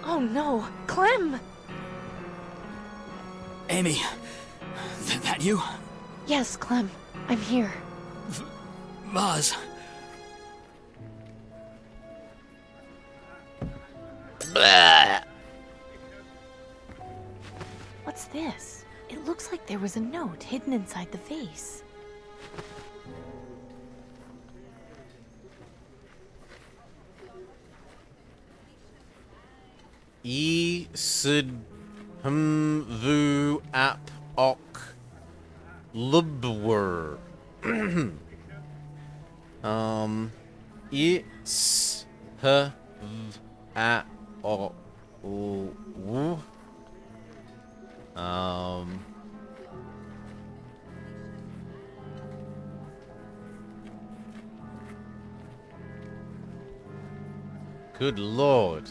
Oh no, Clem! Amy, that you? Yes, Clem, I'm here. Mars. Blah. What's this? It looks like there was a note hidden inside the vase. E sid vu ap ok lubwer. It's h v a o w. Good lord.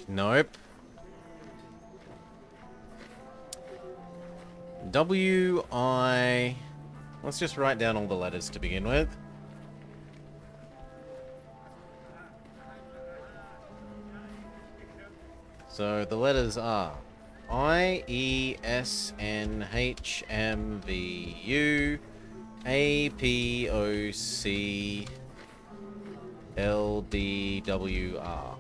Nope. W-I... Let's just write down all the letters to begin with. So the letters are I, E, S, N, H, M, V, U, A, P, O, C, L, D, W, R.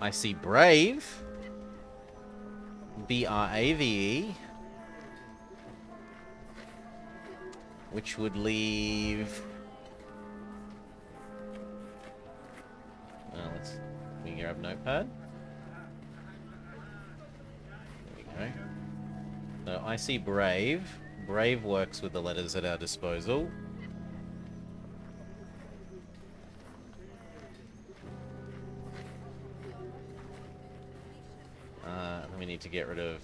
I see Brave. B-R-A-V-E. Which would leave... Well, let me grab a notepad. There we go. So I see Brave. Brave works with the letters at our disposal. We need to get rid of...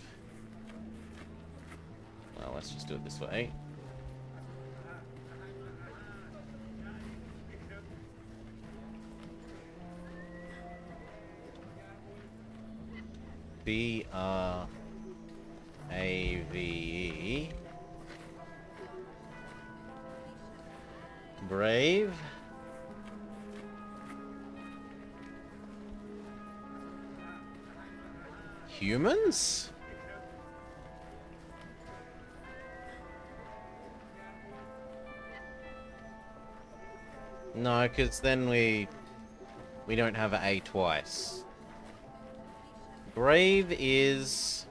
Well, let's just do it this way. B-R-A-V-E. Brave. Humans? No, because then we don't have an A twice. Brave is...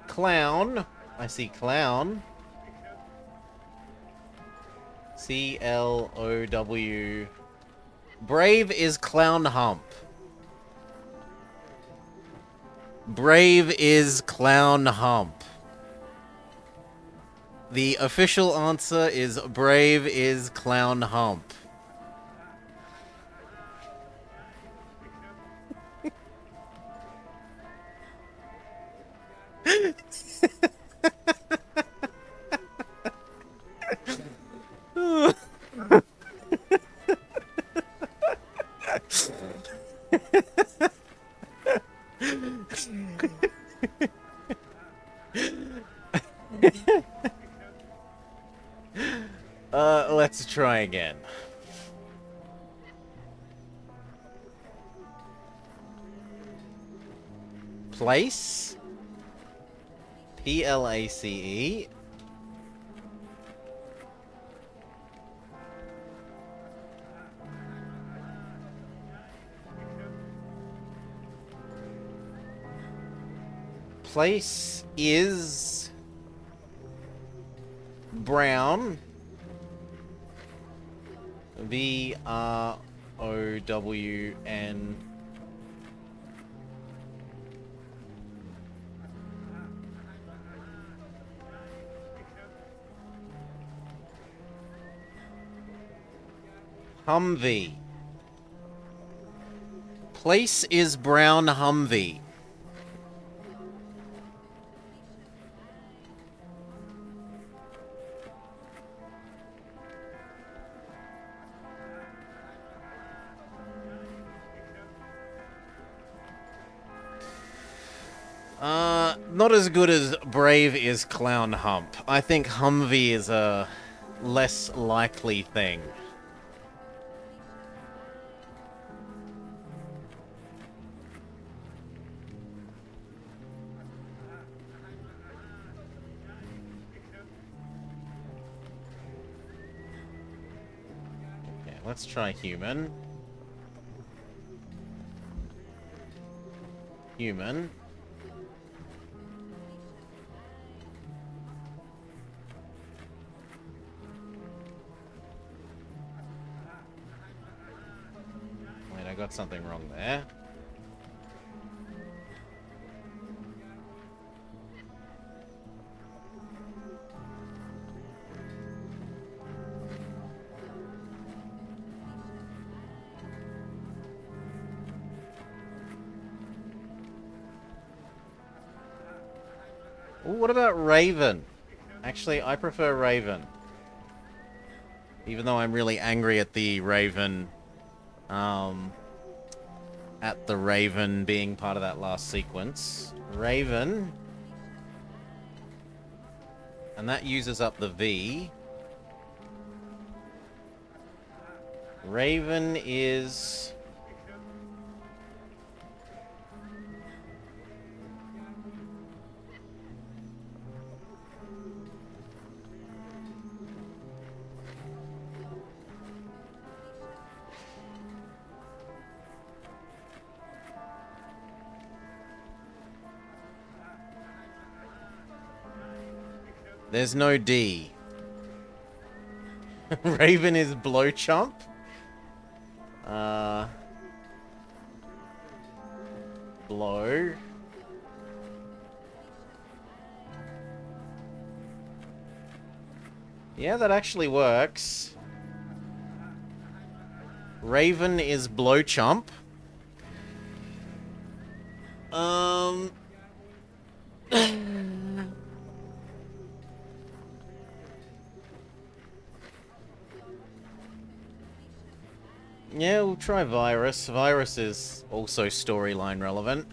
Clown. I see clown. C-L-O-W... Brave is clown hump. Brave is clown hump. The official answer is Brave is clown hump. Let's try again. Place. P-L-A-C-E. Place is brown. B-R-O-W-N. Humvee. Place is brown Humvee. Not as good as Brave is Clown Hump. I think Humvee is a less likely thing. Okay, let's try human. Human. Wait, I got something wrong there. Ooh, what about Raven? Actually, I prefer Raven. Even though I'm really angry at the Raven, being part of that last sequence. Raven. And that uses up the V. Raven is... There's no D. Raven is Blowchump. Blow. Yeah, that actually works. Raven is Blowchump. Yeah, we'll try Virus. Virus is also storyline relevant.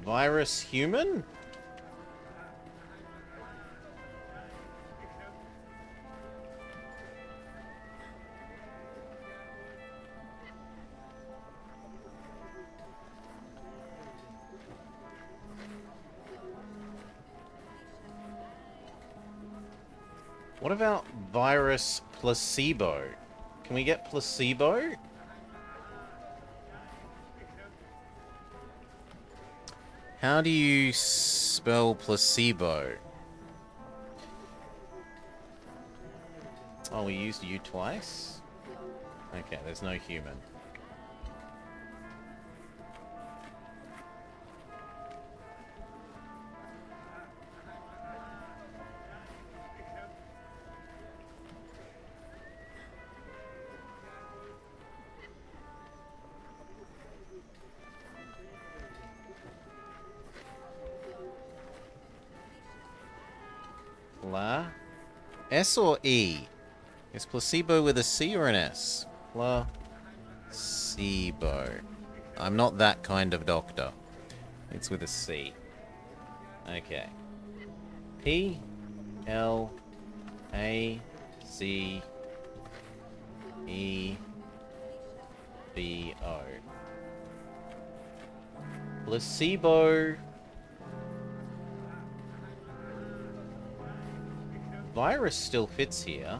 Virus human? What about Virus Placebo? Can we get Placebo? How do you spell placebo? Oh, we used you twice? Okay, there's no human. La? S or E? Is placebo with a C or an S? Placebo. I'm not that kind of doctor. It's with a C. Okay. P L A C E B O. Placebo. Virus still fits here.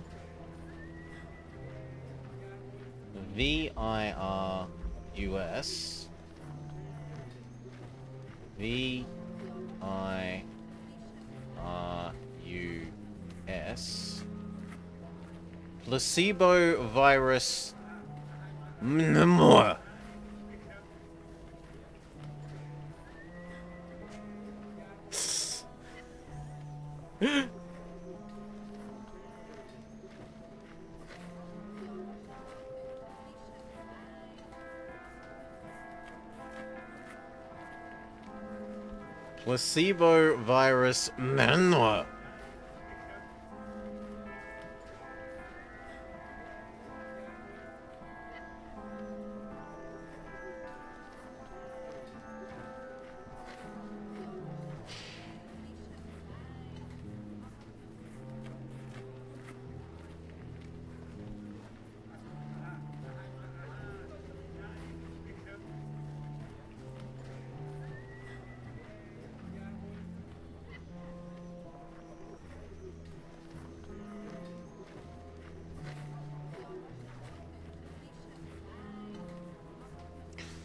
V-I-R-U-S. V-I-R-U-S. Placebo virus. More. Placebo virus manure.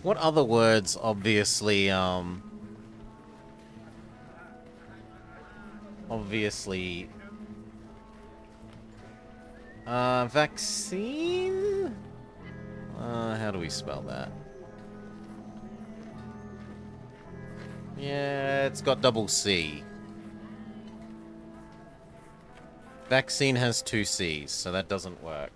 What other words obviously vaccine? How do we spell that? Yeah, it's got double C. Vaccine has two C's, so that doesn't work.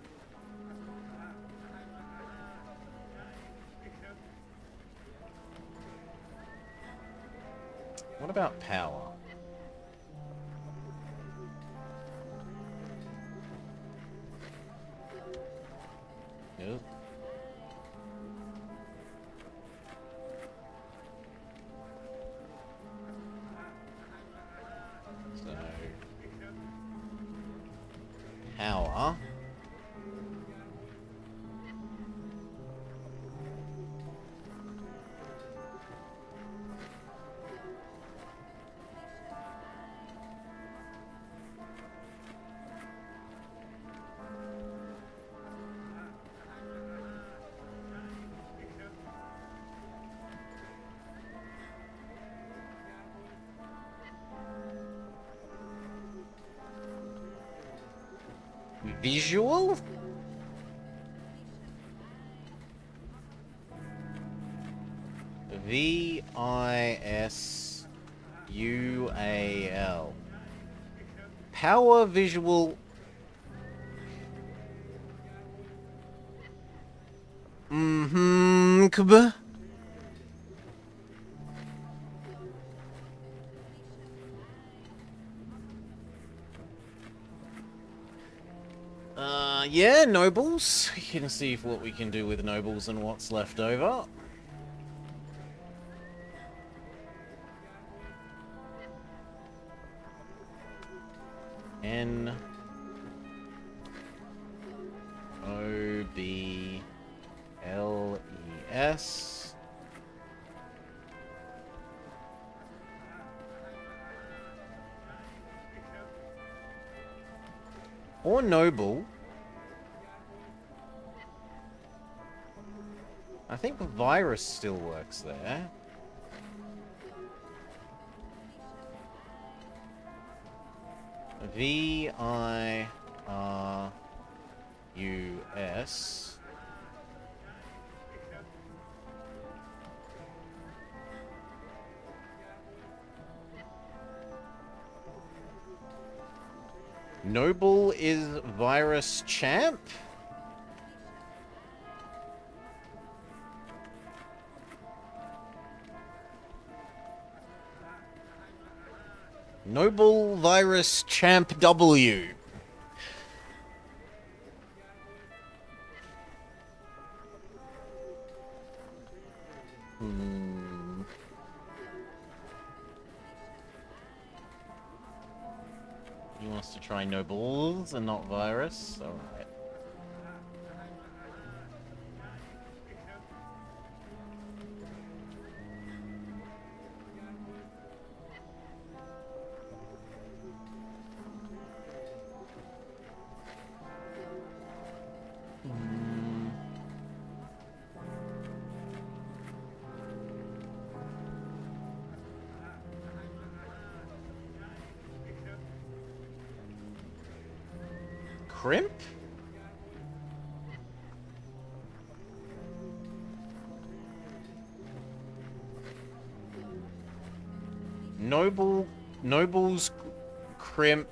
What about power? Nope. So, power. Visual? VISUAL. Power visual. Kb. Yeah, nobles. We can see what we can do with nobles and what's left over. N O B L E S. Or noble. I think the virus still works there. VIRUS. Noble is virus champ? Noble virus champ W. He wants to try nobles and not virus. Alright. Crimp? Nobles crimp.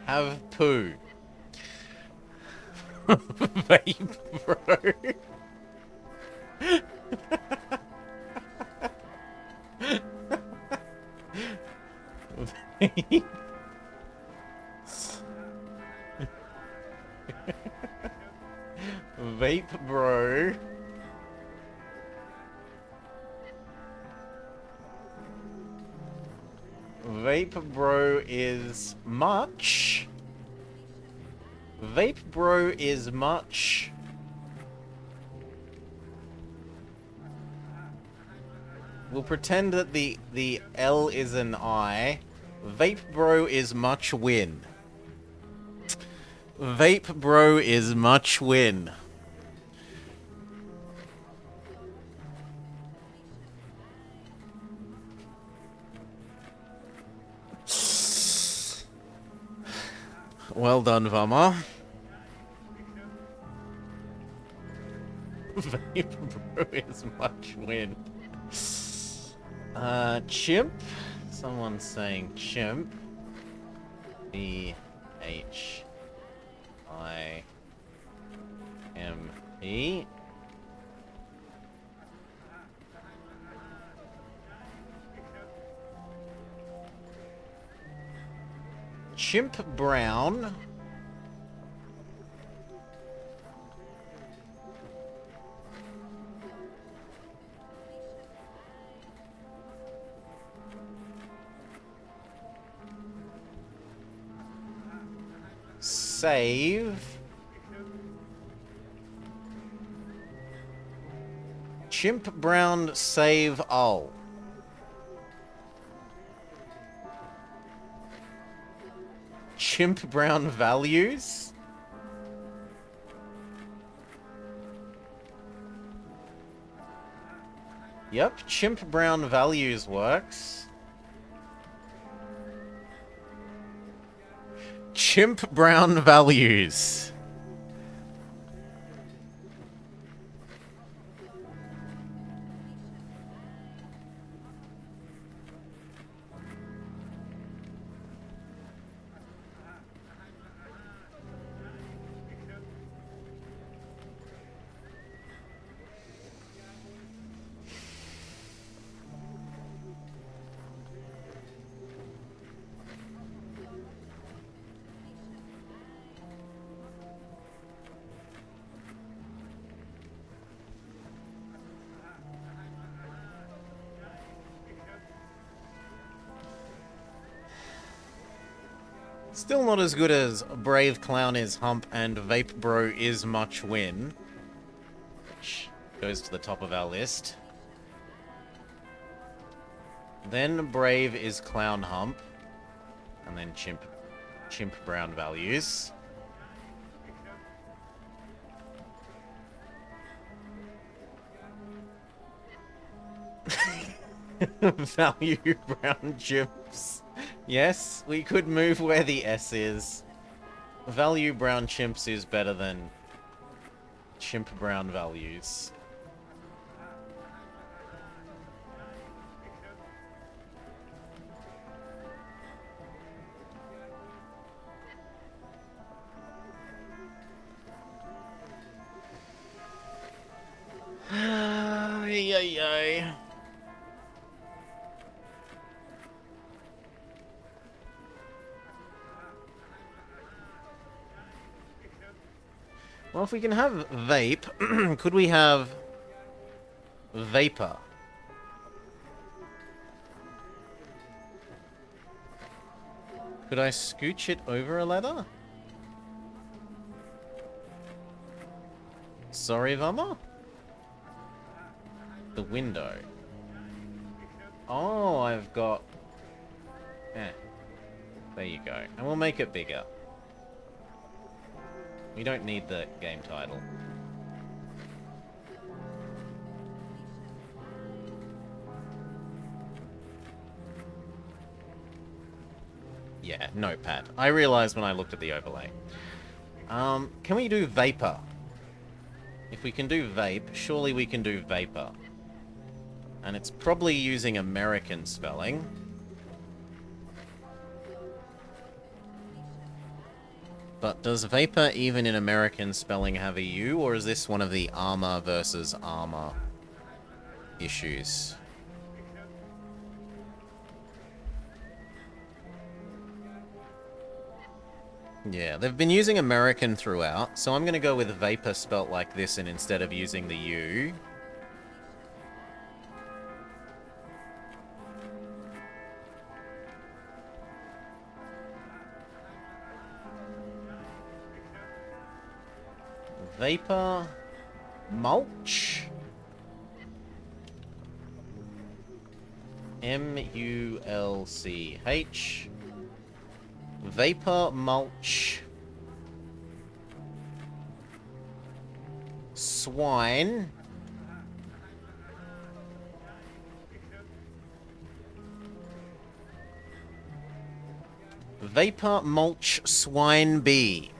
Have poo. Vape, bro. Vape. Vape, bro. Vape, bro is much. Vape, bro is much. We'll pretend that the L is an I. Vape, bro is much win. Vape, bro is much win. Well done, Vama. Vape, bro is much win. Chimp? Someone's saying chimp. B-H-I-M-P. Chimp Brown. Save. Chimp Brown save all. Chimp Brown values. Yep, Chimp Brown values works. Chimp Brown values. Still not as good as Brave Clown is hump and Vape Bro is much win. Which goes to the top of our list. Then Brave is Clown hump. And then Chimp Brown values. Value brown chimps. Yes, we could move where the S is. Value brown chimps is better than chimp brown values. Ay, ay, ay. Well, if we can have vape, could we have vapor? Could I scooch it over a ladder? Sorry, Vama? The window. Oh, I've got... There you go. And we'll make it bigger. We don't need the game title. Yeah, notepad. I realized when I looked at the overlay. Can we do vapor? If we can do vape, surely we can do vapor. And it's probably using American spelling. But does vapor even in American spelling have a U, or is this one of the armor versus armor issues? Yeah, they've been using American throughout, so I'm going to go with vapor spelt like this and instead of using the U. Vapor mulch. M-U-L-C-H. Vapor mulch. Swine. Vapor mulch swine bee.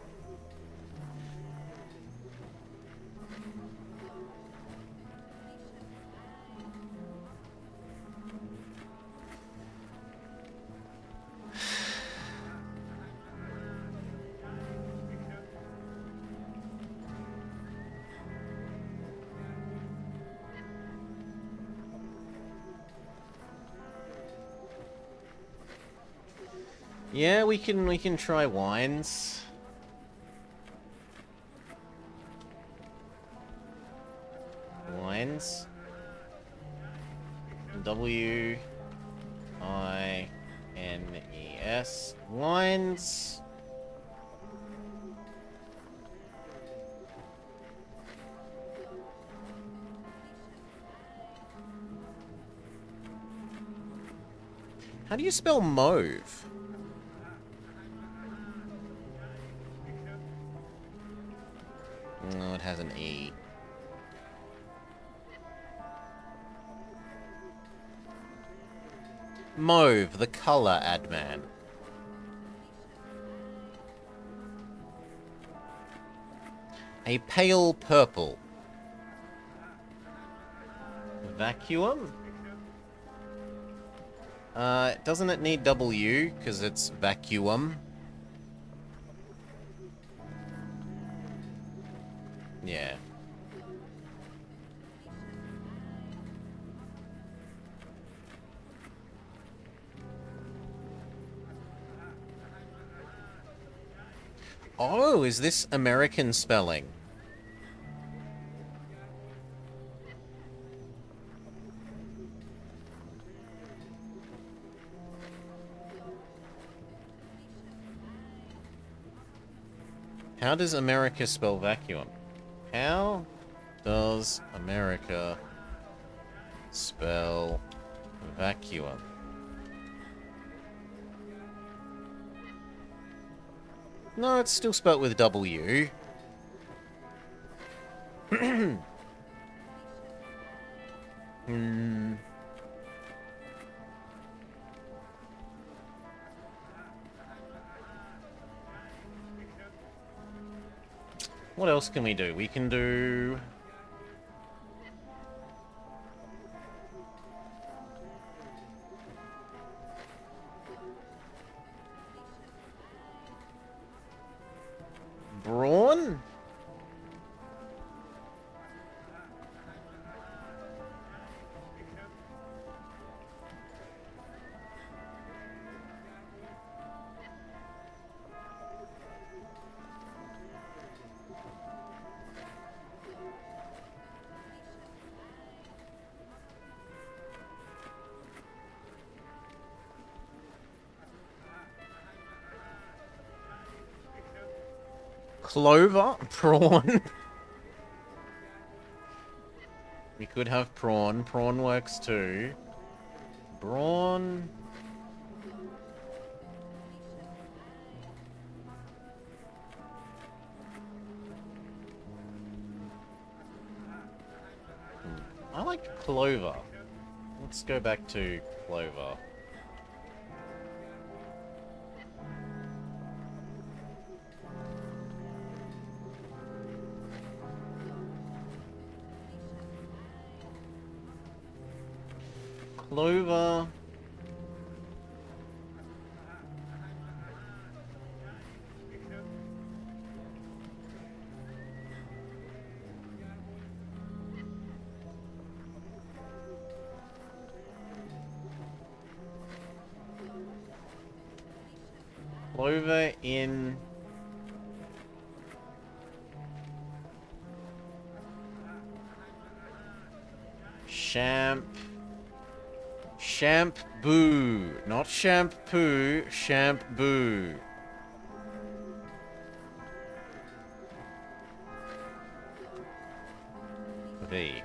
Yeah, we can try wines. Wines. W-I-N-E-S. Wines. How do you spell mauve? No, it has an E. Mauve, the color, Adman. A pale purple. Vacuum? Doesn't it need W, because it's vacuum? Yeah. Oh, is this American spelling? How does America spell vacuum? How does America spell vacuum? No, it's still spelt with W. Hmm. What else can we do? We can do... brawn? Clover? Prawn? We could have prawn. Prawn works too. Brawn. I like clover. Let's go back to clover. Clover. Clover in... Shampoo. Not shampoo, shampoo. V.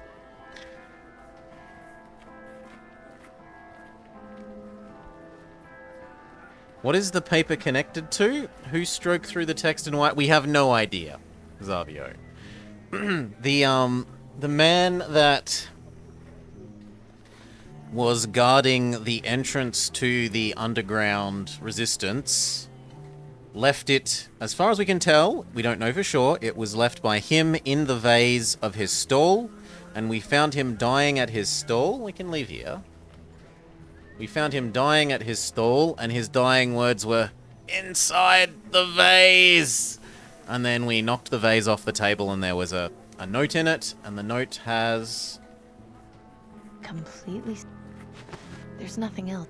What is the paper connected to? Who stroked through the text in white? We have no idea, Zavio. The man that was guarding the entrance to the underground resistance left it, as far as we can tell, we don't know for sure, it was left by him in the vase of his stall, and we found him dying at his stall. We can leave here. We found him dying at his stall, and his dying words were, "Inside the vase!" And then we knocked the vase off the table, and there was a note in it, and the note has... Completely... There's nothing else.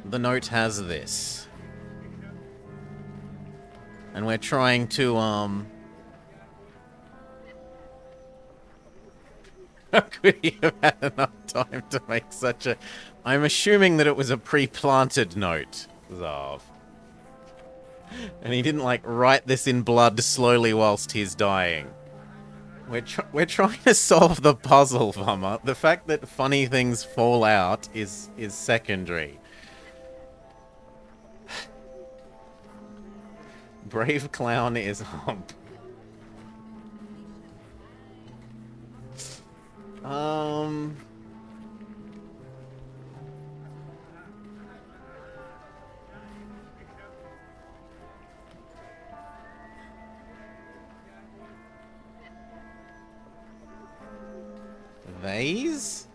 The note has this. And we're trying to, How could he have had enough time to make such a... I'm assuming that it was a pre-planted note, Zav. And he didn't, like, write this in blood slowly whilst he's dying. We're trying to solve the puzzle, Vama. The fact that funny things fall out is secondary. Brave clown is hump. Vase?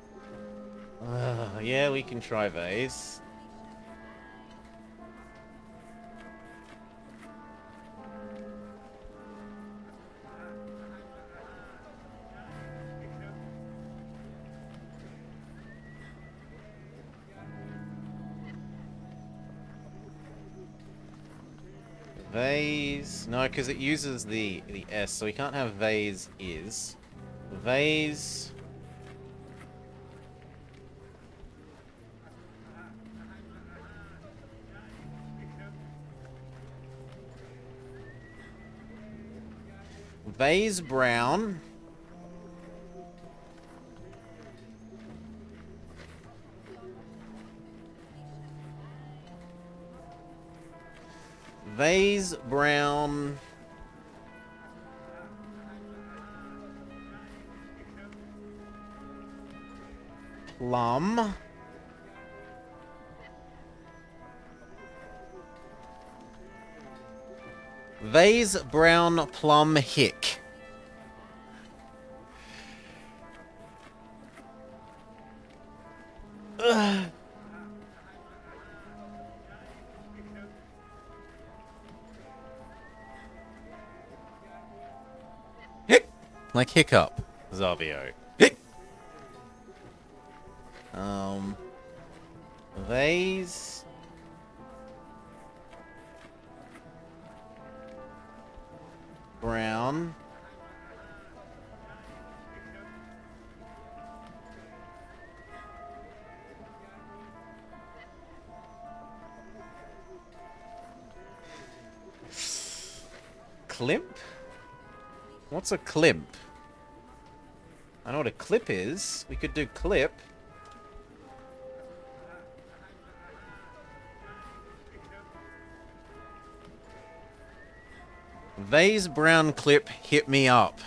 Yeah, we can try vase. Vase... No, because it uses the S, so we can't have vase is. Vase... Vase brown. Vase brown. Plum. Vase brown plum hick. Ugh. Hick! Like hiccup, Zavio. Hick! Vase... brown. Climp? What's a climp? I know what a clip is. We could do clip. Vase brown clip, hit me up.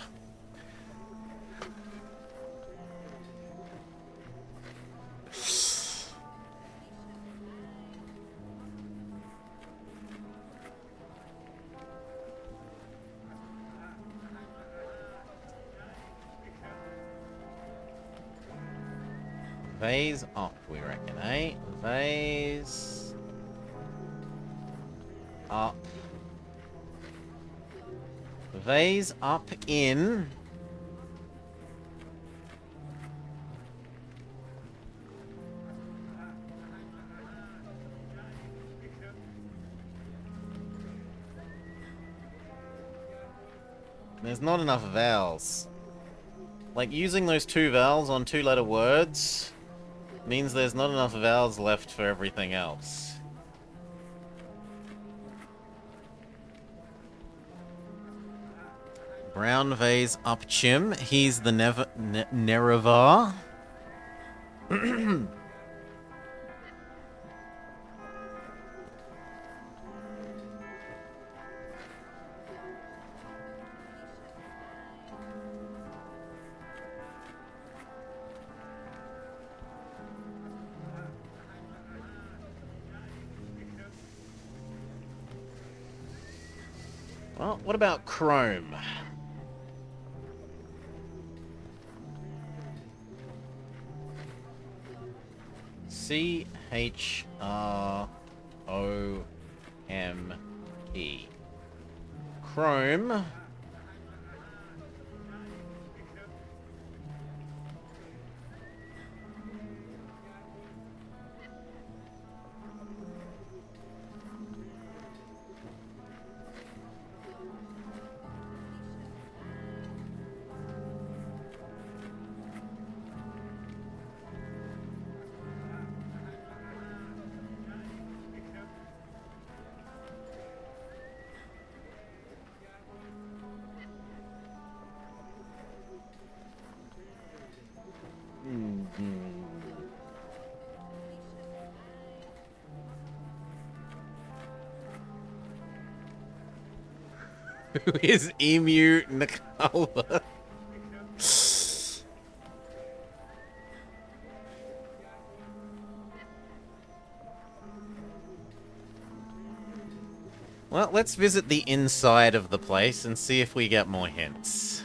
Vase up, we reckon, eh? Vase up. Vase up in. There's not enough vowels. Like, using those 2 vowels on 2-letter words means there's not enough vowels left for everything else. Brown vase up chim. He's the Nerevar. Well, what about Chrome? C-H-R-O-M-E. Chrome. Who is Emu Nakalva? Well, let's visit the inside of the place and see if we get more hints.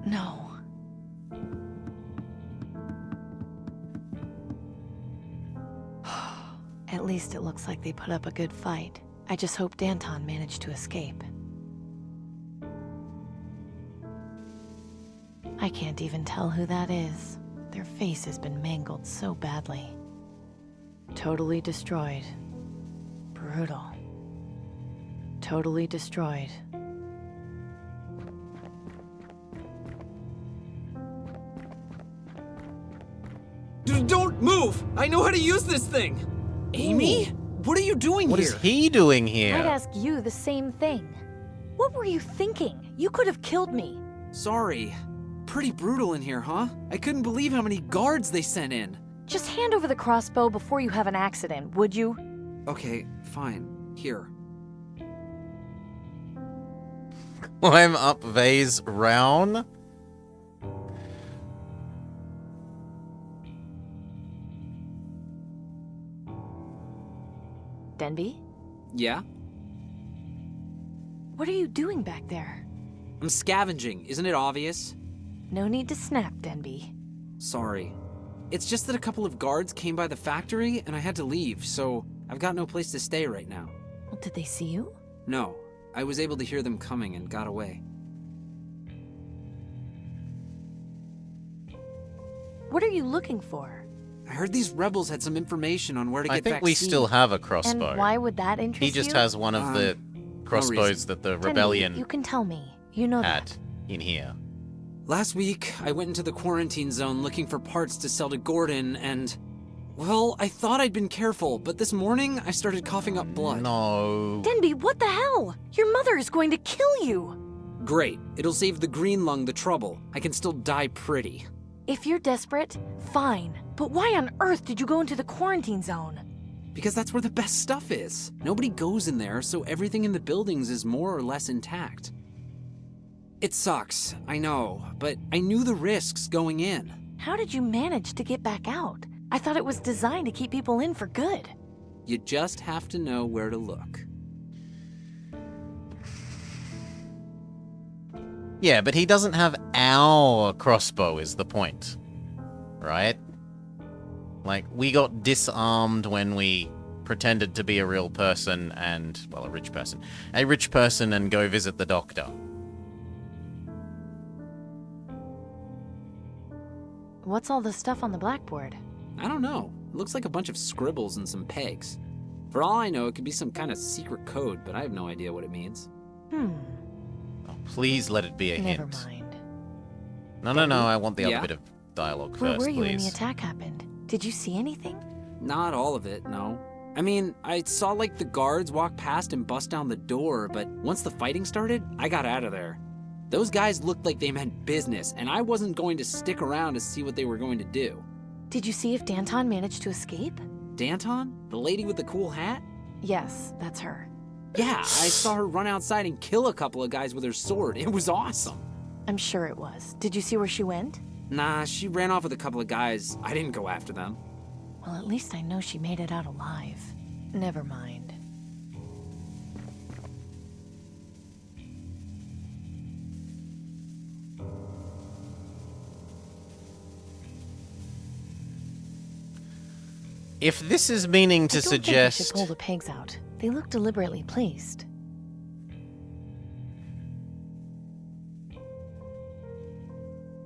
No. At least it looks like they put up a good fight. I just hope Danton managed to escape. I can't even tell who that is. Their face has been mangled so badly. Totally destroyed. Brutal. Totally destroyed. Don't move! I know how to use this thing! Amy? What are you doing What here? is he doing here? I'd ask you the same thing. What were you thinking? You could have killed me. Sorry. Pretty brutal in here, huh? I couldn't believe how many guards they sent in. Just hand over the crossbow before you have an accident, would you? Okay, fine. Here. Climb up vase round. Denby? Yeah? What are you doing back there? I'm scavenging, isn't it obvious? No need to snap, Denby. Sorry. It's just that a couple of guards came by the factory and I had to leave, so I've got no place to stay right now. Well, did they see you? No, I was able to hear them coming and got away. What are you looking for? I heard these rebels had some information on where to get I think vaccine. we still have a crossbow. And why would that interest you? He just has one of the crossbows reason. that the Denby, rebellion you can tell me. You know had that. in here. Last week, I went into the quarantine zone looking for parts to sell to Gordon, and... well, I thought I'd been careful, but this morning, I started coughing up blood. No. Denby, what the hell? Your mother is going to kill you. Great. It'll save the green lung the trouble. I can still die pretty. If you're desperate, fine. But why on earth did you go into the quarantine zone? Because that's where the best stuff is. Nobody goes in there, so everything in the buildings is more or less intact. It sucks, I know, but I knew the risks going in. How did you manage to get back out? I thought it was designed to keep people in for good. You just have to know where to look. Yeah, but he doesn't have our crossbow is the point. Right? Like, we got disarmed when we pretended to be a real person and, well, a rich person. A rich person and go visit the doctor. What's all the stuff on the blackboard? I don't know. It looks like a bunch of scribbles and some pegs. For all I know, it could be some kind of secret code, but I have no idea what it means. Please let it be a Never hint. mind. No, I want the Yeah? other bit of dialogue Where first, were you when the please. attack happened? Did you see anything? Not all of it, no. I mean, I saw like the guards walk past and bust down the door, but once the fighting started, I got out of there. Those guys looked like they meant business, and I wasn't going to stick around to see what they were going to do. Did you see if Danton managed to escape? Danton? The lady with the cool hat? Yes, that's her. Yeah, I saw her run outside and kill a couple of guys with her sword. It was awesome. I'm sure it was. Did you see where she went? Nah, she ran off with a couple of guys. I didn't go after them. Well, at least I know she made it out alive. Never mind. If this is meaning to I don't think I suggest... should pull the pegs out. They look deliberately placed.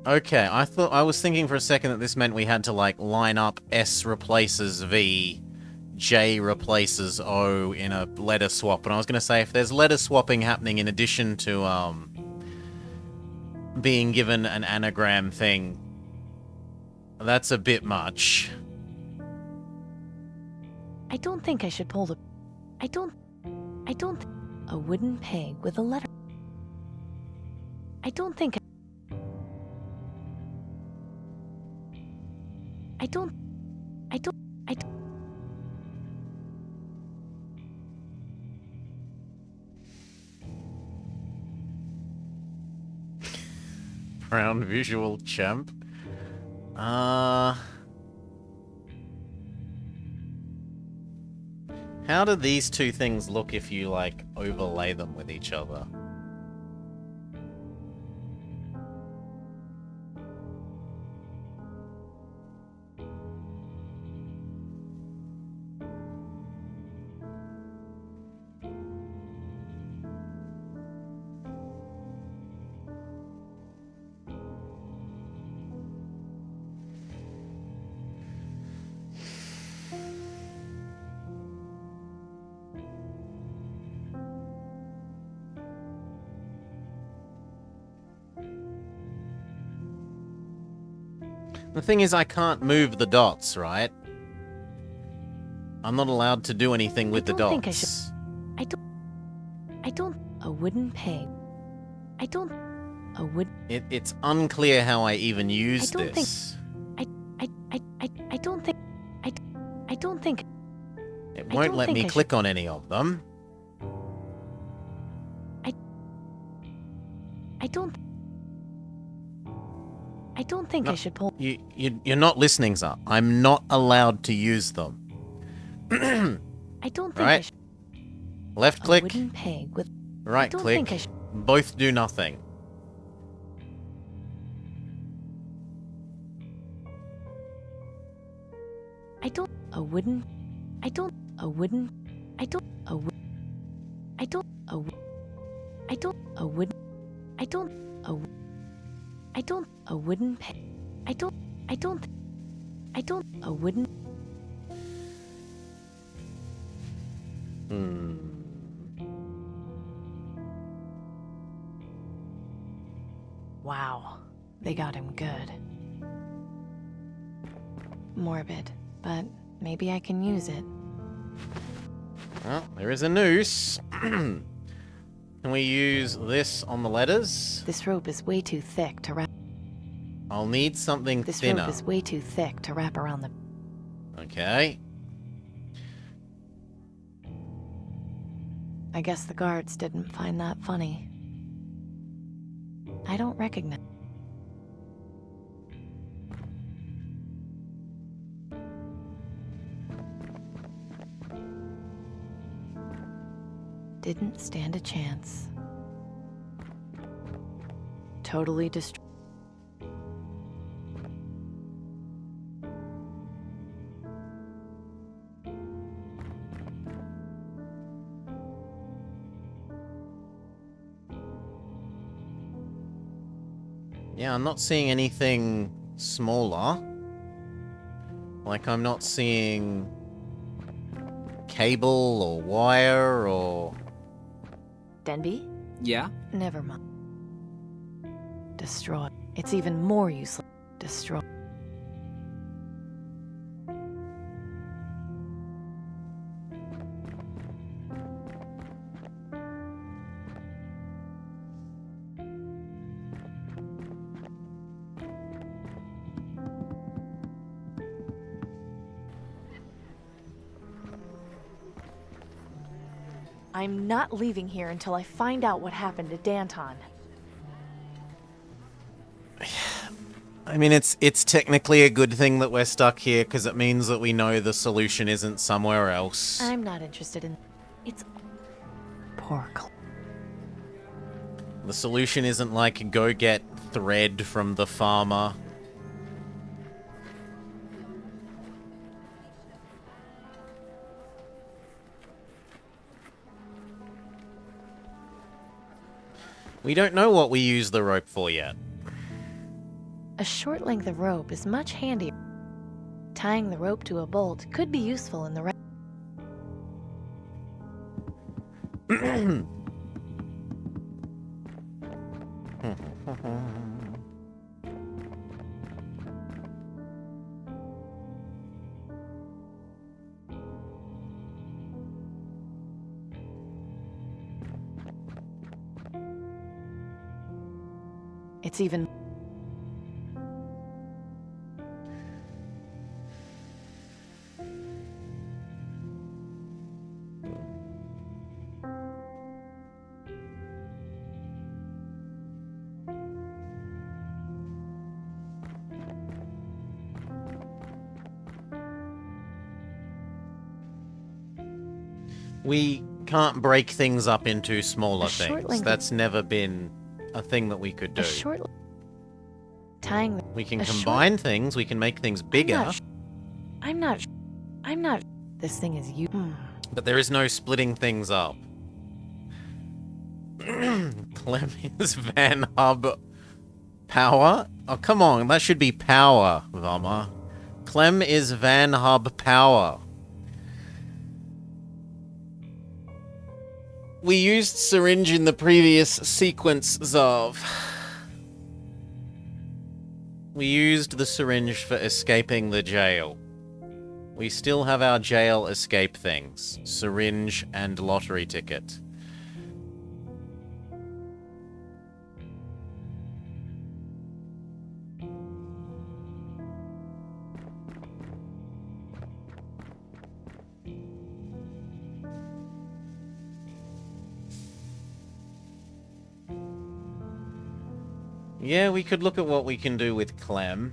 Okay, I was thinking for a second that this meant we had to, like, line up S replaces V, J replaces O in a letter swap. And I was going to say, if there's letter swapping happening in addition to, being given an anagram thing, that's a bit much. I don't think I should pull the... I don't... A wooden peg with a letter... I don't think... I don't... Brown visual champ. How do these two things look if you, like, overlay them with each other? The thing is, I can't move the dots, right? I'm not allowed to do anything with the don't think I dots. I don't... A wooden peg. I don't... A wood... It's unclear how I even use don't think- this. I don't think... I don't think... It I won't don't let think me I should- click on any of them. I don't think No. I should pull... You're not listening, sir. I'm not allowed to use them. I don't think I Right? should... Left A click, wooden peg with... right don't click. think I should... Both do nothing. I don't... A wooden... I don't... A wooden... I don't... A wood... I don't... A wood... I don't... A wood... I don't... A wood... I don't... A wooden peg... I don't... I don't... I don't... A wooden... Wow. They got him good. Morbid, but maybe I can use it. Well, there is a noose. Can we use this on the letters? This rope is way too thick to wrap... I'll need something This thinner. rope is way too thick to wrap around the... Okay. I guess the guards didn't find that funny. I don't recognize... Didn't stand a chance. Totally destroyed. Yeah, I'm not seeing anything smaller. Like, I'm not seeing cable or wire or... Denby? Yeah? Never mind. Destroy. It's even more useless. Destroy. I'm not leaving here until I find out what happened to Danton. I mean, it's technically a good thing that we're stuck here, because it means that we know the solution isn't somewhere else. I'm not interested in... It's... Poor The solution isn't like, go get thread from the farmer. We don't know what we use the rope for yet. A short length of rope is much handier. Tying the rope to a bolt could be useful in the right. It's even... We can't break things up into smaller A short things. length of- That's never been a thing that we could do. A short... Tying the... We can a short- combine things, we can make things bigger, I'm not... This thing is you... but there is no splitting things up. Clem is Van Hub Power? Oh, come on, that should be Power, Vama. Clem is Van Hub Power. We used syringe in the previous sequence, Zarv. We used the syringe for escaping the jail. We still have our jail escape things. Syringe and lottery ticket. Yeah, we could look at what we can do with Clem.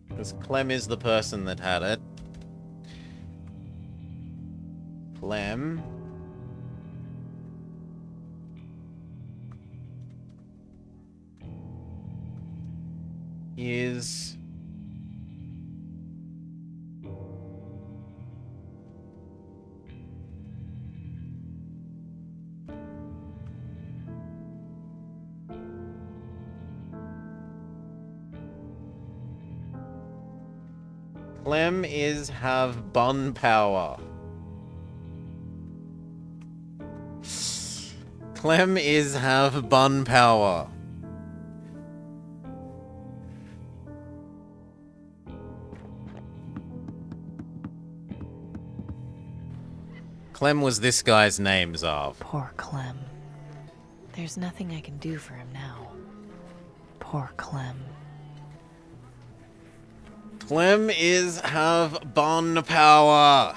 Because Clem is the person that had it. Clem. Is... Clem is have bun power. Clem is have bun power. Clem was this guy's name, Zarv. Poor Clem. There's nothing I can do for him now. Poor Clem. Clem is have bun power.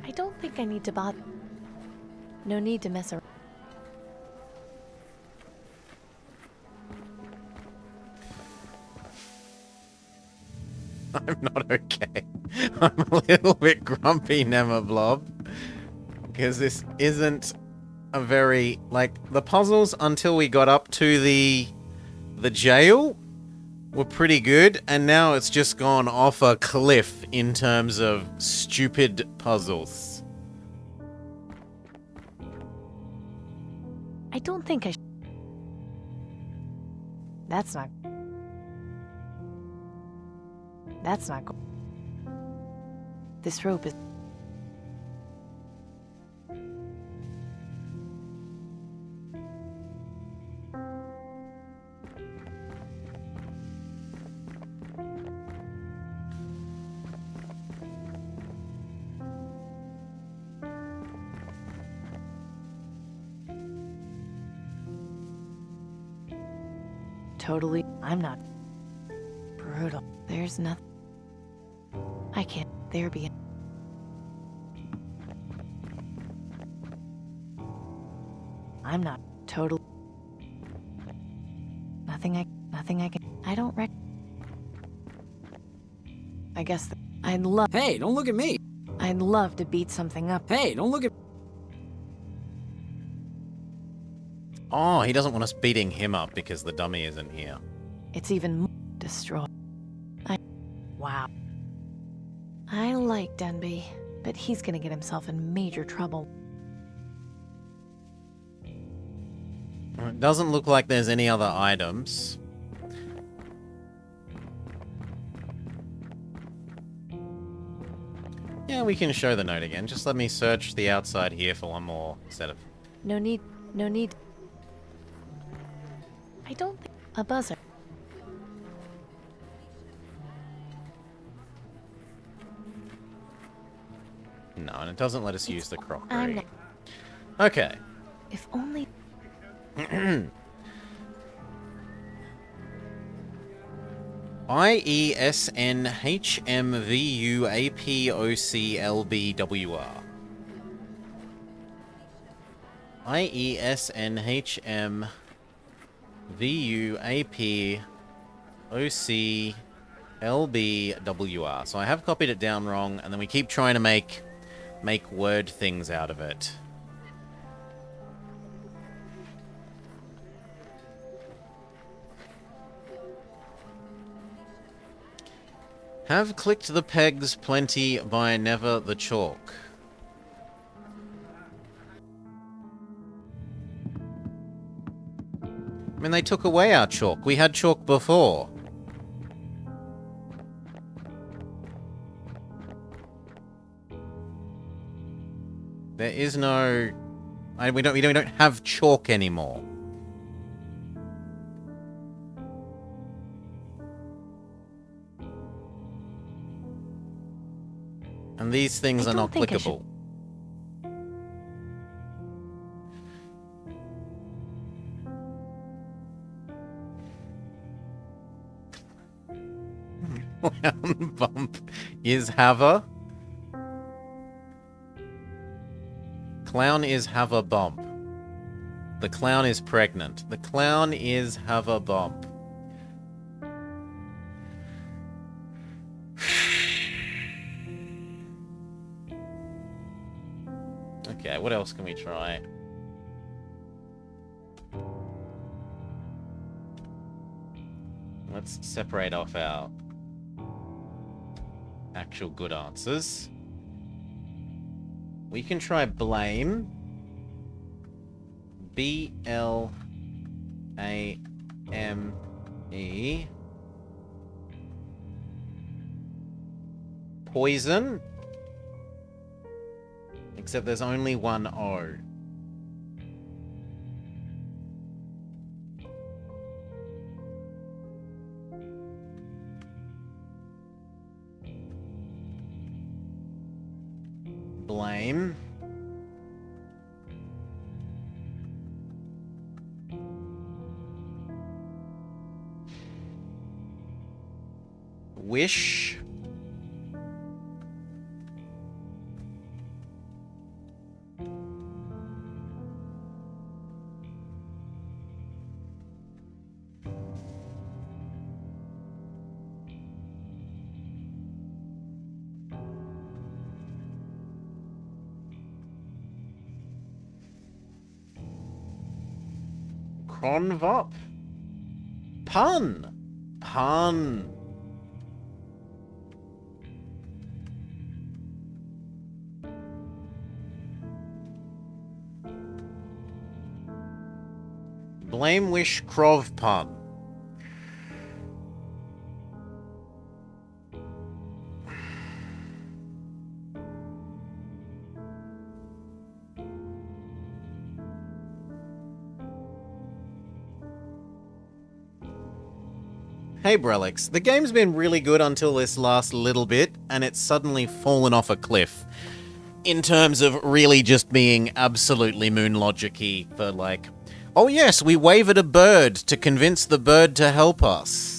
I don't think I need to bother. No need to mess around. I'm not okay. I'm a little bit grumpy, Nemablob. Because this isn't a very... Like, the puzzles until we got up to the jail were pretty good, and now it's just gone off a cliff in terms of stupid puzzles. I don't think I should. That's not... That's not This rope is... Totally... I'm not... Brutal. There's nothing... I can't... There be... I'm not... Total... Nothing I can... I don't rec... I guess I'd love... Hey, don't look at me. I'd love to beat something up. Hey, don't look at... Oh, he doesn't want us beating him up because the dummy isn't here. It's even more destroyed. Wow. I like Denby, but he's gonna get himself in major trouble. It doesn't look like there's any other items. Yeah, we can show the note again. Just let me search the outside here for one more set of... No need. I don't think... A buzzer. No, and it doesn't let us use the I'm crockery. not... Okay. If only... IESNHMVUAPOCLBWR. IESNHMVUAPOCLBWR. So I have copied it down wrong, and then we keep trying to make word things out of it. Have clicked the pegs plenty by never the chalk. I mean, they took away our chalk. We had chalk before. There is no... we don't have chalk anymore. And these things I are not don't think I should- clickable. Clown bump is have Clown is have a bump. The clown is pregnant. The clown is have a bump. Okay, what else can we try? Let's separate off our actual good answers. We can try blame. B-L-A-M-E. Poison. Except there's only one O. Blame. Wish. Convop? Pun! Pun! Blame wish crov pun. Hey Brelix, the game's been really good until this last little bit, and it's suddenly fallen off a cliff. In terms of really just being absolutely moon logic-y for like, oh yes, we wave at a bird to convince the bird to help us.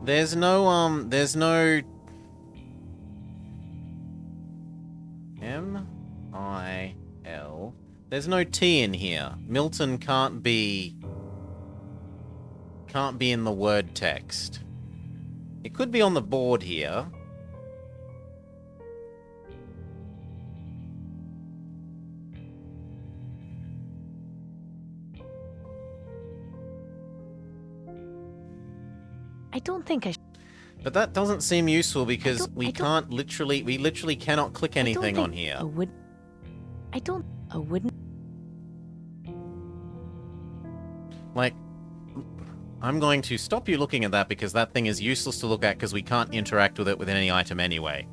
There's no M-I-L. There's no T in here. Milton can't be in the word text. It could be on the board here. I don't think I. But that doesn't seem useful because we don't- literally cannot click anything on here. A wooden. Like, I'm going to stop you looking at that because that thing is useless to look at because we can't interact with it with any item anyway.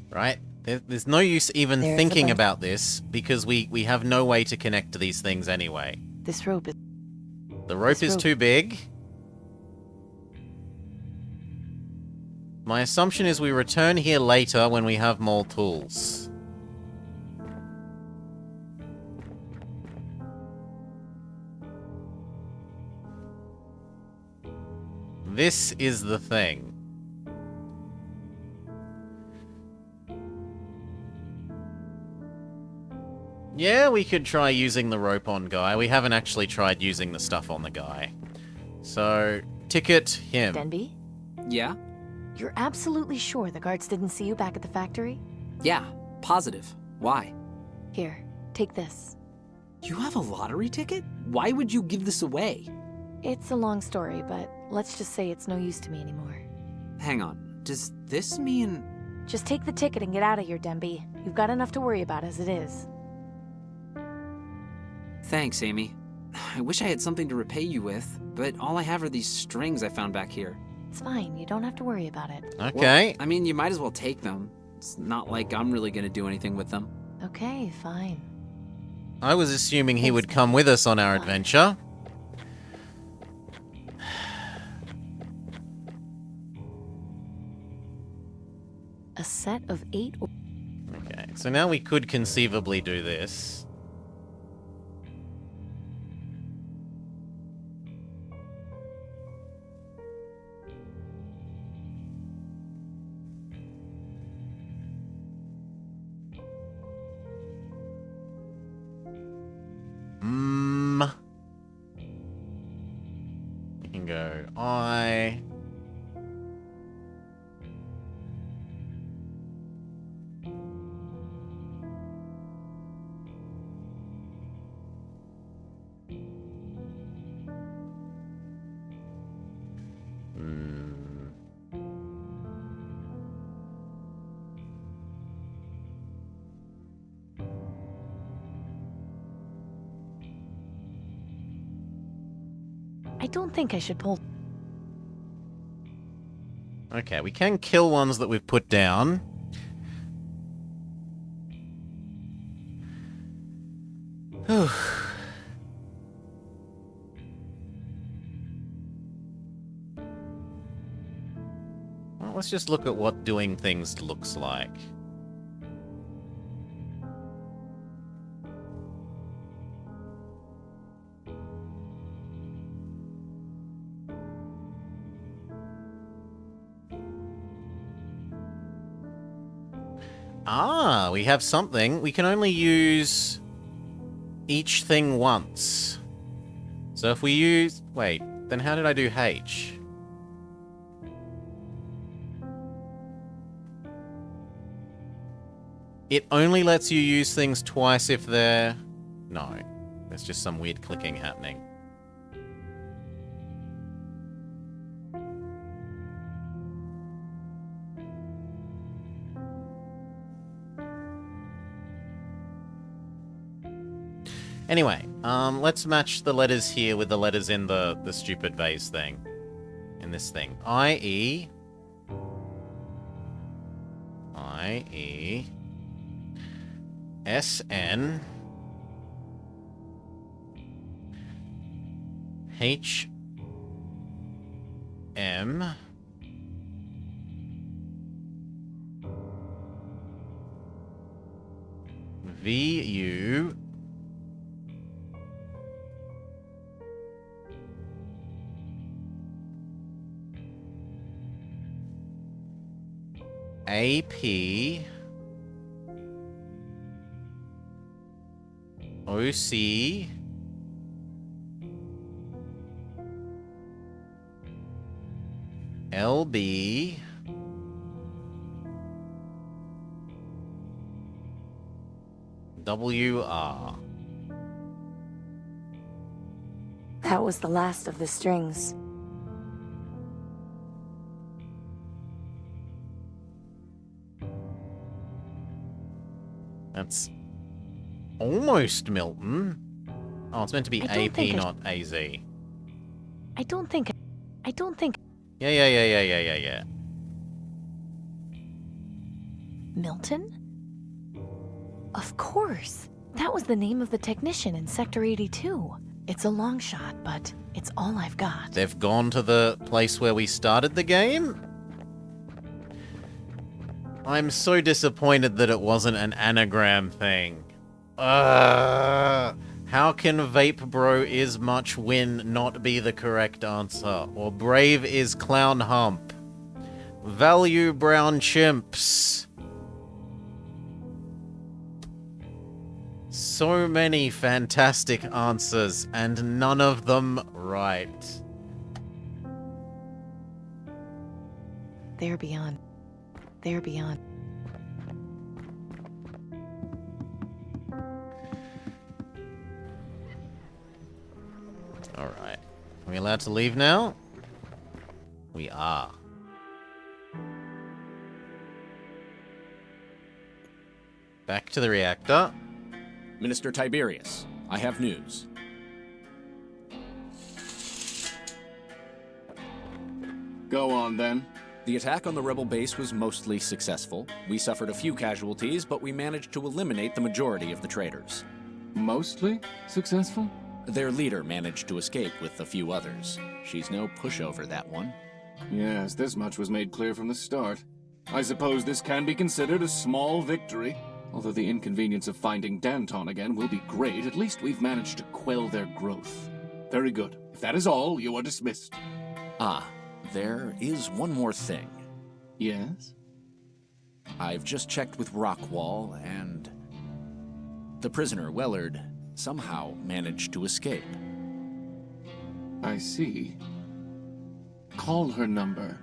Right? There's no use even There's a thinking bunch- about this because we have no way to connect to these things anyway. This rope is. The rope This is rope- too big. My assumption is we return here later when we have more tools. This is the thing. Yeah, we could try using the rope on Guy. We haven't actually tried using the stuff on the guy. So, ticket him. Denby, Yeah? you're absolutely sure the guards didn't see you back at the factory? Yeah, positive. Why? Here, take this. You have a lottery ticket? Why would you give this away? It's a long story, but let's just say it's no use to me anymore. Hang on, does this mean... Just take the ticket and get out of here, Denby. You've got enough to worry about as it is. Thanks, Amy. I wish I had something to repay you with, but all I have are these strings I found back here. It's fine, you don't have to worry about it. Okay. Well, I mean, you might as well take them. It's not like I'm really gonna do anything with them. Okay, fine. I was assuming he would come with us on our adventure. A set of 8 or Okay, so now we could conceivably do this. We can go I. I don't think I should pull. Okay, we can kill ones that we've put down. Whew. Well, let's just look at what doing things looks like. Ah, we have something. We can only use each thing once. So if we use... Wait, then how did I do H? It only lets you use things twice if they're... No. There's just some weird clicking happening. Anyway, let's match the letters here with the letters in the stupid vase thing. In this thing. I-E... S-N... H-M... V-U... AP... OC... LB... WR... That was the last of the strings. That's almost Milton. Oh, it's meant to be AP, not AZ. I don't think... Yeah. Milton? Of course. That was the name of the technician in Sector 82. It's a long shot, but it's all I've got. They've gone to the place where we started the game? I'm so disappointed that it wasn't an anagram thing. How can Vape Bro is much win not be the correct answer? Or Brave is clown hump? Value brown chimps. So many fantastic answers, and none of them right. They're beyond. Alright. Are we allowed to leave now? We are. Back to the reactor. Minister Tiberius, I have news. Go on, then. The attack on the rebel base was mostly successful. We suffered a few casualties, but we managed to eliminate the majority of the traitors. Mostly successful? Their leader managed to escape with a few others. She's no pushover, that one. Yes, this much was made clear from the start. I suppose this can be considered a small victory. Although the inconvenience of finding Danton again will be great, at least we've managed to quell their growth. Very good. If that is all, you are dismissed. Ah, there is one more thing. Yes? I've just checked with Rockwall, and the prisoner, Wellard, somehow managed to escape. I see. Call her number.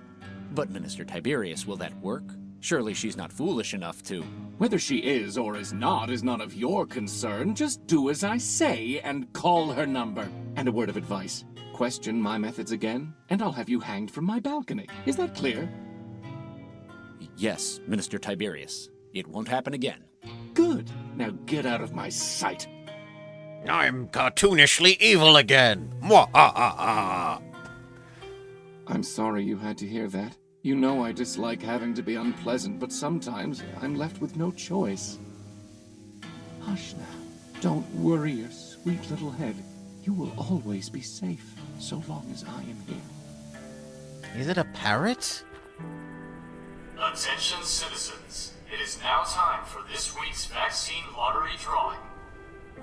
But, Minister Tiberius, will that work? Surely she's not foolish enough to... Whether she is or is not none of your concern. Just do as I say and call her number. And a word of advice. Question my methods again, and I'll have you hanged from my balcony. Is that clear? Yes, Minister Tiberius. It won't happen again. Good. Now get out of my sight. I'm cartoonishly evil again. Mwah-ah-ah-ah. I'm sorry you had to hear that. You know I dislike having to be unpleasant, but sometimes I'm left with no choice. Hush now. Don't worry your sweet little head. You will always be safe, so long as I am here. Is it a parrot? Attention citizens, it is now time for this week's vaccine lottery drawing.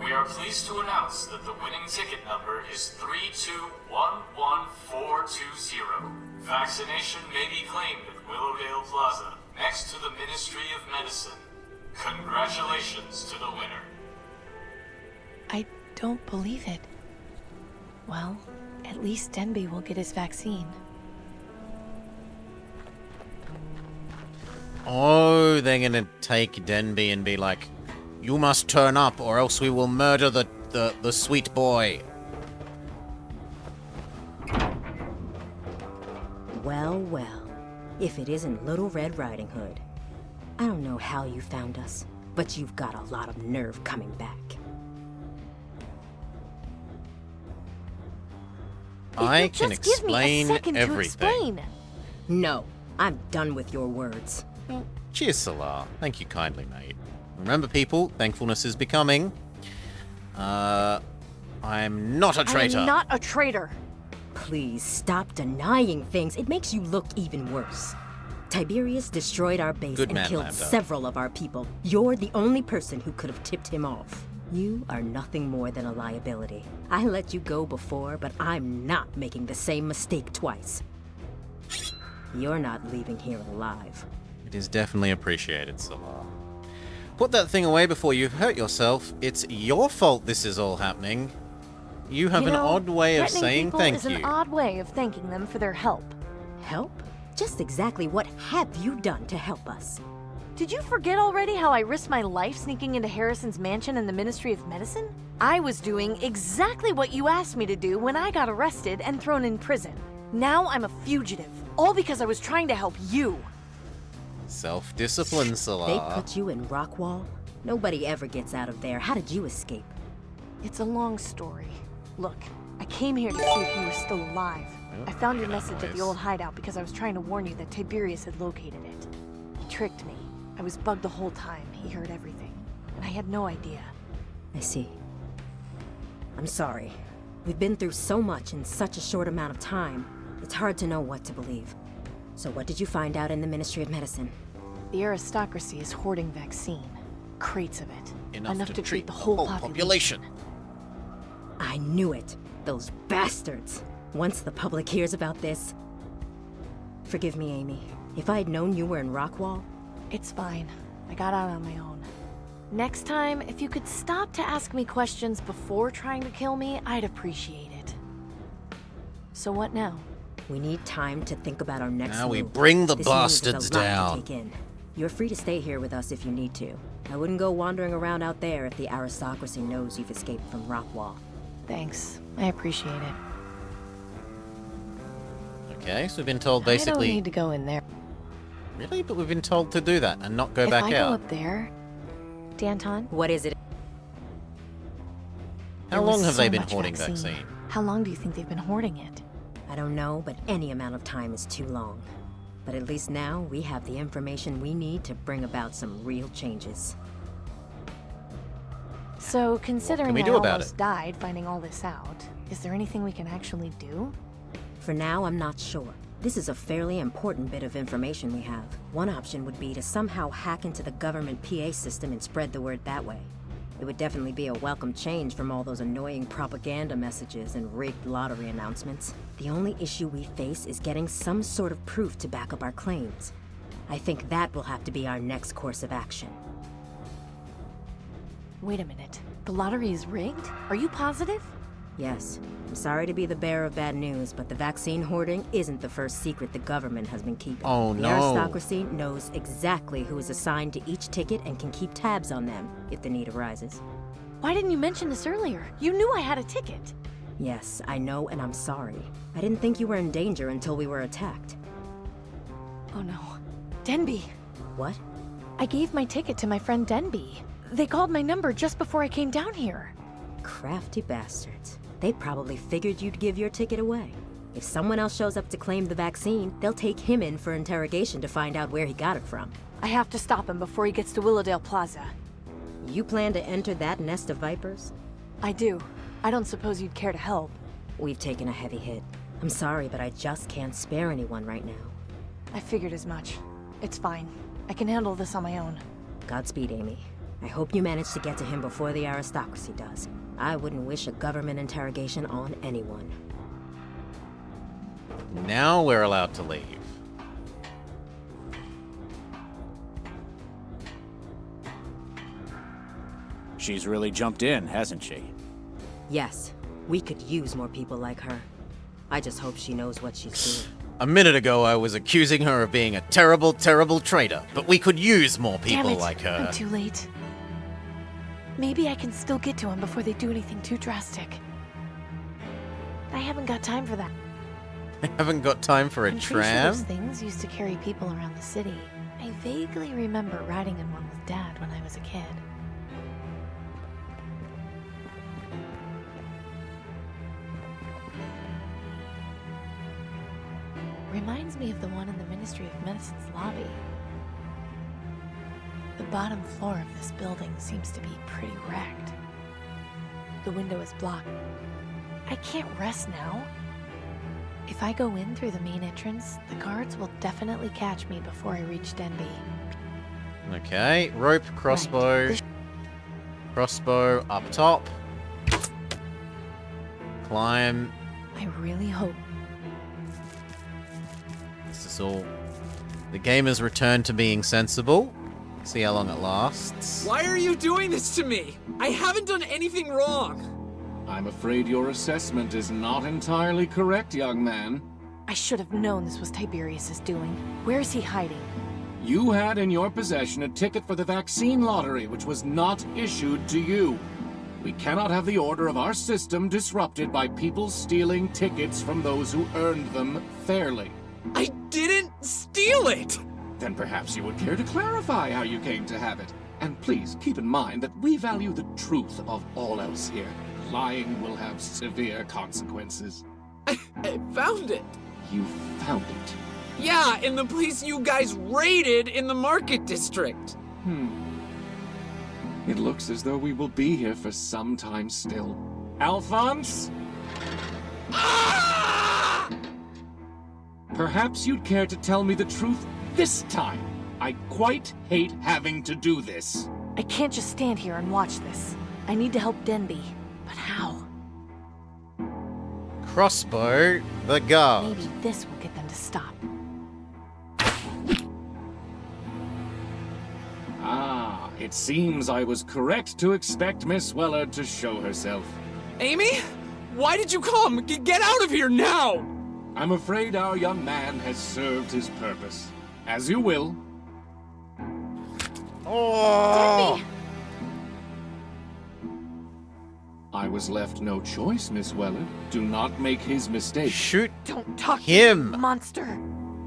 We are pleased to announce that the winning ticket number is 3211420. Vaccination may be claimed at Willowdale Plaza, next to the Ministry of Medicine. Congratulations to the winner. I don't believe it. Well, at least Denby will get his vaccine. Oh, they're gonna take Denby and be like, you must turn up or else we will murder the sweet boy. Well, well. If it isn't Little Red Riding Hood. I don't know how you found us, but you've got a lot of nerve coming back. I can Just give me a explain second to everything. explain. No, I'm done with your words. Cheers, Salar. Thank you kindly, mate. Remember, people, thankfulness is becoming. I'm not a traitor. I'm not a traitor. Please stop denying things. It makes you look even worse. Tiberius destroyed our base Good and man, killed Lambda. several of our people. You're the only person who could have tipped him off. You are nothing more than a liability. I let you go before, but I'm not making the same mistake twice. You're not leaving here alive. It is definitely appreciated, Salar. Put that thing away before you hurt yourself. It's your fault this is all happening. You have an odd way of threatening saying people thank is you. an odd way of thanking them for their help. Help? Just exactly what have you done to help us? Did you forget already how I risked my life sneaking into Harrison's mansion in the Ministry of Medicine? I was doing exactly what you asked me to do when I got arrested and thrown in prison. Now I'm a fugitive, all because I was trying to help you. Self-discipline, They Salar. put you in Rockwall? Nobody ever gets out of there. How did you escape? It's a long story. Look, I came here to see if you were still alive. I found your message at the old hideout because I was trying to warn you that Tiberius had located it. He tricked me. I was bugged the whole time. He heard everything. And I had no idea. I see. I'm sorry. We've been through so much in such a short amount of time. It's hard to know what to believe. So what did you find out in the Ministry of Medicine? The aristocracy is hoarding vaccine. Crates of it. Enough to treat the whole population. I knew it. Those bastards. Once the public hears about this... Forgive me, Amy. If I had known you were in Rockwall... It's fine. I got out on my own. Next time, if you could stop to ask me questions before trying to kill me, I'd appreciate it. So what now? We need time to think about our next Now we move. bring the This news is bastards a lot to down. take in. You're free to stay here with us if you need to. I wouldn't go wandering around out there if the aristocracy knows you've escaped from Rockwall. Thanks. I appreciate it. Okay, so we've been told I basically... don't need to go in there. Really? But we've been told to do that and not go back If I out. go up there, Danton, What is it? How there was long have so they been much hoarding vaccine? How long do you think they've been hoarding it? I don't know, but any amount of time is too long. But at least now we have the information we need to bring about some real changes. So, considering we I do about almost it? died finding all this out, is there anything we can actually do? For now, I'm not sure. This is a fairly important bit of information we have. One option would be to somehow hack into the government PA system and spread the word that way. It would definitely be a welcome change from all those annoying propaganda messages and rigged lottery announcements. The only issue we face is getting some sort of proof to back up our claims. I think that will have to be our next course of action. Wait a minute. The lottery is rigged? Are you positive? Yes, I'm sorry to be the bearer of bad news, but the vaccine hoarding isn't the first secret the government has been keeping. Oh, the no. aristocracy knows exactly who is assigned to each ticket and can keep tabs on them if the need arises. Why didn't you mention this earlier? You knew I had a ticket. Yes, I know, and I'm sorry. I didn't think you were in danger until we were attacked. Oh no. Denby. What? I gave my ticket to my friend Denby. They called my number just before I came down here. Crafty bastards. They probably figured you'd give your ticket away. If someone else shows up to claim the vaccine, they'll take him in for interrogation to find out where he got it from. I have to stop him before he gets to Willowdale Plaza. You plan to enter that nest of vipers? I do. I don't suppose you'd care to help. We've taken a heavy hit. I'm sorry, but I just can't spare anyone right now. I figured as much. It's fine. I can handle this on my own. Godspeed, Amy. I hope you manage to get to him before the aristocracy does. I wouldn't wish a government interrogation on anyone. Now we're allowed to leave. She's really jumped in, hasn't she? Yes, we could use more people like her. I just hope she knows what she's doing. A minute ago, I was accusing her of being a terrible, terrible traitor, but we could use more Damn people it, like her. I'm too late. Maybe I can still get to him before they do anything too drastic. I haven't got time for that. I haven't got time for a I'm pretty sure tram. those things used to carry people around the city. I vaguely remember riding in one with Dad when I was a kid. Reminds me of the one in the Ministry of Medicine's lobby. The bottom floor of this building seems to be pretty wrecked. The window is blocked. I can't rest now. If I go in through the main entrance, the guards will definitely catch me before I reach Denby. Okay, rope, crossbow. Right. Crossbow up top. Climb. I really hope. This is all. The game has returned to being sensible. See how long it lasts. Why are you doing this to me? I haven't done anything wrong. I'm afraid your assessment is not entirely correct, young man. I should have known this was Tiberius's doing. Where is he hiding? You had in your possession a ticket for the vaccine lottery, which was not issued to you. We cannot have the order of our system disrupted by people stealing tickets from those who earned them fairly. I didn't steal it! Then perhaps you would care to clarify how you came to have it. And please keep in mind that we value the truth above all else here. Lying will have severe consequences. I found it. You found it. Yeah, in the place you guys raided in the market district. It looks as though we will be here for some time still. Alphonse? Ah! Perhaps you'd care to tell me the truth this time. I quite hate having to do this. I can't just stand here and watch this. I need to help Denby. But how? Crossbow the guard. Maybe this will get them to stop. Ah, it seems I was correct to expect Miss Wellard to show herself. Amy? Why did you come? Get out of here now! I'm afraid our young man has served his purpose. As you will. Oh! Denby! I was left no choice, Miss Wellard. Do not make his mistake. Shoot Don't talk him! to me, monster!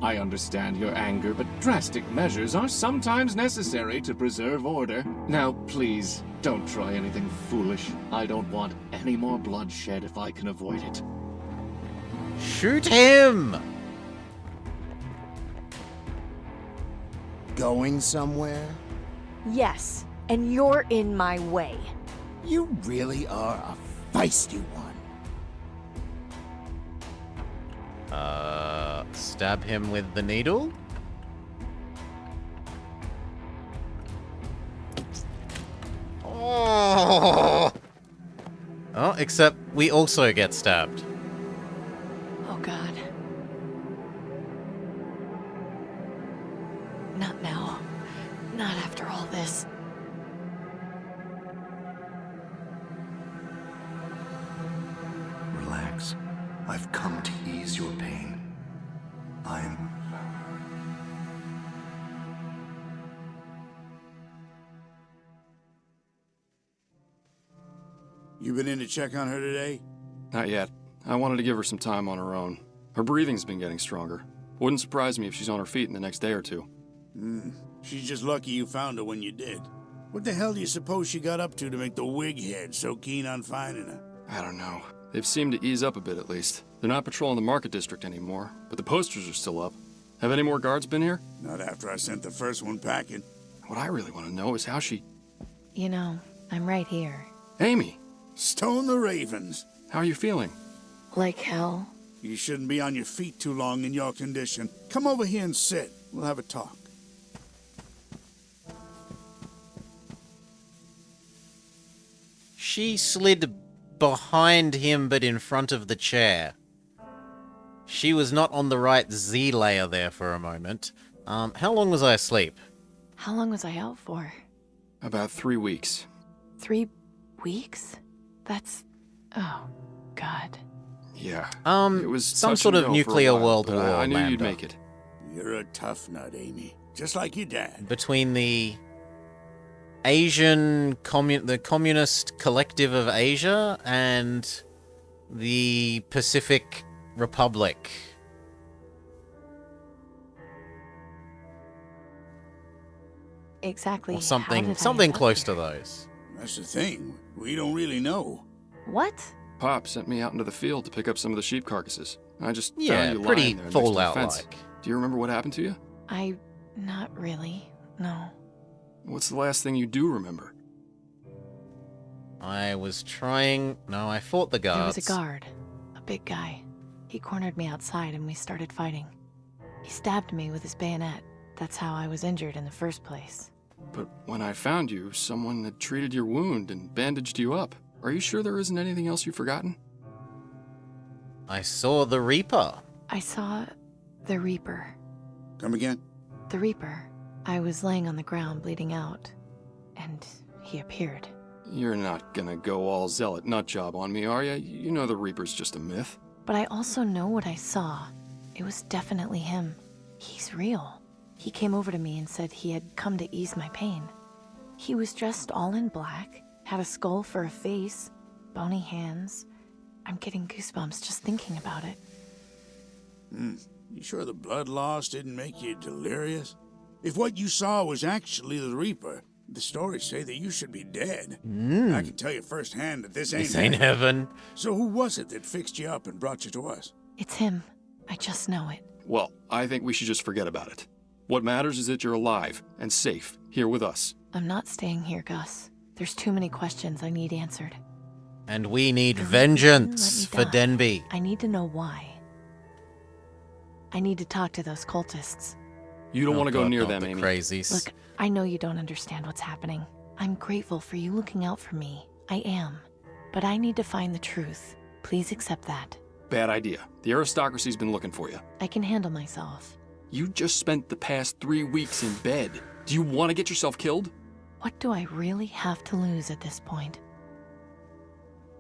I understand your anger, but drastic measures are sometimes necessary to preserve order. Now, please, don't try anything foolish. I don't want any more bloodshed if I can avoid it. Shoot him! Going somewhere? Yes, and you're in my way. You really are a feisty one. Stab him with the needle? Oh! Oh, except we also get stabbed. Oh God. Not now. Not after all this. Relax. I've come to ease your pain. I'm... You been in to check on her today? Not yet. I wanted to give her some time on her own. Her breathing's been getting stronger. Wouldn't surprise me if she's on her feet in the next day or two. She's just lucky you found her when you did. What the hell do you suppose she got up to make the wig head so keen on finding her? I don't know. They've seemed to ease up a bit at least. They're not patrolling the market district anymore, but the posters are still up. Have any more guards been here? Not after I sent the first one packing. What I really want to know is how she... You know, I'm right here. Amy! Stone the Ravens. How are you feeling? Like hell? You shouldn't be on your feet too long in your condition. Come over here and sit. We'll have a talk. She slid behind him but in front of the chair. She was not on the right Z layer there for a moment. How long was I asleep? How long was I out for? About 3 weeks. 3 weeks? That's... oh, God. Yeah. It was some touch sort and of go for a nuclear while, world but war. I knew you'd Lambda. make it. You're a tough nut, Amy. Just like your dad. Between the the Communist Collective of Asia and the Pacific Republic. Exactly. Or how something, did I something end up close here? to those. That's the thing. We don't really know. What? Pop sent me out into the field to pick up some of the sheep carcasses. I just Yeah, found you pretty lying there next to the fence. Fallout-like. Do you remember what happened to you? Not really. No. What's the last thing you do remember? I was trying... No, I fought the guards. There was a guard. A big guy. He cornered me outside and we started fighting. He stabbed me with his bayonet. That's how I was injured in the first place. But when I found you, someone had treated your wound and bandaged you up. Are you sure there isn't anything else you've forgotten? I saw the Reaper. I saw the Reaper. Come again? The Reaper. I was laying on the ground bleeding out, and he appeared. You're not gonna go all zealot nutjob on me, are you? You know the Reaper's just a myth. But I also know what I saw. It was definitely him. He's real. He came over to me and said he had come to ease my pain. He was dressed all in black, had a skull for a face, bony hands. I'm getting goosebumps just thinking about it. You sure the blood loss didn't make you delirious? If what you saw was actually the Reaper, the stories say that you should be dead. I can tell you firsthand that this ain't heaven. So who was it that fixed you up and brought you to us? It's him. I just know it. Well, I think we should just forget about it. What matters is that you're alive and safe here with us. I'm not staying here, Gus. There's too many questions I need answered. And we need The Reaper vengeance didn't let for me die. Denby. I need to know why. I need to talk to those cultists. You don't want to go God, near not them, the Amy. Crazies. Look, I know you don't understand what's happening. I'm grateful for you looking out for me. I am. But I need to find the truth. Please accept that. Bad idea. The aristocracy's been looking for you. I can handle myself. You just spent the past 3 weeks in bed. Do you want to get yourself killed? What do I really have to lose at this point?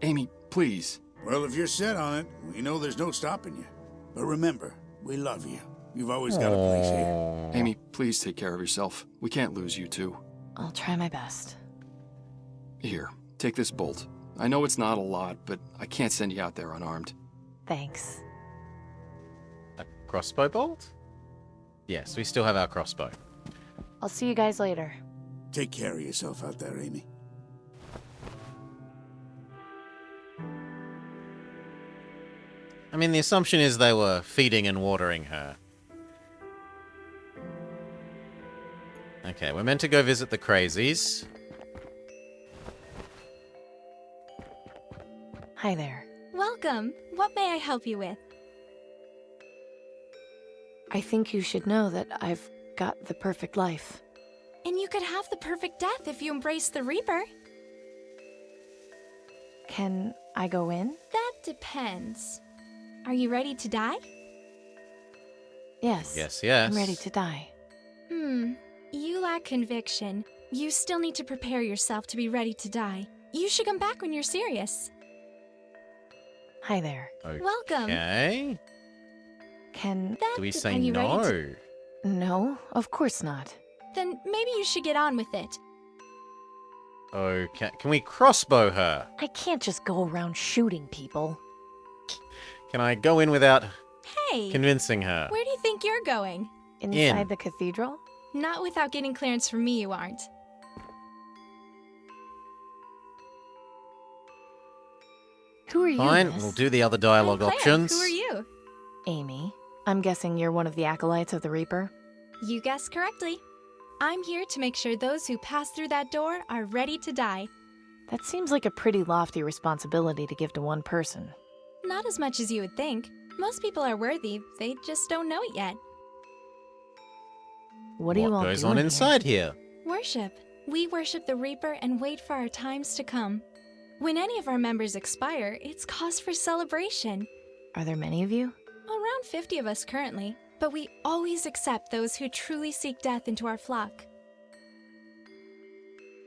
Amy, please. Well, if you're set on it, we know there's no stopping you. But remember, we love you. You've always got a place here. Amy, please take care of yourself. We can't lose you two. I'll try my best. Here, take this bolt. I know it's not a lot, but I can't send you out there unarmed. Thanks. A crossbow bolt? Yes, we still have our crossbow. I'll see you guys later. Take care of yourself out there, Amy. I mean, the assumption is they were feeding and watering her. Okay, we're meant to go visit the Crazies. Hi there. Welcome. What may I help you with? I think you should know that I've got the perfect life. And you could have the perfect death if you embrace the Reaper. Can I go in? That depends. Are you ready to die? Yes. Yes, yes. I'm ready to die. You lack conviction. You still need to prepare yourself to be ready to die. You should come back when you're serious. Hi there. Welcome. Okay. Can... Do we say Are you no? ready No, of course not. Then maybe you should get on with it. Okay. Can we crossbow her? I can't just go around shooting people. Can I go in without Hey! convincing her? Where do you think you're going? Inside the cathedral? Not without getting clearance from me, you aren't. Who are you, Fine, miss? we'll do the other dialogue Claire, options. Who are you? Amy. I'm guessing you're one of the acolytes of the Reaper? You guessed correctly. I'm here to make sure those who pass through that door are ready to die. That seems like a pretty lofty responsibility to give to one person. Not as much as you would think. Most people are worthy, they just don't know it yet. What do you all goes do on in inside here? Worship. We worship the Reaper and wait for our times to come. When any of our members expire, it's cause for celebration. Are there many of you? Around 50 of us currently, but we always accept those who truly seek death into our flock.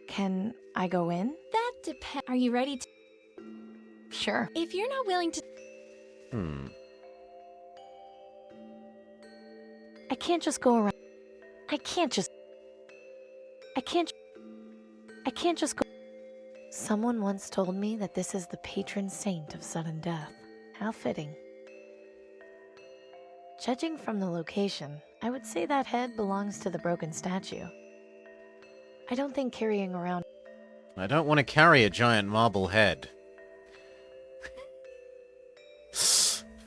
Can I go in? That depends. Are you ready to? Sure. If you're not willing to... I can't just go around. I can't just go. Someone once told me that this is the patron saint of sudden death. How fitting. Judging from the location, I would say that head belongs to the broken statue. I don't think carrying around... I don't want to carry a giant marble head.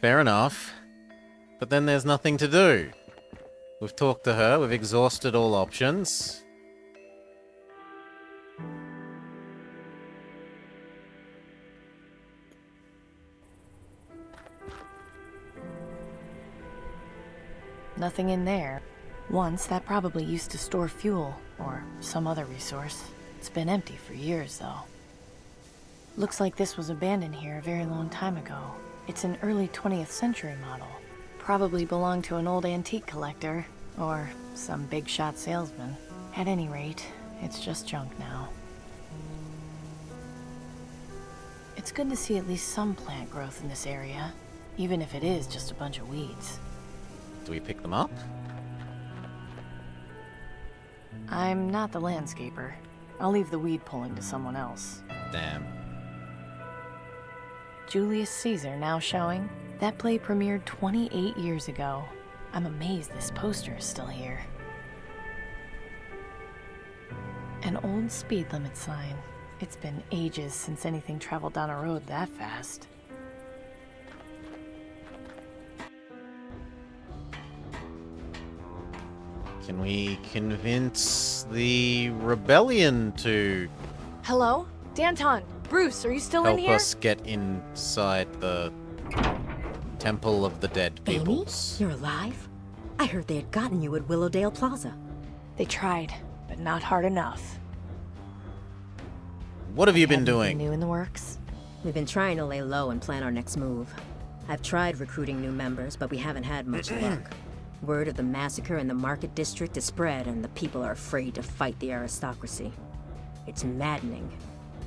Fair enough. But then there's nothing to do. We've talked to her, we've exhausted all options. Nothing in there. Once, that probably used to store fuel, or some other resource. It's been empty for years, though. Looks like this was abandoned here a very long time ago. It's an early 20th century model. Probably belonged to an old antique collector, or some big shot salesman. At any rate, it's just junk now. It's good to see at least some plant growth in this area, even if it is just a bunch of weeds. Do we pick them up? I'm not the landscaper. I'll leave the weed pulling to someone else. Damn. Julius Caesar now showing. That play premiered 28 years ago. I'm amazed this poster is still here. An old speed limit sign. It's been ages since anything traveled down a road that fast. Can we convince the rebellion to Hello? Danton! Bruce, are you still in help here? us get inside the Temple of the Dead Amy, Peoples? you're alive? I heard they had gotten you at Willowdale Plaza. They tried, but not hard enough. What have you been Anything doing? new in the works? We've been trying to lay low and plan our next move. I've tried recruiting new members, but we haven't had much luck. Word of the massacre in the Market District is spread, and the people are afraid to fight the aristocracy. It's maddening.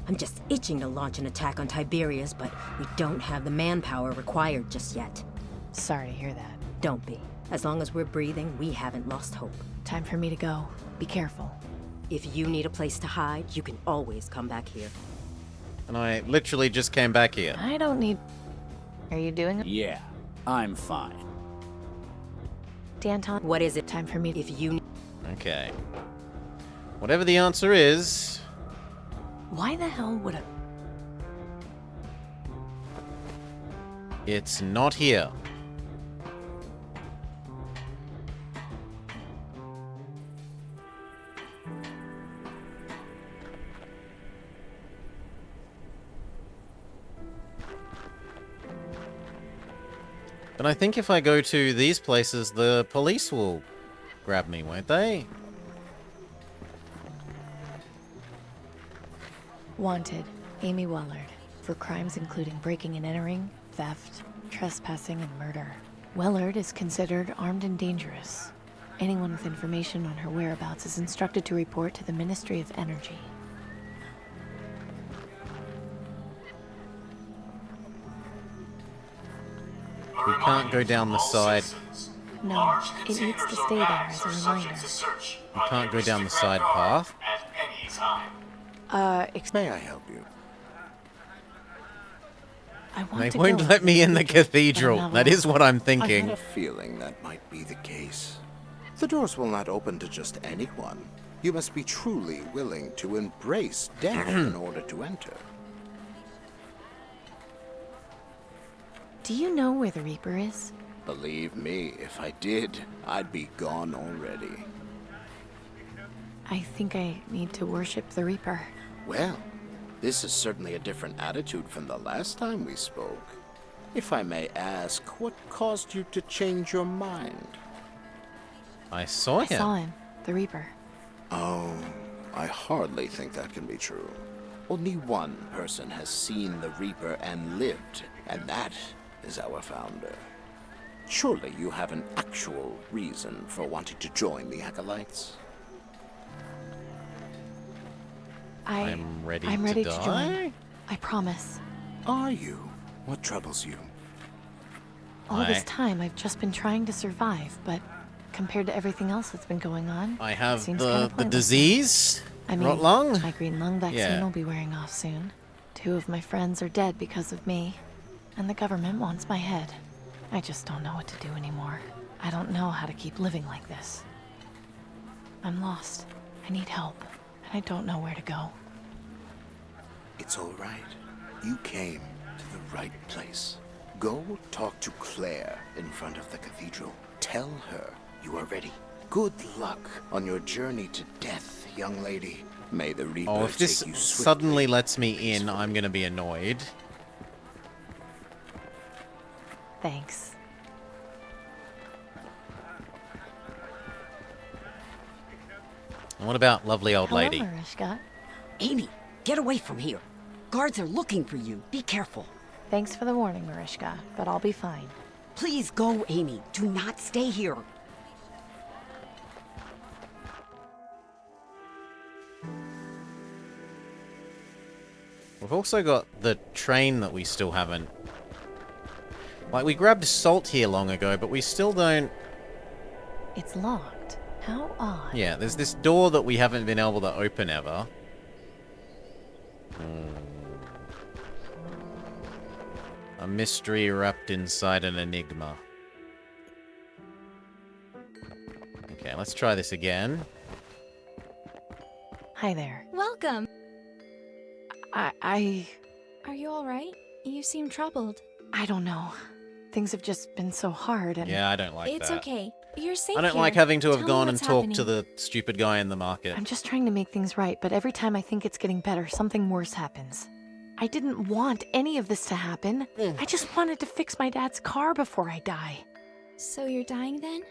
I'm just itching to launch an attack on Tiberius, but we don't have the manpower required just yet. Sorry to hear that. Don't be. As long as we're breathing, we haven't lost hope. Time for me to go. Be careful. If you need a place to hide, you can always come back here. And I literally just came back here. I don't need... Are you doing it? Yeah, I'm fine. Danton, What is it? time for me to... If you... Okay. Whatever the answer is... Why the hell would a... It's not here. But I think if I go to these places, the police will grab me, won't they? Wanted, Amy Wellard, for crimes including breaking and entering, theft, trespassing, and murder. Wellard is considered armed and dangerous. Anyone with information on her whereabouts is instructed to report to the Ministry of Energy. We can't go down the side. No, it needs to stay there as a reminder. We can't go down the side path. At any time. May I help you? I want They to won't go let me in the but I'm cathedral. not That allowed. is what I'm I had thinking. a feeling that might be the case. The doors will not open to just anyone. You must be truly willing to embrace death in order to enter. Do you know where the Reaper is? Believe me, if I did, I'd be gone already. I think I need to worship the Reaper. Well, this is certainly a different attitude from the last time we spoke. If I may ask, what caused you to change your mind? I saw I him. saw him, the Reaper. Oh, I hardly think that can be true. Only one person has seen the Reaper and lived, and that is our founder. Surely you have an actual reason for wanting to join the Acolytes? I'm ready I'm to ready die? join. I promise. Are you? What troubles you? All this time, I've just been trying to survive, but compared to everything else that's been going on, I have it seems the kinda pointless disease. now. I mean, Rot lung. my green lung vaccine Yeah. will be wearing off soon. 2 of my friends are dead because of me, and the government wants my head. I just don't know what to do anymore. I don't know how to keep living like this. I'm lost. I need help, and I don't know where to go. It's all right. You came to the right place. Go talk to Claire in front of the cathedral. Tell her you are ready. Good luck on your journey to death, young lady. May the Reaper Oh, if this take you swiftly. suddenly lets me in, I'm gonna be annoyed. Thanks. And what about lovely old Hello, lady? Mariska. Amy, get away from here. Guards are looking for you. Be careful. Thanks for the warning, Mariska, but I'll be fine. Please go, Amy. Do not stay here. We've also got the train that we still haven't... Like, we grabbed salt here long ago, but we still don't... It's locked. How odd. Yeah, there's this door that we haven't been able to open ever. A mystery wrapped inside an enigma. Okay, let's try this again. Hi there. Welcome. I Are you alright? You seem troubled. don't know. Things have just been so hard and... Yeah, I don't like It's that. okay. You're safe I don't here. like having to have Tell me gone and what's talked to happening. the stupid guy in the market. I'm just trying to make things right, but every time I think it's getting better, something worse happens. I didn't want any of this to happen. I just wanted to fix my dad's car before I die. So you're dying then?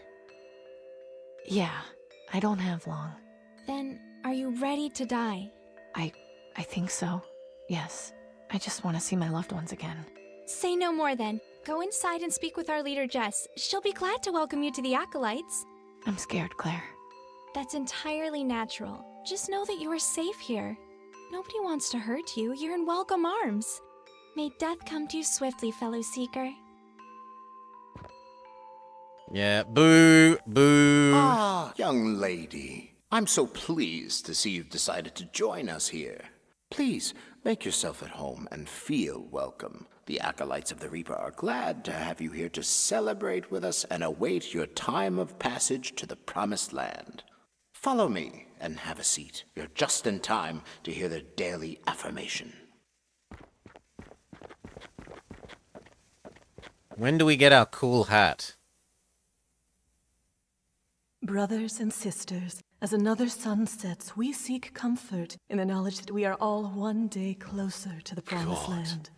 Yeah, I don't have long. Then are you ready to die? I think so. Yes. I just want to see my loved ones again. Say no more then. Go inside and speak with our leader Jess. She'll be glad to welcome you to the Acolytes. I'm scared, Claire. That's entirely natural. Just know that you are safe here. Nobody wants to hurt you. You're in welcome arms. May death come to you swiftly, fellow seeker. Yeah, boo, boo. Ah, young lady. I'm so pleased to see you've decided to join us here. Please, make yourself at home and feel welcome. The Acolytes of the Reaper are glad to have you here to celebrate with us and await your time of passage to the Promised Land. Follow me and have a seat. You're just in time to hear the daily affirmation. When do we get our cool hat? Brothers and sisters, as another sun sets, we seek comfort in the knowledge that we are all one day closer to the Promised Land.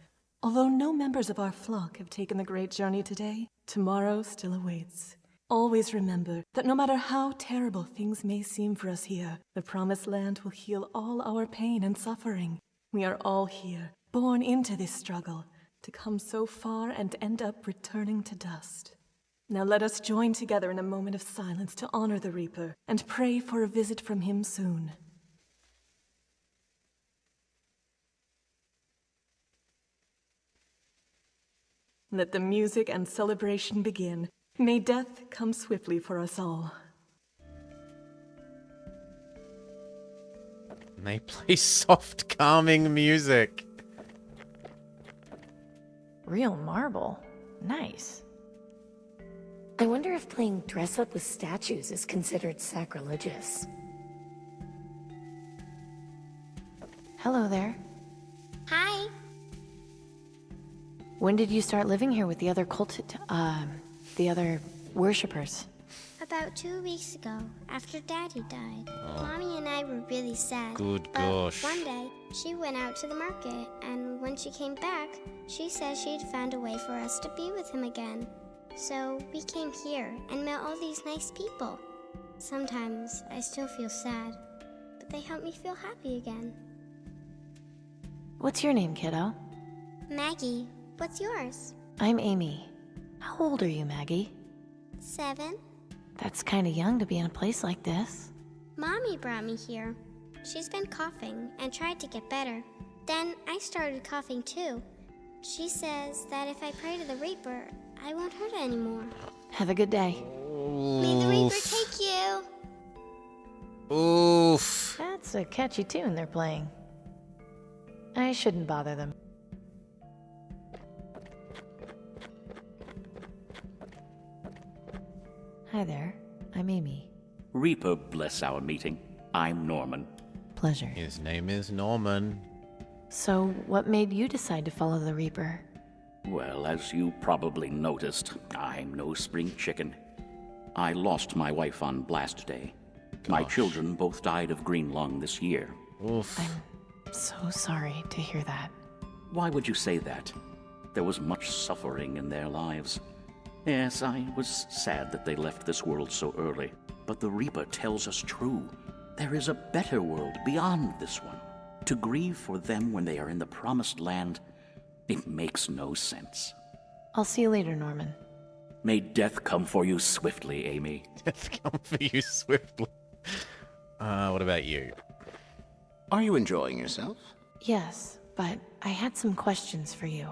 Although no members of our flock have taken the great journey today, tomorrow still awaits. Always remember that no matter how terrible things may seem for us here, the Promised Land will heal all our pain and suffering. We are all here, born into this struggle, to come so far and end up returning to dust. Now let us join together in a moment of silence to honor the Reaper and pray for a visit from him soon. Let the music and celebration begin. May death come swiftly for us all. And they play soft, calming music. Real marble. Nice. I wonder if playing dress up with statues is considered sacrilegious. Hello there. Hi. When did you start living here with the other the other worshippers? About 2 weeks ago, after Daddy died. Mommy and I were really sad. Good but gosh. one day, she went out to the market, and when she came back, she said she'd found a way for us to be with him again. So we came here and met all these nice people. Sometimes I still feel sad, but they help me feel happy again. What's your name, kiddo? Maggie, what's yours? I'm Amy. How old are you, Maggie? 7. That's kind of young to be in a place like this. Mommy brought me here. She's been coughing and tried to get better. Then I started coughing too. She says that if I pray to the Reaper, I won't hurt anymore. Have a good day. May the Reaper take you. Oof. That's a catchy tune they're playing. I shouldn't bother them. Hi there. I'm Amy. Reaper bless our meeting. I'm Norman. Pleasure. His name is Norman. So, what made you decide to follow the Reaper? Well, as you probably noticed, I'm no spring chicken. I lost my wife on Blast Day. My children both died of green lung this year. Oof. I'm so sorry to hear that. Why would you say that? There was much suffering in their lives. Yes, I was sad that they left this world so early. But the Reaper tells us true. There is a better world beyond this one. To grieve for them when they are in the promised land, it makes no sense. I'll see you later, Norman. May death come for you swiftly, Amy. Death come for you swiftly. What about you? Are you enjoying yourself? Yes, but I had some questions for you.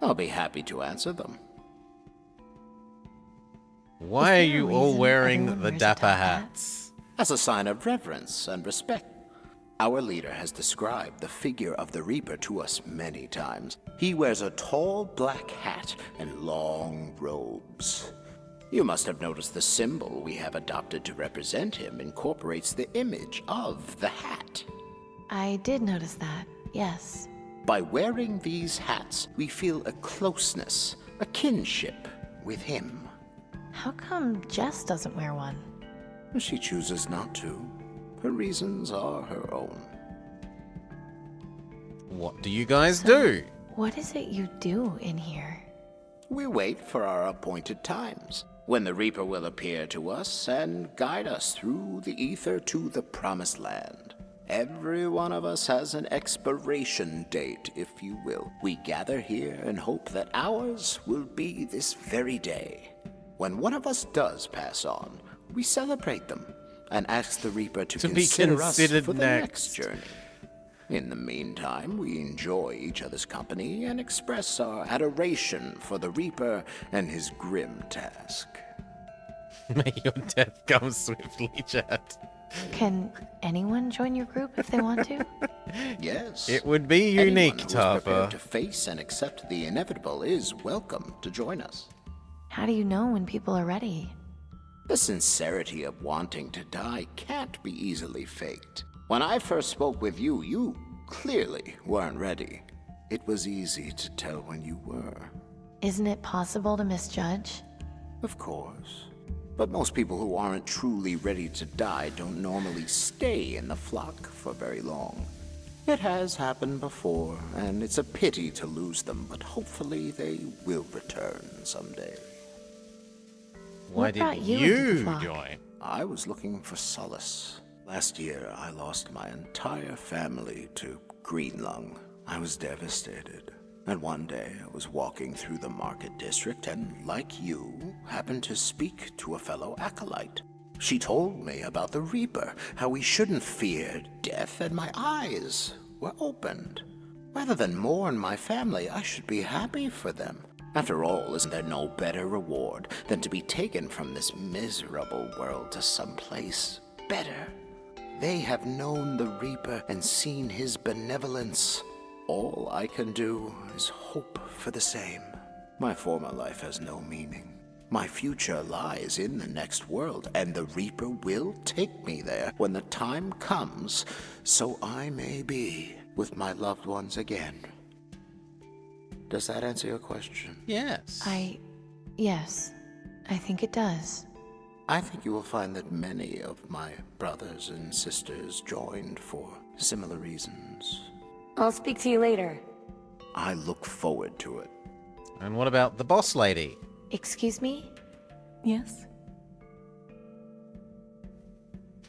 I'll be happy to answer them. Why are you all wearing the dapper hats? As a sign of reverence and respect. Our leader has described the figure of the Reaper to us many times. He wears a tall black hat and long robes. You must have noticed the symbol we have adopted to represent him incorporates the image of the hat. I did notice that, yes. By wearing these hats, we feel a closeness, a kinship with him. How come Jess doesn't wear one? She chooses not to. Her reasons are her own. What do you guys do? What is it you do in here? We wait for our appointed times, when the Reaper will appear to us and guide us through the ether to the promised land. Every one of us has an expiration date, if you will. We gather here and hope that ours will be this very day. When one of us does pass on, we celebrate them and ask the Reaper to consider us for the next journey. In the meantime, we enjoy each other's company and express our adoration for the Reaper and his grim task. May your death come swiftly, Chad. Can anyone join your group if they want to? Yes. It would be unique, Anyone who is Tapa. prepared to face and accept the inevitable is welcome to join us. How do you know when people are ready? The sincerity of wanting to die can't be easily faked. When I first spoke with you, you clearly weren't ready. It was easy to tell when you were. Isn't it possible to misjudge? Of course. But most people who aren't truly ready to die don't normally stay in the flock for very long. It has happened before, and it's a pity to lose them, but hopefully they will return someday. Why did you join? I was looking for solace. Last year, I lost my entire family to green lung. I was devastated. And one day, I was walking through the market district and, like you, happened to speak to a fellow acolyte. She told me about the Reaper, how we shouldn't fear death, and my eyes were opened. Rather than mourn my family, I should be happy for them. After all, isn't there no better reward than to be taken from this miserable world to someplace better? They have known the Reaper and seen his benevolence. All I can do is hope for the same. My former life has no meaning. My future lies in the next world, and the Reaper will take me there when the time comes, so I may be with my loved ones again. Does that answer your question? Yes. Yes, I think it does. I think you will find that many of my brothers and sisters joined for similar reasons. I'll speak to you later. I look forward to it. And what about the boss lady? Excuse me? Yes?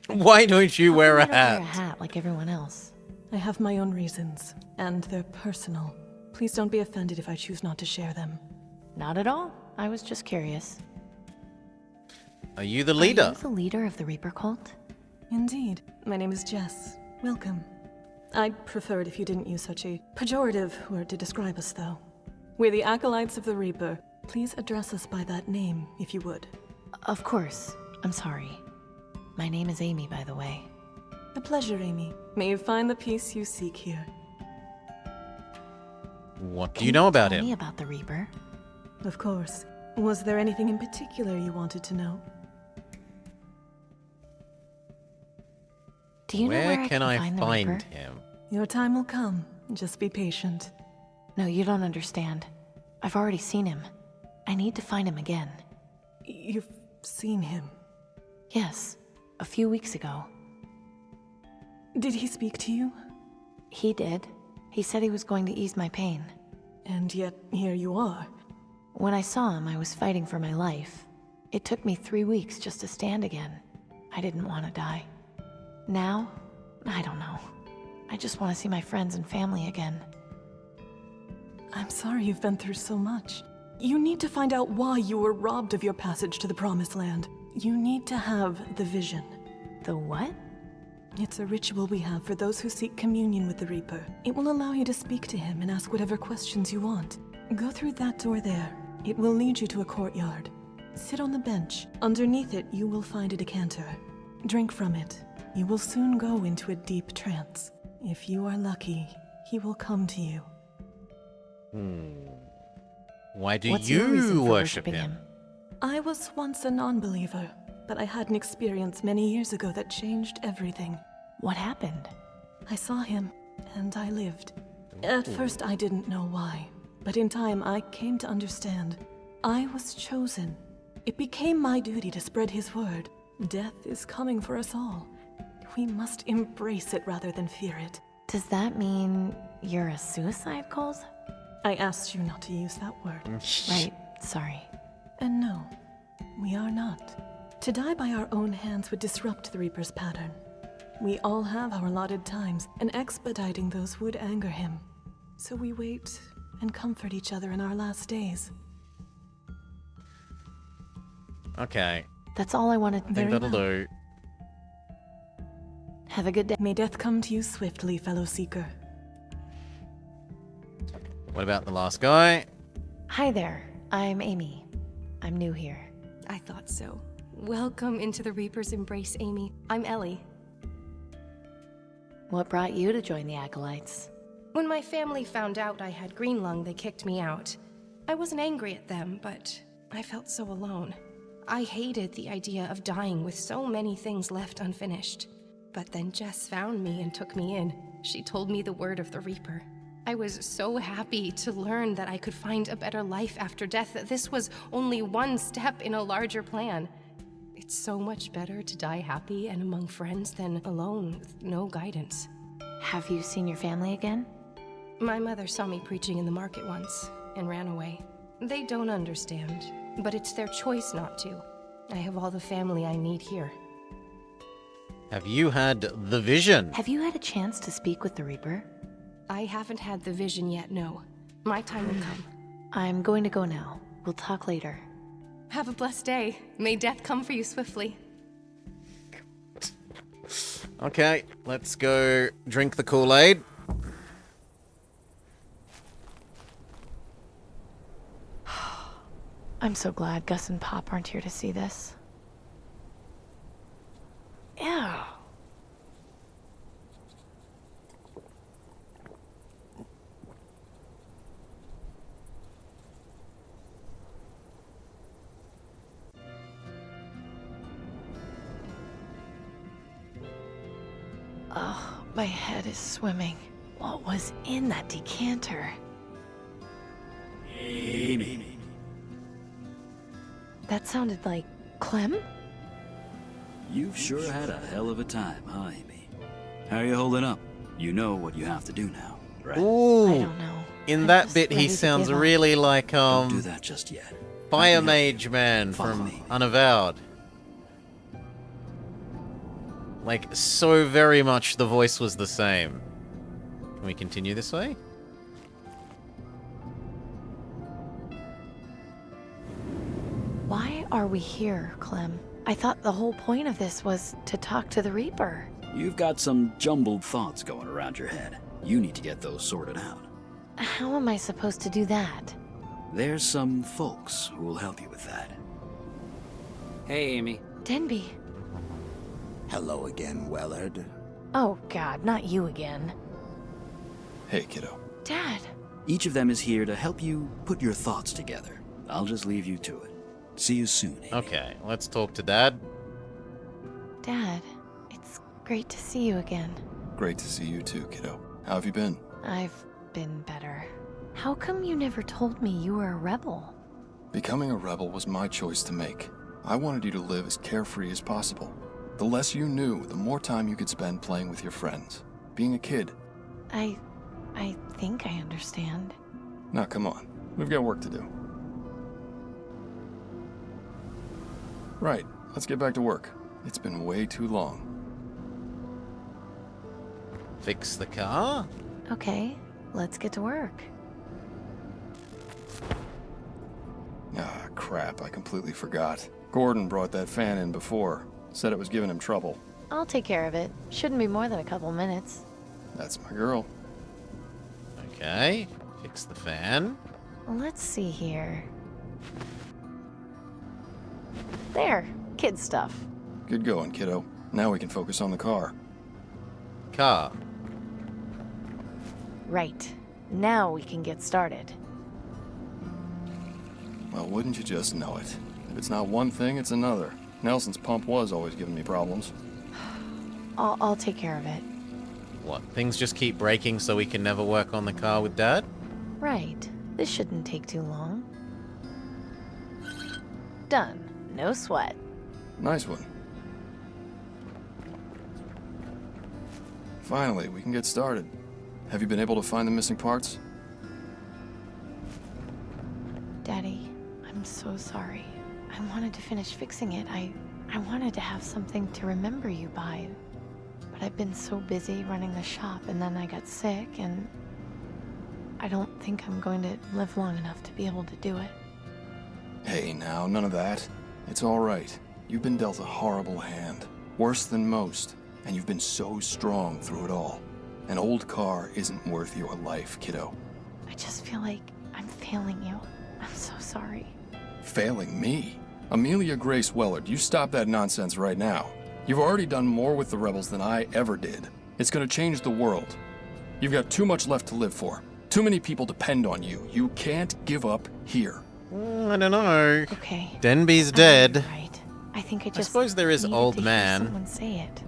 Why don't you wear a I don't wear a hat? hat like everyone else. I have my own reasons, and they're personal. Please don't be offended if I choose not to share them. Not at all. I was just curious. Are you the leader? Are you the leader of the Reaper cult? Indeed. My name is Jess. Welcome. I'd prefer it if you didn't use such a pejorative word to describe us, though. We're the Acolytes of the Reaper, Please address us by that name, if you would. Of course. I'm sorry. My name is Amy, by the way. A pleasure, Amy. May you find the peace you seek here. What do you know about Tell him? me about the Reaper. Of course. Was there anything in particular you wanted to know? Do you know where can I find the find Reaper? him? Your time will come. Just be patient. No, you don't understand. I've already seen him. I need to find him again. You've seen him? Yes, a few weeks ago. Did he speak to you? He did. He said he was going to ease my pain. And yet, here you are. When I saw him, I was fighting for my life. It took me 3 weeks just to stand again. I didn't want to die. Now, I don't know. I just want to see my friends and family again. I'm sorry you've been through so much. You need to find out why you were robbed of your passage to the Promised Land. You need to have the vision. The what? It's a ritual we have for those who seek communion with the Reaper. It will allow you to speak to him and ask whatever questions you want. Go through that door there. It will lead you to a courtyard. Sit on the bench. Underneath it, you will find a decanter. Drink from it. You will soon go into a deep trance. If you are lucky, he will come to you. Why do What's your reason you for worship worshiping him? I was once a non-believer, but I had an experience many years ago that changed everything. What happened? I saw him, and I lived. At first, I didn't know why, but in time, I came to understand. I was chosen. It became my duty to spread his word. Death is coming for us all. We must embrace it rather than fear it. Does that mean you're a suicide cult? I asked you not to use that word. Right, sorry. And no, we are not. To die by our own hands would disrupt the Reaper's pattern. We all have our allotted times, and expediting those would anger him. So we wait and comfort each other in our last days. Okay. That's all I wanted. I think that'll do. Have a good day. May death come to you swiftly, fellow seeker. What about the last guy? Hi there. I'm Amy. I'm new here. I thought so. Welcome into the Reaper's embrace, Amy. I'm Ellie. What brought you to join the Acolytes? When my family found out I had green lung, they kicked me out. I wasn't angry at them, but I felt so alone. I hated the idea of dying with so many things left unfinished. But then Jess found me and took me in. She told me the word of the Reaper. I was so happy to learn that I could find a better life after death, that this was only one step in a larger plan. It's so much better to die happy and among friends than alone with no guidance. Have you seen your family again? My mother saw me preaching in the market once and ran away. They don't understand, but it's their choice not to. I have all the family I need here. Have you had the vision? Have you had a chance to speak with the Reaper? I haven't had the vision yet, no. My time will come. I'm going to go now. We'll talk later. Have a blessed day. May death come for you swiftly. Okay, let's go drink the Kool-Aid. I'm so glad Gus and Pop aren't here to see this. Ew. Oh, my head is swimming. What was in that decanter? Amy. That sounded like Clem? You've sure had a hell of a time, huh, Amy? How are you holding up? You know what you have to do now, right? Ooh. I don't know. In I'm that just bit, he ready to sounds give up. really like, Don't do that just yet. Fire Mage Man Follow from me. Unavowed. Like, so very much the voice was the same. Can we continue this way? Why are we here, Clem? I thought the whole point of this was to talk to the Reaper. You've got some jumbled thoughts going around your head. You need to get those sorted out. How am I supposed to do that? There's some folks who will help you with that. Hey, Amy. Denby. Hello again, Wellard. Oh, God, not you again. Hey, kiddo. Dad. Each of them is here to help you put your thoughts together. I'll just leave you to it. See you soon, Amy. Okay, let's talk to Dad. Dad, it's great to see you again. Great to see you too, kiddo. How have you been? I've been better. How come you never told me you were a rebel? Becoming a rebel was my choice to make. I wanted you to live as carefree as possible. The less you knew, the more time you could spend playing with your friends. Being a kid. I think I understand. Now, come on. We've got work to do. Right. Let's get back to work. It's been way too long. Fix the car? Okay, let's get to work. Ah, crap. I completely forgot. Gordon brought that fan in before. Said it was giving him trouble. I'll take care of it. Shouldn't be more than a couple minutes. That's my girl. Okay, fix the fan. Let's see here. There, kid stuff. Good going, kiddo. Now we can focus on the car. Car. Right. Now we can get started. Well, wouldn't you just know it? If it's not one thing, it's another. Nelson's pump was always giving me problems. I'll take care of it. What, things just keep breaking so we can never work on the car with Dad? Right. This shouldn't take too long. Done. No sweat. Nice one. Finally, we can get started. Have you been able to find the missing parts? Daddy, I'm so sorry. I wanted to finish fixing it. I wanted to have something to remember you by. But I've been so busy running the shop, and then I got sick, and I don't think I'm going to live long enough to be able to do it. Hey, now, none of that. It's all right. You've been dealt a horrible hand. Worse than most. And you've been so strong through it all. An old car isn't worth your life, kiddo. I just feel like I'm failing you. I'm so sorry. Failing me? Amelia Grace Wellard, you stop that nonsense right now. You've already done more with the rebels than I ever did. It's gonna change the world. You've got too much left to live for. Too many people depend on you. You can't give up here. I don't know. Okay. Denby's dead. Right. I think I I just suppose there is needed Old to hear Man. someone say it.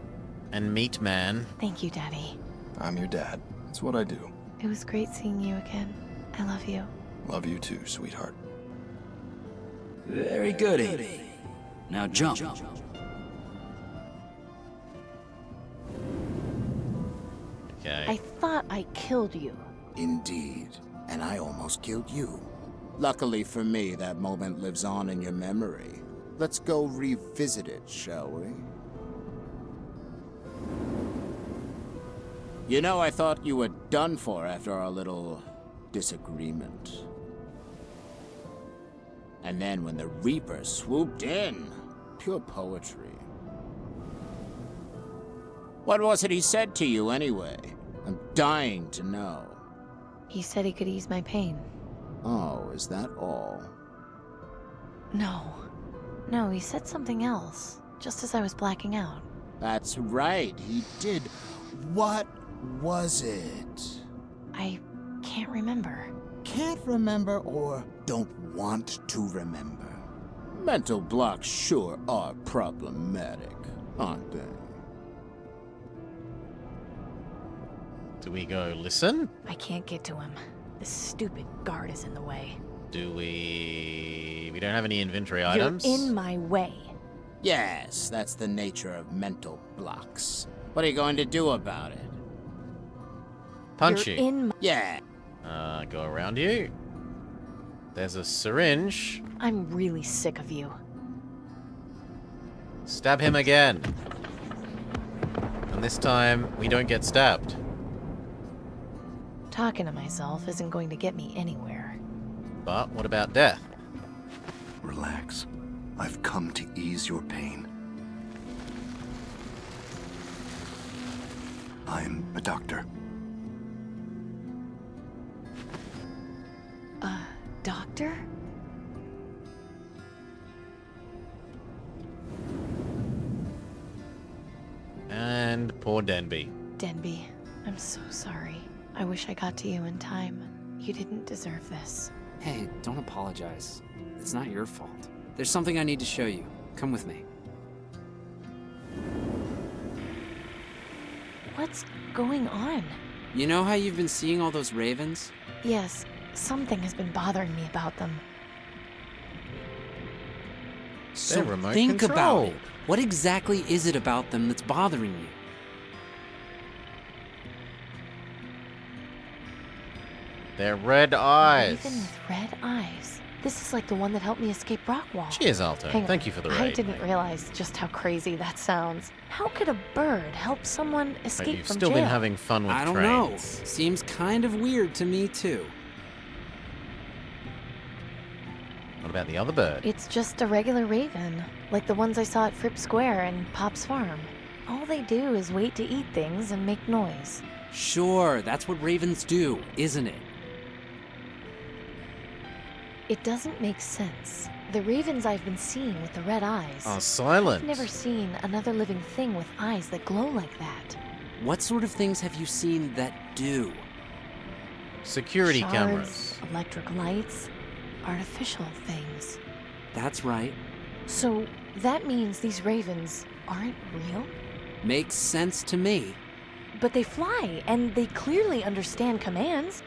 And Meat Man. Thank you, Daddy. I'm your dad. It's what I do. It was great seeing you again. I love you. Love you too, sweetheart. Very good, Amy. Now jump. Okay. I thought I killed you. Indeed. And I almost killed you. Luckily for me, that moment lives on in your memory. Let's go revisit it, shall we? You know, I thought you were done for after our little disagreement. And then when the Reaper swooped in, pure poetry. What was it he said to you anyway? I'm dying to know. He said he could ease my pain. Oh, is that all? No, he said something else, just as I was blacking out. That's right, he did. What was it? I can't remember. Can't remember or don't want to remember? Mental blocks sure are problematic, aren't they? Do we go listen? I can't get to him. This stupid guard is in the way. Do we... We don't have any inventory items. You're in my way. Yes, that's the nature of mental blocks. What are you going to do about it? Punch You're you. in my... Yeah. Go around you. There's a syringe. I'm really sick of you. Stab him again. And this time, we don't get stabbed. Talking to myself isn't going to get me anywhere. But what about death? Relax. I've come to ease your pain. I'm a doctor. doctor? And poor Denby. Denby, I'm so sorry. I wish I got to you in time. You didn't deserve this. Hey, don't apologize. It's not your fault. There's something I need to show you. Come with me. What's going on? You know how you've been seeing all those ravens? Yes, something has been bothering me about them. So remote think about controlled. it. What exactly is it about them that's bothering you? They're red eyes. Raven with red eyes. This is like the one that helped me escape Rockwall. Cheers, Alto. Hang on. Thank you for the I raid. didn't realize just how crazy that sounds. How could a bird help someone But escape you've from still jail? been having fun with I don't trains. know. Seems kind of weird to me, too. What about the other bird? It's just a regular raven, like the ones I saw at Fripp Square and Pop's farm. All they do is wait to eat things and make noise. Sure, that's what ravens do, isn't it? It doesn't make sense. The ravens I've been seeing with the red eyes. Are silent. I've never seen another living thing with eyes that glow like that. What sort of things have you seen that do? Security Shards, cameras. electric lights, artificial things. That's right. So that means these ravens aren't real? Makes sense to me. But they fly, and they clearly understand commands.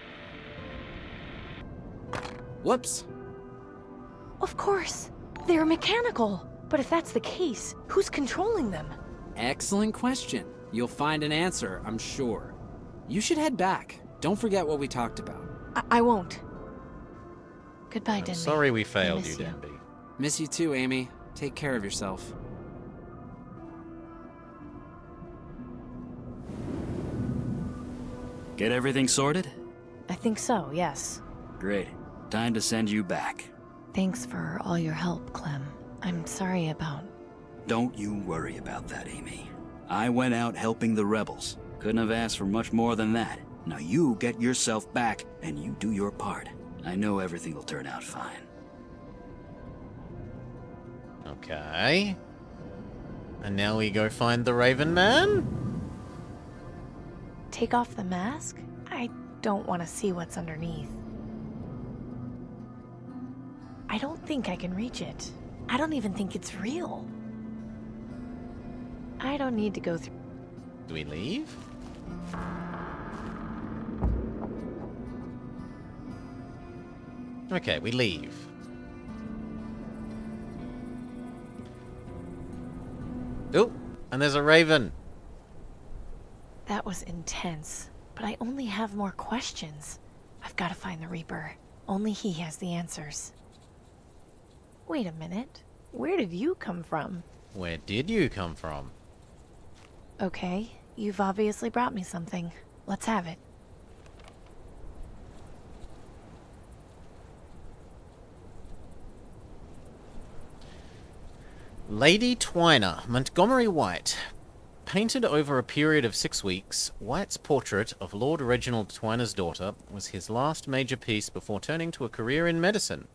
Whoops. Of course. They're mechanical. But if that's the case, who's controlling them? Excellent question. You'll find an answer, I'm sure. You should head back. Don't forget what we talked about. I won't. Goodbye, I'm Denby. sorry we I failed miss you, Denby. Miss you too, Amy. Take care of yourself. Get everything sorted? I think so, yes. Great. Time to send you back. Thanks for all your help, Clem. I'm sorry about... Don't you worry about that, Amy. I went out helping the rebels. Couldn't have asked for much more than that. Now you get yourself back, and you do your part. I know everything will turn out fine. Okay. And now we go find the Raven Man? Take off the mask? I don't want to see what's underneath. I don't think I can reach it. I don't even think it's real. I don't need to go through... Do we leave? Okay, we leave. Oh, and there's a raven. That was intense, but I only have more questions. I've got to find the Reaper. Only he has the answers. Wait a minute. Where did you come from? Where did you come from? Okay, you've obviously brought me something. Let's have it. Lady Twiner, Montgomery White. Painted over a period of 6 weeks, White's portrait of Lord Reginald Twiner's daughter was his last major piece before turning to a career in medicine.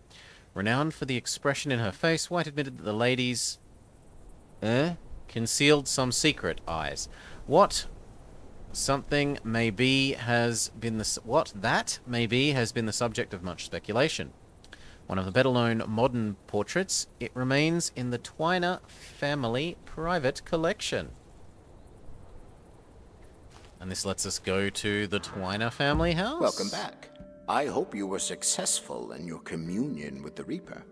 Renowned for the expression in her face, White admitted that the lady's... concealed some secret eyes. What that may be has been the subject of much speculation. One of the better-known modern portraits, it remains in the Twiner family private collection. And this lets us go to the Twiner family house. Welcome back. I hope you were successful in your communion with the Reaper.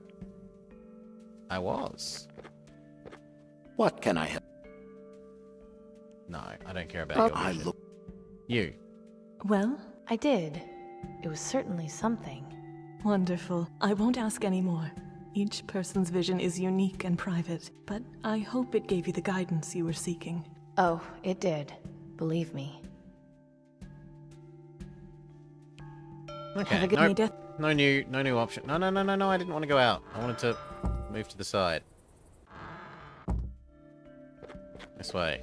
I was. What can I help? No, I don't care about your I vision. look. You. Well, I did. It was certainly something. wonderful. I won't ask any more. Each person's vision is unique and private, but I hope it gave you the guidance you were seeking. Oh, it did. Believe me. Okay. Have a good nope. day, Death. No new option. No, I didn't want to go out. I wanted to move to the side. This way.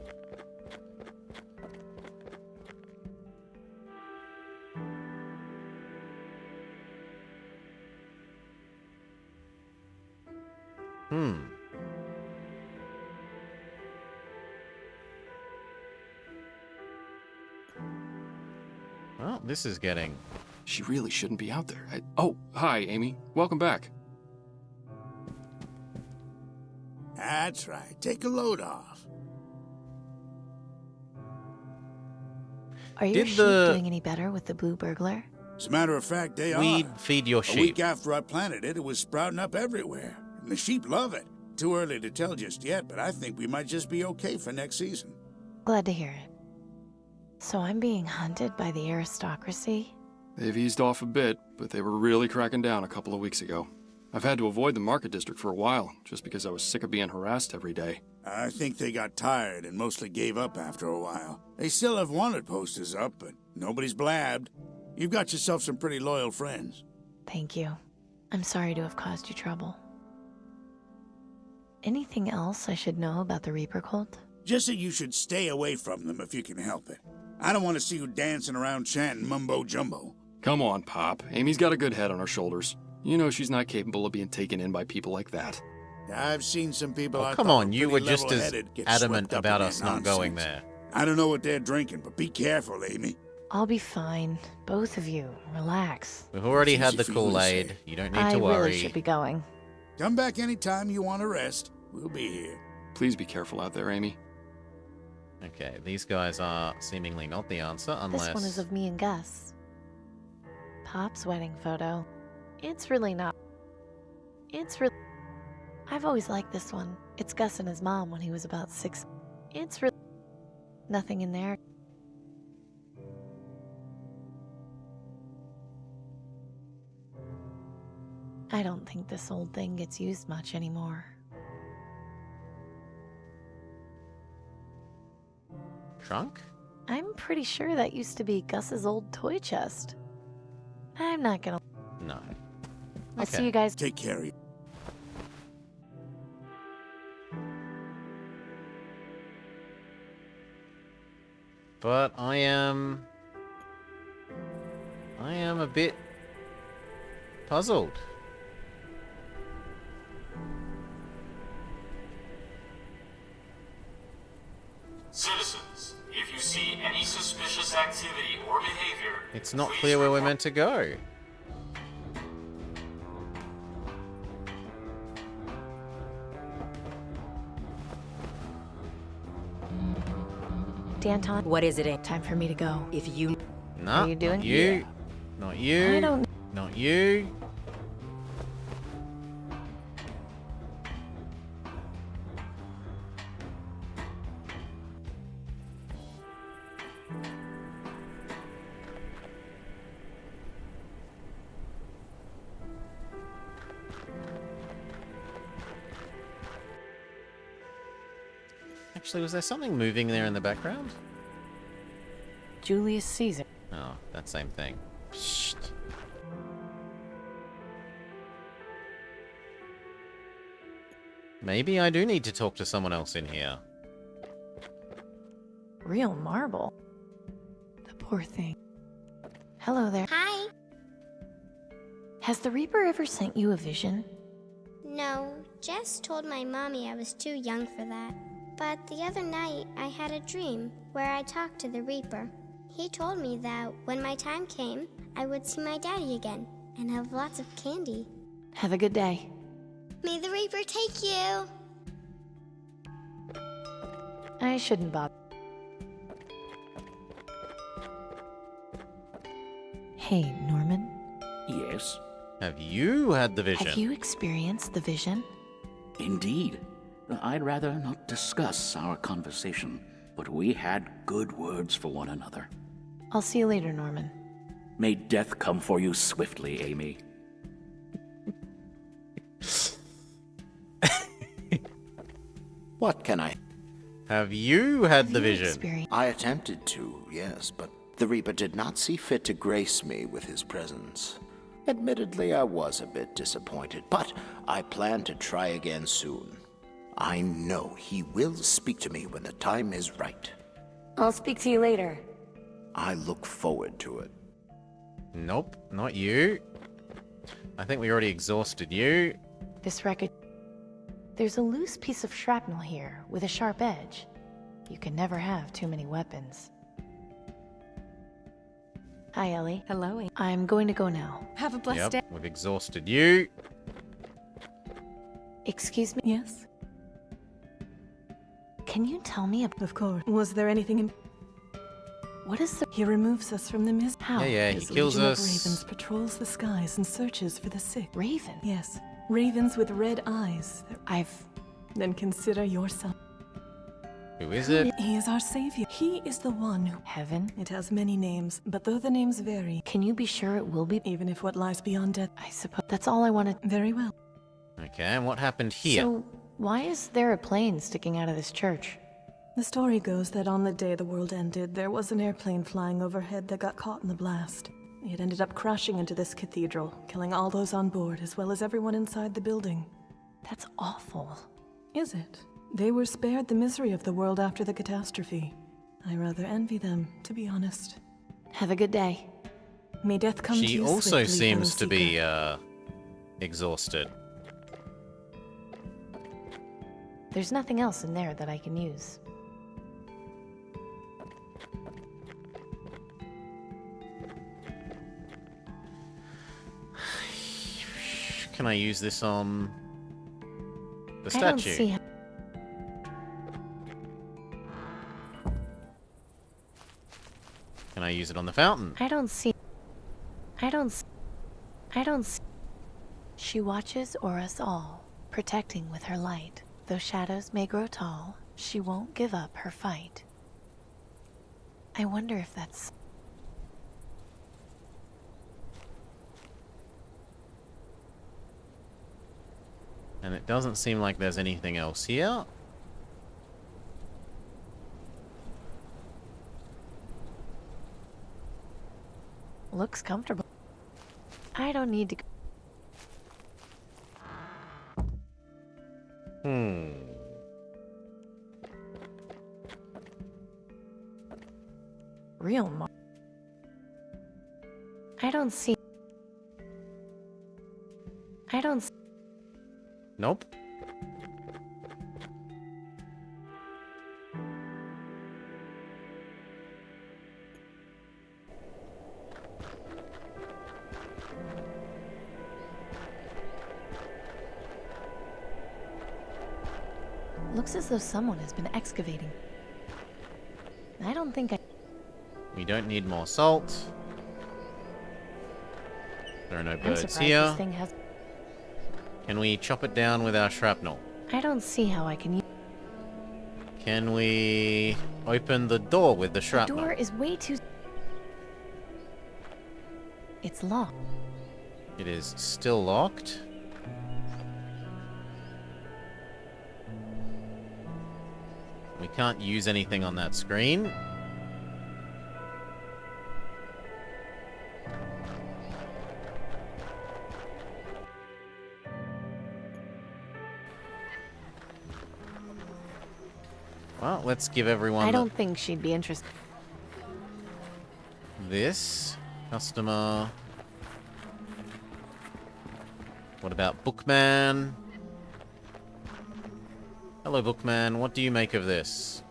Well, this is getting... She really shouldn't be out there. Oh, hi, Amy. Welcome back. That's right. Take a load off. Are your sheep doing any better with the blue burglar? As a matter of fact, they Weed are. feed your sheep. A week after I planted it, it was sprouting up everywhere. And the sheep love it. Too early to tell just yet, but I think we might just be okay for next season. Glad to hear it. So I'm being hunted by the aristocracy? They've eased off a bit, but they were really cracking down a couple of weeks ago. I've had to avoid the market district for a while, just because I was sick of being harassed every day. I think they got tired and mostly gave up after a while. They still have wanted posters up, but nobody's blabbed. You've got yourself some pretty loyal friends. Thank you. I'm sorry to have caused you trouble. Anything else I should know about the Reaper cult? Just that you should stay away from them if you can help it. I don't want to see you dancing around chanting mumbo-jumbo. Come on, Pop. Amy's got a good head on her shoulders. You know she's not capable of being taken in by people like that. I've seen some people I come thought on, were you were pretty just as level-headed get adamant swept up about in us that not going nonsense. there. I don't know what they're drinking, but be careful, Amy. I'll be fine. Both of you. Relax. We've already It's had easy the for you to Kool-Aid. say. You don't need I to worry. really should be going. Come back anytime you want to rest. We'll be here. Please be careful out there, Amy. Okay, these guys are seemingly not the answer, unless... This one is of me and Gus. Pop's wedding photo. It's really not... I've always liked this one. It's Gus and his mom when he was about 6. It's really... Nothing in there. I don't think this old thing gets used much anymore. Trunk? I'm pretty sure that used to be Gus's old toy chest. I'm not gonna... No. I'll see you guys... Take care of you. But I am a bit puzzled. Citizens, if you see any suspicious activity or behavior, It's not please clear where we're report. meant to go. Danton, What is it? time for me to go. If you... No, Are you doing- not you. Yeah. Not you. I don't... Not you. Actually, was there something moving there in the background? Julius Caesar. Oh, that same thing. Psst. Maybe I do need to talk to someone else in here. Real marble. The poor thing. Hello there. Hi. Has the Reaper ever sent you a vision? No, Jess told my mommy I was too young for that. But the other night, I had a dream where I talked to the Reaper. He told me that when my time came, I would see my daddy again and have lots of candy. Have a good day. May the Reaper take you! I shouldn't bother. Hey, Norman. Yes, Have you had the vision? Have you experienced the vision? indeed. I'd rather not discuss our conversation, but we had good words for one another. I'll see you later, Norman. May death come for you swiftly, Amy. What can I... Have you had the Have you vision? experienced- I attempted to, yes, but the Reaper did not see fit to grace me with his presence. Admittedly, I was a bit disappointed, but I plan to try again soon. I know he will speak to me when the time is right. I'll speak to you later. I look forward to it. Nope, not you. I think we already exhausted you. This record... There's a loose piece of shrapnel here with a sharp edge. You can never have too many weapons. Hi, Ellie. Hello. I'm going to go now. Have a blessed day. Yep, we've exhausted you. Excuse me? Yes? Can you tell me Of course. Was there anything in... What is the... He removes us from the mist. How? Yeah, he His kills legion us. of ravens patrols the skies and searches for the sick. Raven? Yes. Ravens with red eyes. Then consider yourself. Who is it? He is our savior. He is the one who... Heaven? It has many names, but though the names vary... Can you be sure it will be... Even if what lies beyond death... I suppose... That's all I wanted... Very well. Okay, and what happened here? So, why is there a plane sticking out of this church? The story goes that on the day the world ended, there was an airplane flying overhead that got caught in the blast. It ended up crashing into this cathedral, killing all those on board as well as everyone inside the building. That's awful. Is it? They were spared the misery of the world after the catastrophe. I rather envy them, to be honest. Have a good day. May death come to She you also swiftly, seems to fellow be, seeker. exhausted. There's nothing else in there that I can use. Can I use this on the statue? I don't see how... Can I use it on the fountain? I don't see... She watches o'er us all, protecting with her light. Though shadows may grow tall, she won't give up her fight. I wonder if that's... And it doesn't seem like there's anything else here. Looks comfortable. I don't need to... Real mo... I don't see... Nope. Looks as though someone has been excavating. I don't think I... We don't need more salt. There are no I'm birds surprised here. this thing has... Can we chop it down with our shrapnel? I don't see how I can use... Can we open the door with the The shrapnel? door is way too... It's locked. It is still locked. We can't use anything on that screen. Well, let's give everyone I don't think she'd be interested. this. Customer. What about Bookman? Hello, Bookman. What do you make of this?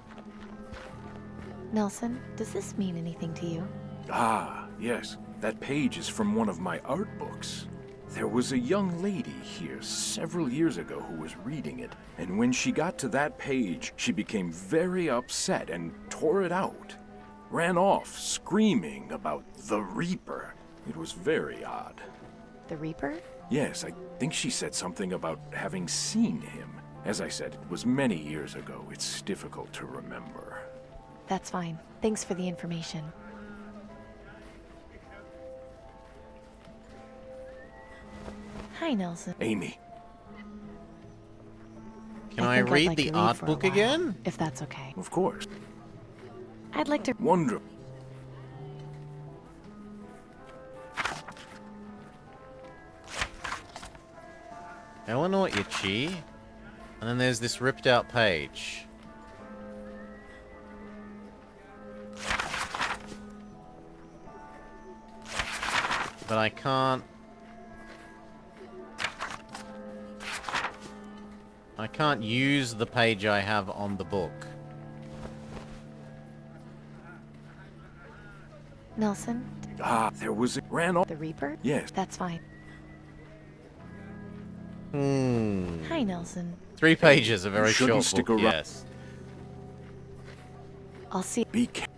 Nelson, does this mean anything to you? Ah, yes. That page is from one of my art books. There was a young lady here several years ago who was reading it, and when she got to that page, she became very upset and tore it out. Ran off, screaming about the Reaper. It was very odd. The Reaper? Yes, I think she said something about having seen him. As I said, it was many years ago. It's difficult to remember. That's fine. Thanks for the information. Hi, Nelson. Amy. Can I think I'd read like the to read art for a book while, again? If that's okay. Of course. I'd like to... Wonderful. Eleanor Itchy. And then there's this ripped out page. But I can't... I can't use the page I have on the book. Nelson? There was a ran off. The Reaper? Yes. That's fine. Hi, Nelson. 3 pages, a very You shouldn't short stick book, around. yes. I'll see. Be careful.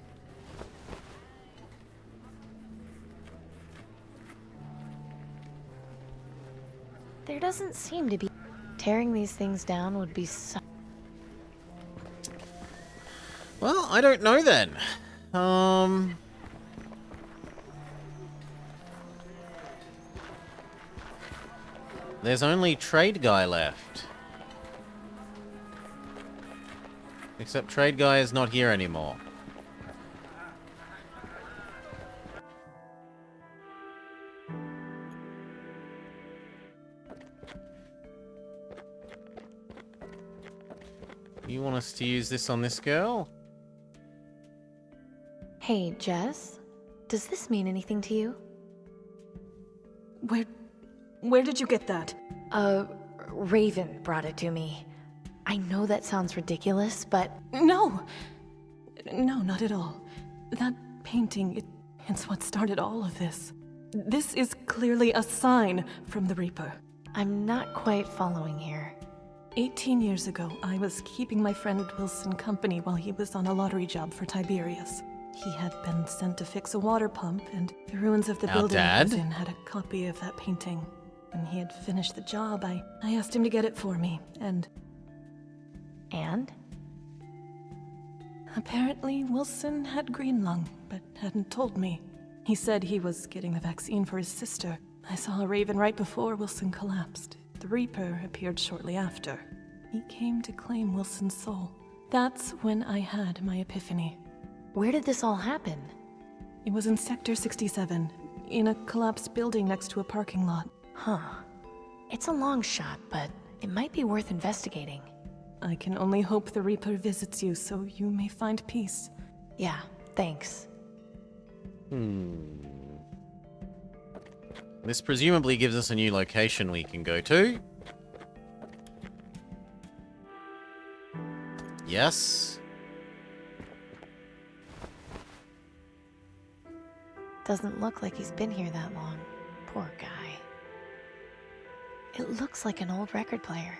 There doesn't seem to be... Tearing these things down would be so... Well, I don't know then. There's only Trade Guy left. Except Trade Guy is not here anymore. You want us to use this on this girl? Hey, Jess? Does this mean anything to you? Where did you get that? Raven brought it to me. I know that sounds ridiculous, but... No, not at all. That painting, it's what started all of this. This is clearly a sign from the Reaper. I'm not quite following here. 18 years ago, I was keeping my friend Wilson company while he was on a lottery job for Tiberius. He had been sent to fix a water pump, and the ruins of the building he was in had a copy of that painting. When he had finished the job, I asked him to get it for me, and... And? Apparently, Wilson had green lung, but hadn't told me. He said he was getting the vaccine for his sister. I saw a Raven right before Wilson collapsed. The Reaper appeared shortly after. He came to claim Wilson's soul. That's when I had my epiphany. Where did this all happen? It was in Sector 67, in a collapsed building next to a parking lot. Huh. It's a long shot, but it might be worth investigating. I can only hope the Reaper visits you so you may find peace. Yeah, thanks. This presumably gives us a new location we can go to. Yes. Doesn't look like he's been here that long. Poor guy. It looks like an old record player.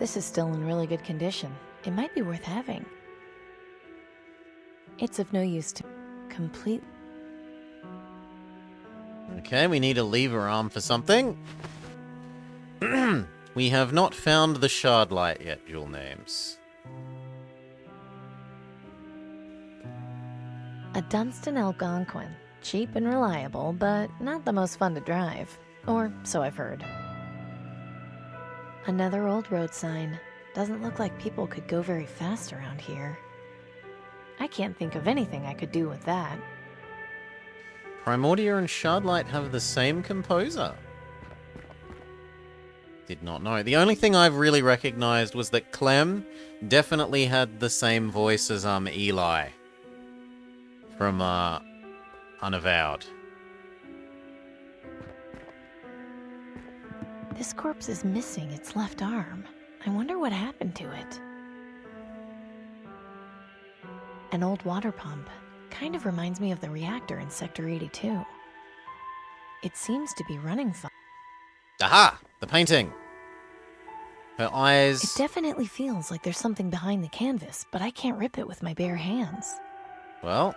This is still in really good condition. It might be worth having. It's of no use to complete. Okay, we need a lever arm for something. We have not found the Shardlight yet, dual names. A Dunstan Algonquin. Cheap and reliable, but not the most fun to drive. Or so I've heard. Another old road sign. Doesn't look like people could go very fast around here. I can't think of anything I could do with that. Primordia and Shardlight have the same composer. Did not know. The only thing I've really recognized was that Clem definitely had the same voice as Eli from Unavowed. This corpse is missing its left arm. I wonder what happened to it. An old water pump. Kind of reminds me of the reactor in Sector 82. It seems to be running fine. Aha! The painting! Her eyes... It definitely feels like there's something behind the canvas, but I can't rip it with my bare hands. Well,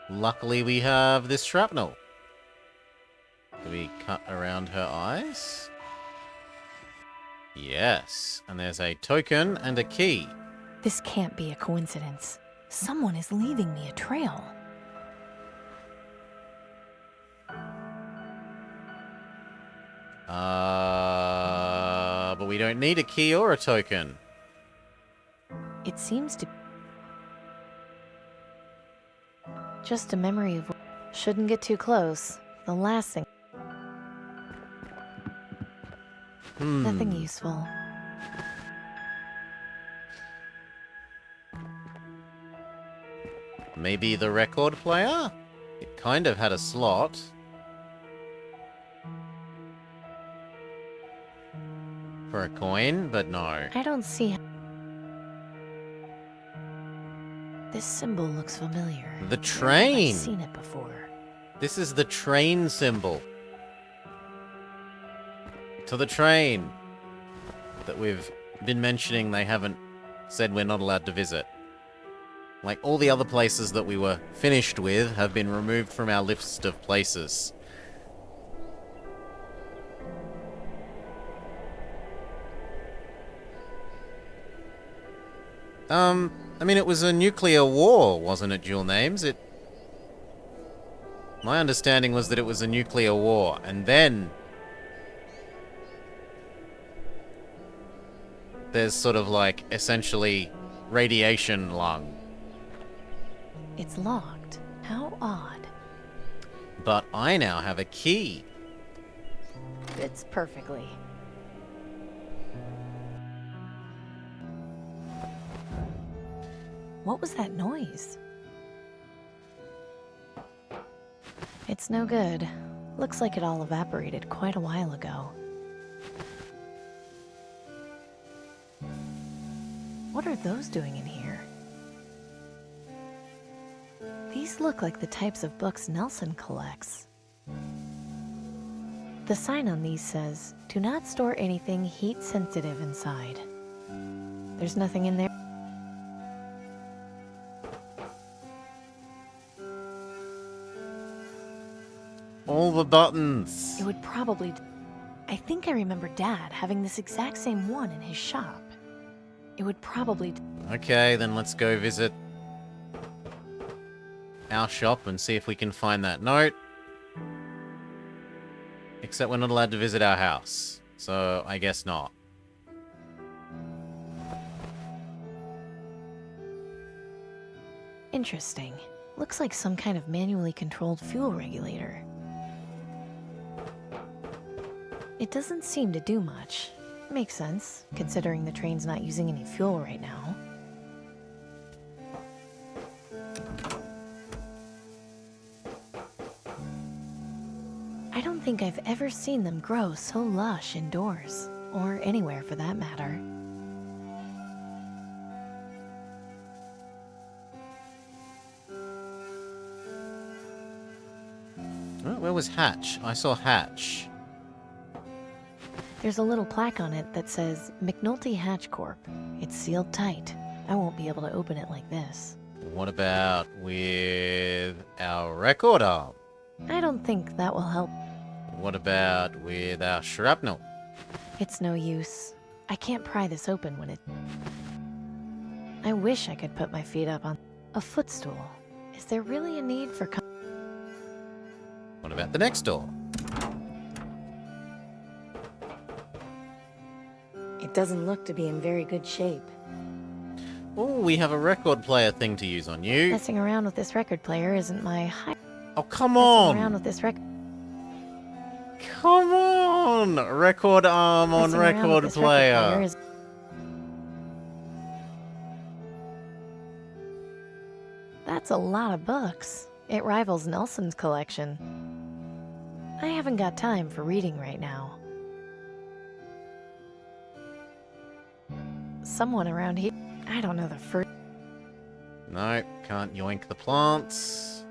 luckily we have this shrapnel. Do we cut around her eyes? Yes. And there's a token and a key. This can't be a coincidence. Someone is leaving me a trail. But we don't need a key or a token. It seems to... Just a memory of... Shouldn't get too close. The last thing... Nothing useful. Maybe the record player? It kind of had a slot. for a coin, but no. I don't see... This symbol looks familiar. The Where have I train! seen it before? This is the train symbol. To the train that we've been mentioning they haven't said we're not allowed to visit. Like all the other places that we were finished with have been removed from our list of places. I mean, it was a nuclear war, wasn't it, Dual Names? My understanding was that it was a nuclear war, and then there's sort of like, essentially, radiation lung. It's locked. How odd. But I now have a key. Fits perfectly. What was that noise? It's no good. Looks like it all evaporated quite a while ago. What are those doing in here? These look like the types of books Nelson collects. The sign on these says, "Do not store anything heat sensitive inside." There's nothing in there. All the buttons. It would probably... I think I remember Dad having this exact same one in his shop. It would probably... Okay, then let's go visit our shop and see if we can find that note. Except we're not allowed to visit our house, so I guess not. Interesting. Looks like some kind of manually controlled fuel regulator. It doesn't seem to do much. Makes sense, considering the train's not using any fuel right now. I don't think I've ever seen them grow so lush indoors, or anywhere for that matter. Oh, where was Hatch? I saw Hatch. There's a little plaque on it that says McNulty Hatch Corp. It's sealed tight. I won't be able to open it like this. What about with our record arm? I don't think that will help. What about with our shrapnel? It's no use. I can't pry this open when it... I wish I could put my feet up on a footstool. Is there really a need for... What about the next door? It doesn't look to be in very good shape. Oh, we have a record player thing to use on you. Messing around with this record player isn't my high... Oh, come on! Messing around with this record... Come on! Record arm on record player. That's a lot of books. It rivals Nelson's collection. I haven't got time for reading right now. Someone around here... I don't know the first... Nope, can't yoink the plants.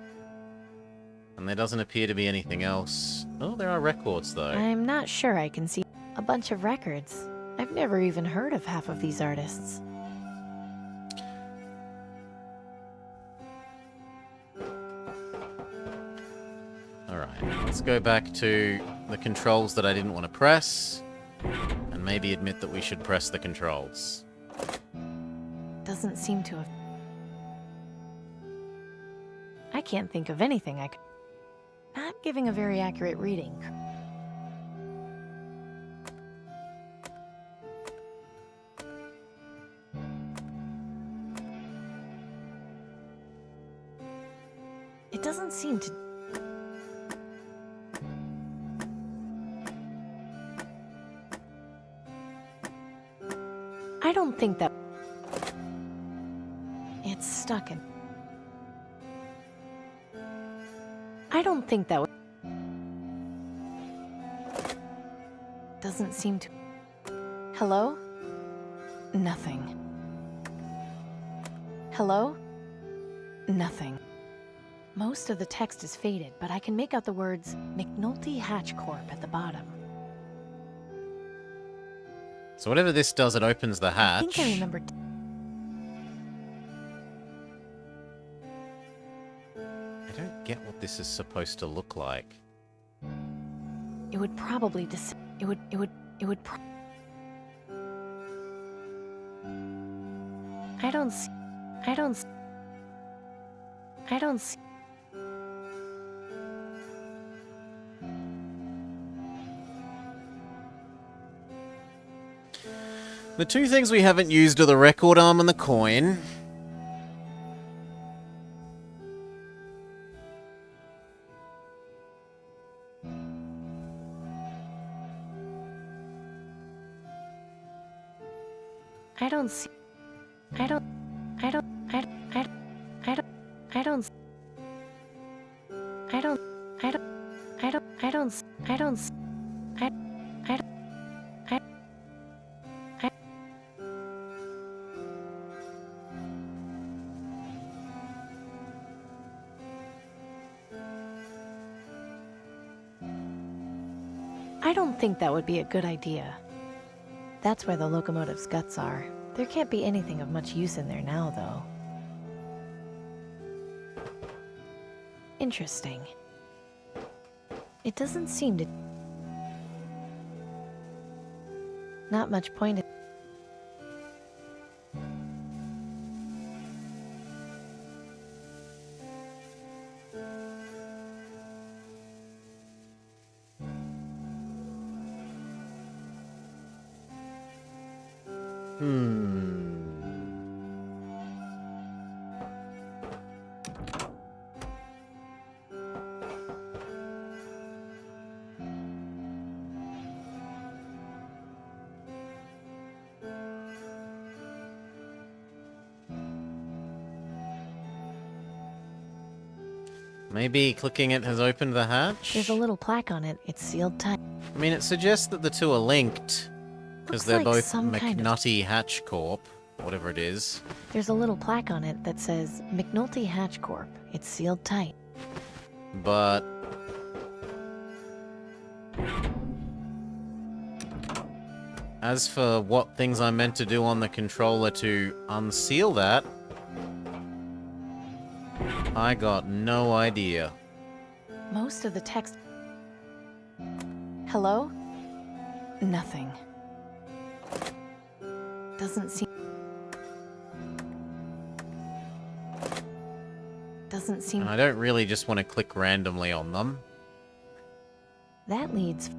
And there doesn't appear to be anything else. Oh, there are records, though. I'm not sure I can see a bunch of records. I've never even heard of half of these artists. Alright, let's go back to the controls that I didn't want to press. And maybe admit that we should press the controls. Doesn't seem to have... I can't think of anything I could... Not giving a very accurate reading. It doesn't seem to... I don't think that... It's stuck in... I don't think that... Doesn't seem to... Hello? Nothing. Hello? Nothing. Most of the text is faded, but I can make out the words McNulty Hatch Corp at the bottom. So whatever this does, it opens the hatch. I think I remember. I don't get what this is supposed to look like. It would probably it would I don't see. The two things we haven't used are the record arm and the coin. I don't see. I don't. I don't think that would be a good idea. That's where the locomotive's guts are. There can't be anything of much use in there now, though. Interesting. It doesn't seem to... Not much point in... Maybe clicking it has opened the hatch? There's a little plaque on it. It's sealed tight. I mean, it suggests that the two are linked. Because they're like both some kind of- McNutty Hatch Corp. Whatever it is. There's a little plaque on it that says McNulty Hatch Corp. It's sealed tight. But... as for what things I'm meant to do on the controller to unseal that... I got no idea. Most of the text... Hello? Nothing. Doesn't seem... Doesn't seem... And I don't really just want to click randomly on them. That leads...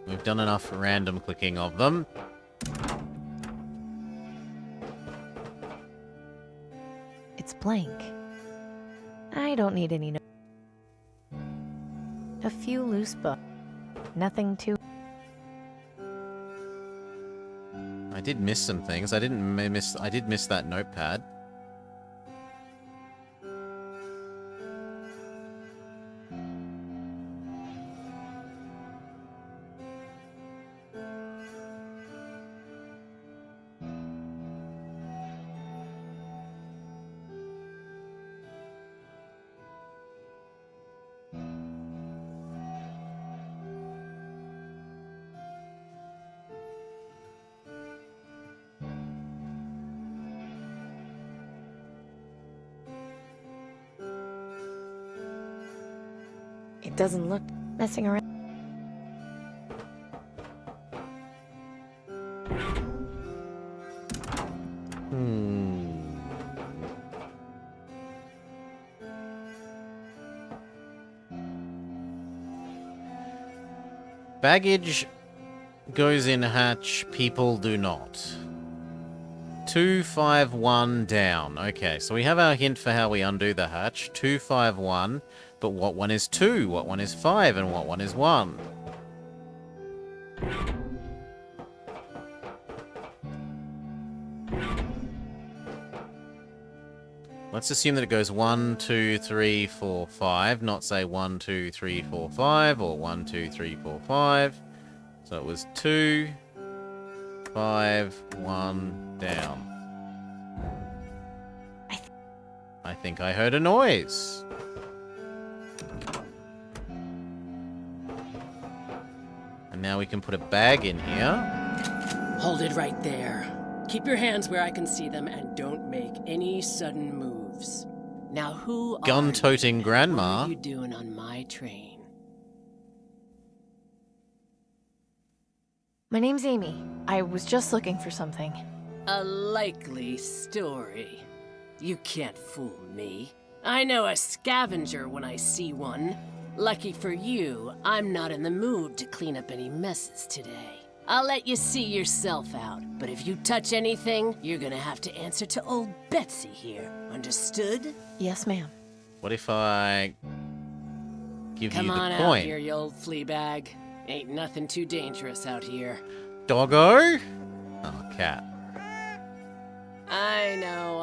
We've done enough random clicking of them. It's blank. I don't need any... A few loose books. Nothing too... I did miss some things. I did miss that notepad. It doesn't look... messing around. Baggage goes in hatch, people do not. 251 down. Okay, so we have our hint for how we undo the hatch. 251, but what one is 2, what one is 5, and what one is 1? Let's assume that it goes 1, 2, 3, 4, 5, not say 1, 2, 3, 4, 5, or 1, 2, 3, 4, 5. So it was 2, 5, 1, down. I think I heard a noise. And now we can put a bag in here. Hold it right there. Keep your hands where I can see them and don't make any sudden moves. Now who Gun-toting grandma. What are you doing on my train? My name's Amy. I was just looking for something. A likely story. You can't fool me. I know a scavenger when I see one. Lucky for you, I'm not in the mood to clean up any messes today. I'll let you see yourself out, but if you touch anything, you're gonna have to answer to old Betsy here. Understood? Yes, ma'am. What if I give Come you the on coin? out here, you old flea bag. Ain't nothing too dangerous out here. Doggo? Oh, cat. I know.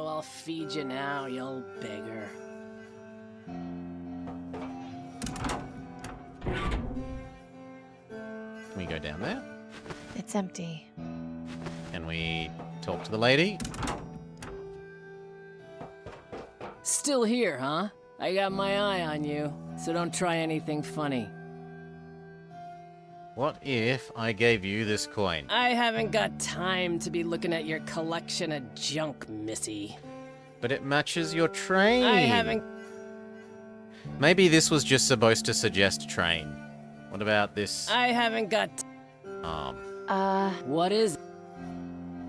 I'll feed you now, you old beggar. Can we go down there? It's empty. Can we talk to the lady? Still here, huh? I got my eye on you, so don't try anything funny. What if I gave you this coin? I haven't got time to be looking at your collection of junk, missy. But it matches your train. I haven't... Maybe this was just supposed to suggest train. What about this? I haven't got... What is...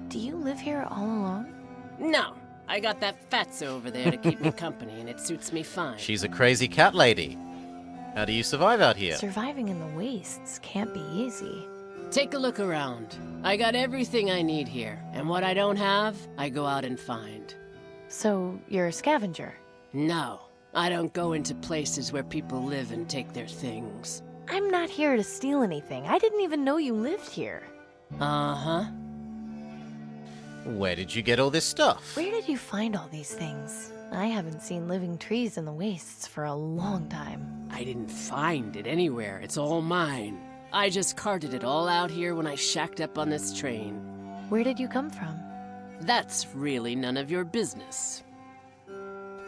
Do you live here all alone? No. I got that fatso over there to keep me company, and it suits me fine. She's a crazy cat lady. How do you survive out here? Surviving in the wastes can't be easy. Take a look around. I got everything I need here, and what I don't have, I go out and find. So, you're a scavenger? No. I don't go into places where people live and take their things. I'm not here to steal anything. I didn't even know you lived here. Uh-huh. Where did you get all this stuff? Where did you find all these things? I haven't seen living trees in the wastes for a long time. I didn't find it anywhere. It's all mine. I just carted it all out here when I shacked up on this train. Where did you come from? That's really none of your business.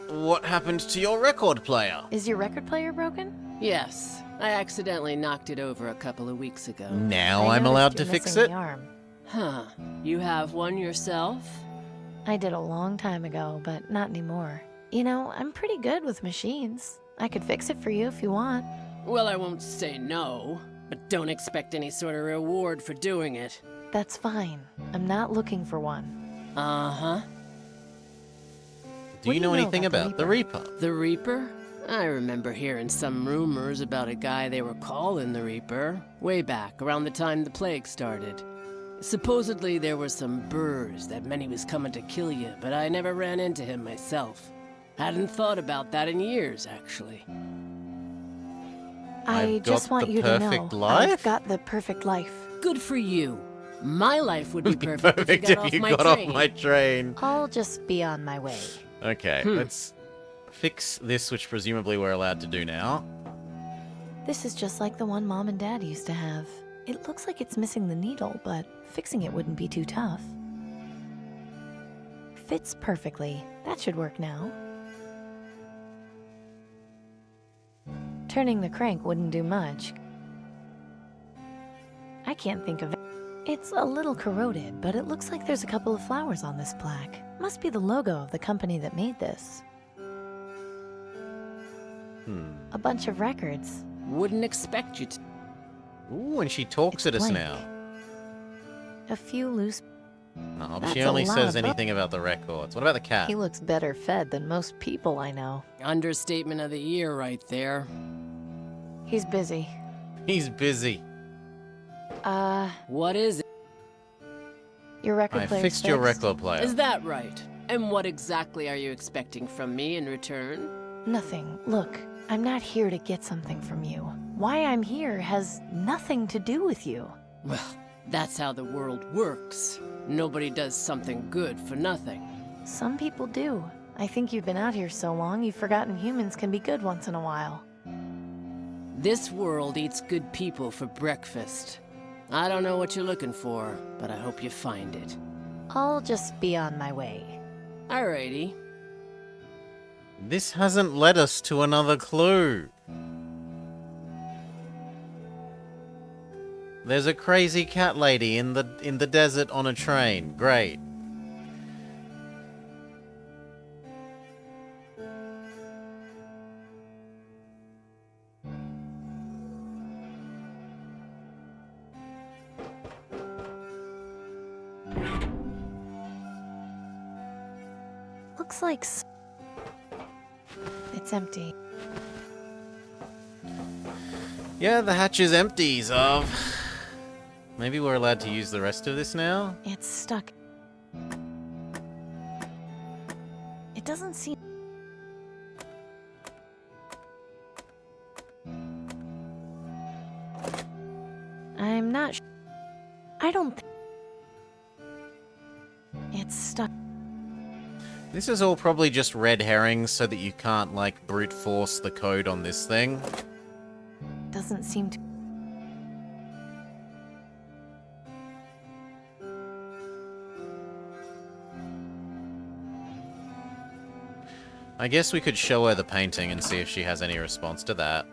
What happened to your record player? Is your record player broken? Yes. I accidentally knocked it over a couple of weeks ago. Now I'm allowed to fix it? Huh. You have one yourself? I did a long time ago, but not anymore. You know, I'm pretty good with machines. I could fix it for you if you want. Well, I won't say no, but don't expect any sort of reward for doing it. That's fine. I'm not looking for one. Uh-huh. Do you know anything about the Reaper? The Reaper? I remember hearing some rumors about a guy they were calling the Reaper, way back around the time the plague started. Supposedly there were some burrs that meant he was coming to kill you, but I never ran into him myself. Hadn't thought about that in years, actually. I just want you to know, I've got the perfect life. Good for you. My life would be perfect, Perfect if you got off my train. I'll just be on my way. Okay, let's fix this, which presumably we're allowed to do now. This is just like the one Mom and Dad used to have. It looks like it's missing the needle, but fixing it wouldn't be too tough. Fits perfectly. That should work now. Turning the crank wouldn't do much. I can't think of it. It's a little corroded, but it looks like there's a couple of flowers on this plaque. Must be the logo of the company that made this. A bunch of records. Wouldn't expect you to. Ooh, and she talks at us blank. now. A few loose... No, but That's she a only lot says of anything about the records. What about the cat? He looks better fed than most people I know. Understatement of the year right there. He's busy. He's busy. What is it? Your record I player's fixed your record player. Is that right? And what exactly are you expecting from me in return? Nothing. Look, I'm not here to get something from you. Why I'm here has nothing to do with you. Well, that's how the world works. Nobody does something good for nothing. Some people do. I think you've been out here so long, you've forgotten humans can be good once in a while. This world eats good people for breakfast. I don't know what you're looking for, but I hope you find it. I'll just be on my way. Alrighty. This hasn't led us to another clue. There's a crazy cat lady in the desert on a train. Great. Looks like it's empty. Yeah, the hatch is empty, Zav. Maybe we're allowed to use the rest of this now? It's stuck. It doesn't seem... I'm not sure. I don't think... It's stuck. This is all probably just red herrings so that you can't, like, brute force the code on this thing. Doesn't seem to... I guess we could show her the painting and see if she has any response to that.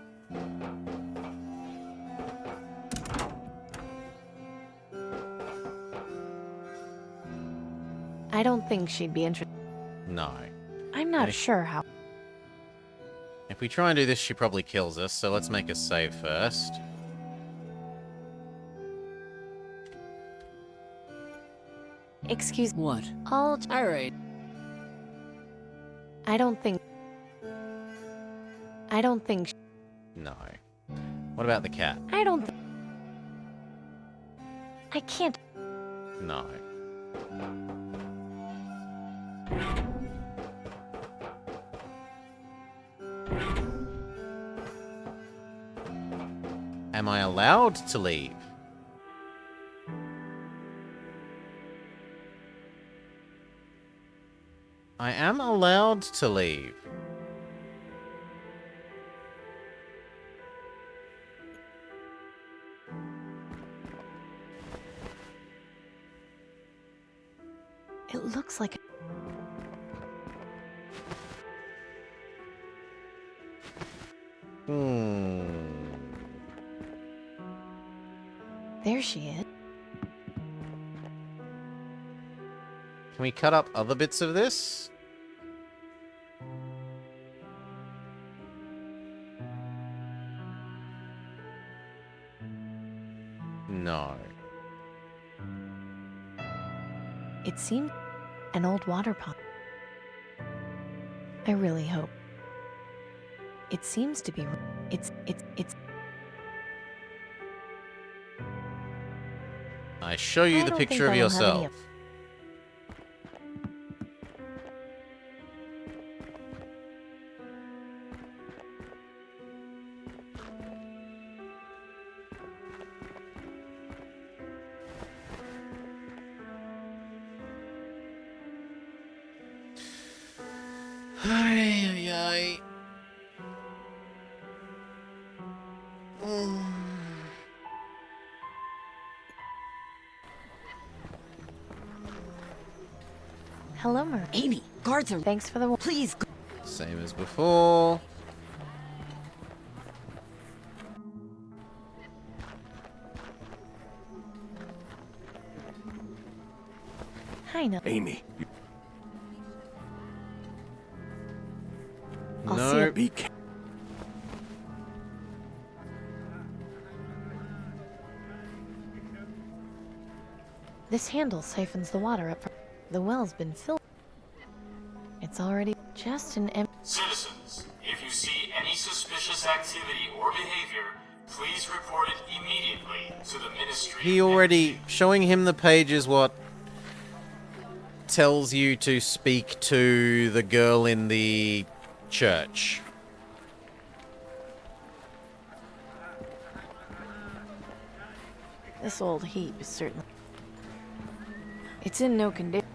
I don't think she'd be interested. No. I'm not Okay. sure how. If we try and do this, she probably kills us, so let's make a save first. Excuse me. What? Alright. I don't think... No. What about the cat? I don't... I can't... No. Am I allowed to leave? I am allowed to leave. It looks like... There she is. Can we cut up other bits of this? No. It seemed an old water pump. I really hope. It seems to be... It's... I show you I the don't picture of think I'll have any yourself. Ay, ay, ay. Hello, Mer. Amy, guards are... Thanks for the... Please... Same as before. Hi, no. Amy. I'll see No. you. Be careful. This handle siphons the water up from... The well's been filled. It's already just an empty... Citizens, if you see any suspicious activity or behavior, please report it immediately to the Ministry. He already... Showing him the page is what tells you to speak to the girl in the church. This old heap is certainly... It's in no condition.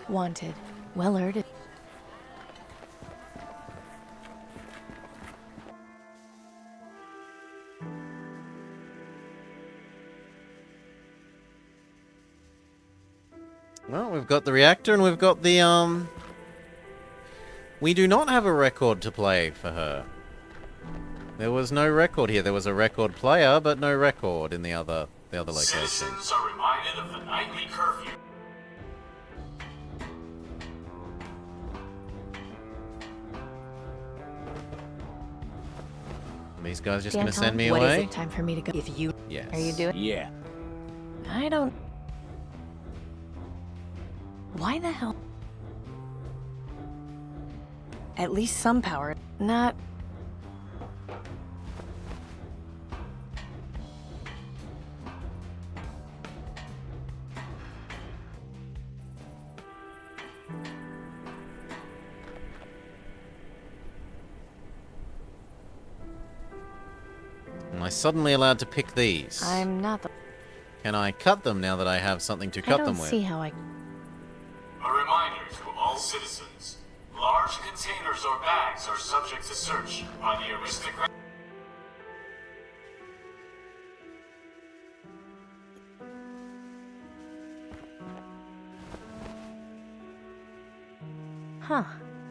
Wanted. Wellard. Well, we've got the reactor and we've got the, We do not have a record to play for her. There was no record here. There was a record player, but no record in the other location. Citizens are reminded of the nightly curfew. These guys just Dan, gonna send me what away? is it? Time for me to go. If you... Yes. Are you doing... Yeah. I don't... Why the hell... At least some power. Not... Am I suddenly allowed to pick these? I'm not the... Can I cut them now that I have something to cut them with? I don't see how I... A reminder to all citizens. Large containers or bags are subject to search by the aristocrat. Huh.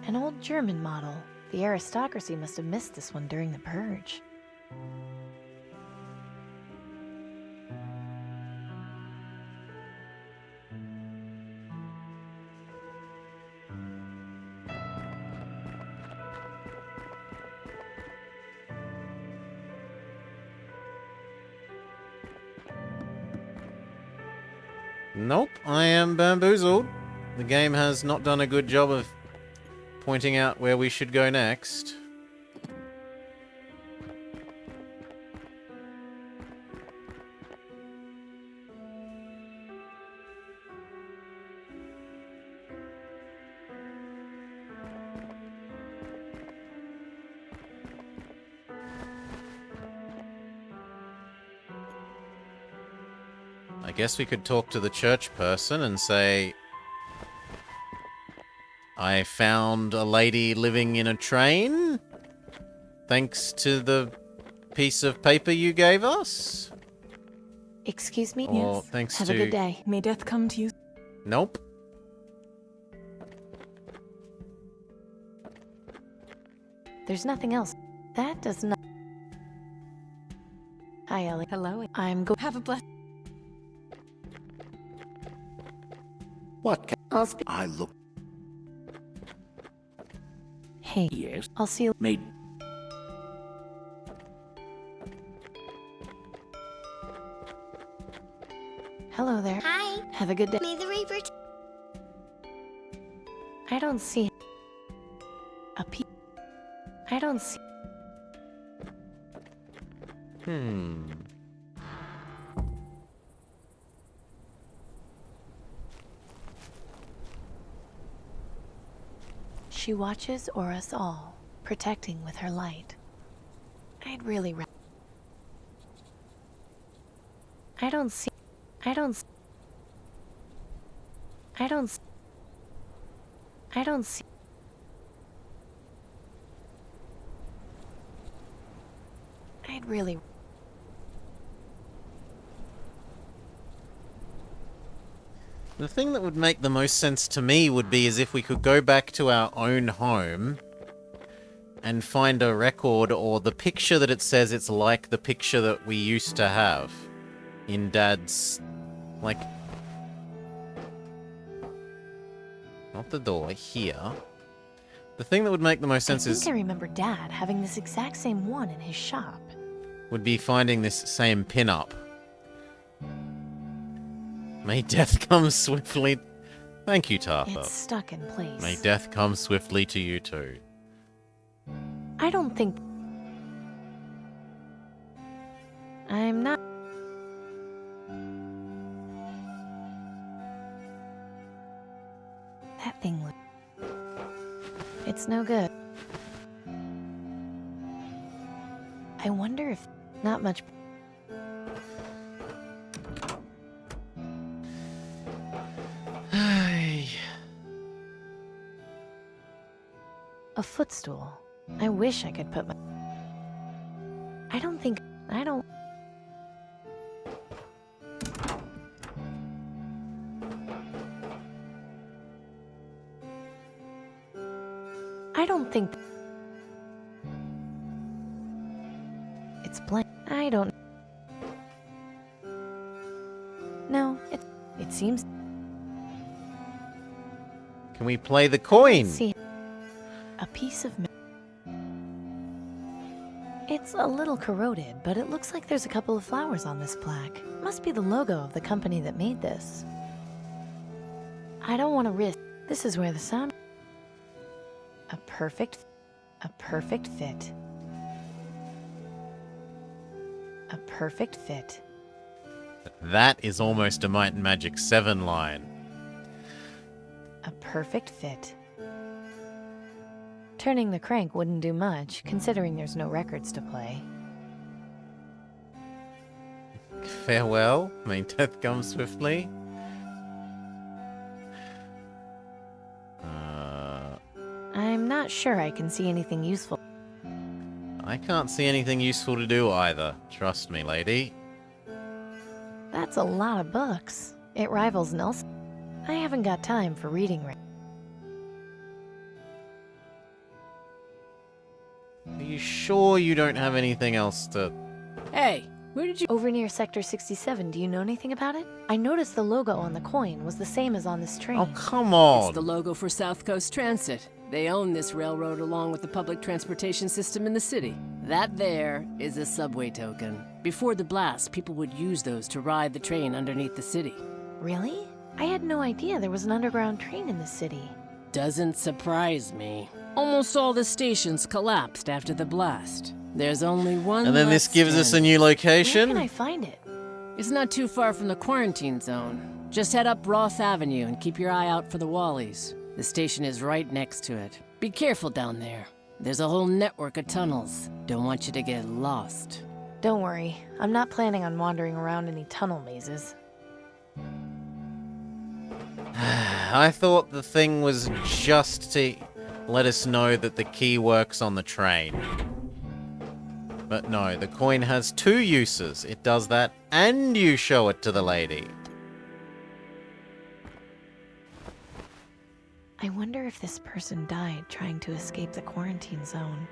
An old German model. The aristocracy must have missed this one during the Purge. Nope, I am bamboozled. The game has not done a good job of pointing out where we should go next. I guess we could talk to the church person and say, I found a lady living in a train, thanks to the piece of paper you gave us? Excuse me? Or Yes. thanks Have to... a good day. May death come to you. Nope. There's nothing else. That does not... Hi, Ellie. Hello. I'm go... Have a blessed... What can I'll speak... I look? Hey. Yes. I'll see you... Made. Hello there. Hi. Have a good day. May the Reaper I don't see... A pe... I don't see... She watches o'er us all, protecting with her light. I'd really I don't see... I don't see... I don't see... I don't see... I'd really... The thing that would make the most sense to me would be as if we could go back to our own home and find a record or the picture that it says it's like the picture that we used to have in Dad's... like... Not the door, here. The thing that would make the most sense I remember Dad having this exact same one in his shop. would be finding this same pin-up. May death come swiftly... Thank you, Tartha. It's stuck in place. May death come swiftly to you too. I don't think... I'm not... That thing was... It's no good. I wonder if... Not much... A footstool. I wish I could put my... I don't... I don't think... It's blank. I don't... No, it seems... Can we play the coin? Let's see. A piece of... It's a little corroded, but it looks like there's a couple of flowers on this plaque. Must be the logo of the company that made this. I don't want to risk... This is where the sound... A perfect fit. A perfect fit. That is almost a Might and Magic 7 line. A perfect fit. Turning the crank wouldn't do much, considering there's no records to play. Farewell, may death come swiftly. I'm not sure I can see anything useful. I can't see anything useful to do either. Trust me, lady. That's a lot of books. It rivals Nelson. I haven't got time for reading right. Are you sure you don't have anything else to... Hey, where did you... Over near Sector 67, do you know anything about it? I noticed the logo on the coin was the same as on this train. Oh, come on! It's the logo for South Coast Transit. They own this railroad along with the public transportation system in the city. That there is a subway token. Before the blast, people would use those to ride the train underneath the city. Really? I had no idea there was an underground train in the city. Doesn't surprise me. Almost all the stations collapsed after the blast. There's only one And then this left gives us a standing. new location? Where can I find it? It's not too far from the quarantine zone. Just head up Roth Avenue and keep your eye out for the Wallies. The station is right next to it. Be careful down there. There's a whole network of tunnels. Don't want you to get lost. Don't worry, I'm not planning on wandering around any tunnel mazes. I thought the thing was just to let us know that the key works on the train. But no, the coin has two uses. It does that, and you show it to the lady. I wonder if this person died trying to escape the quarantine zone.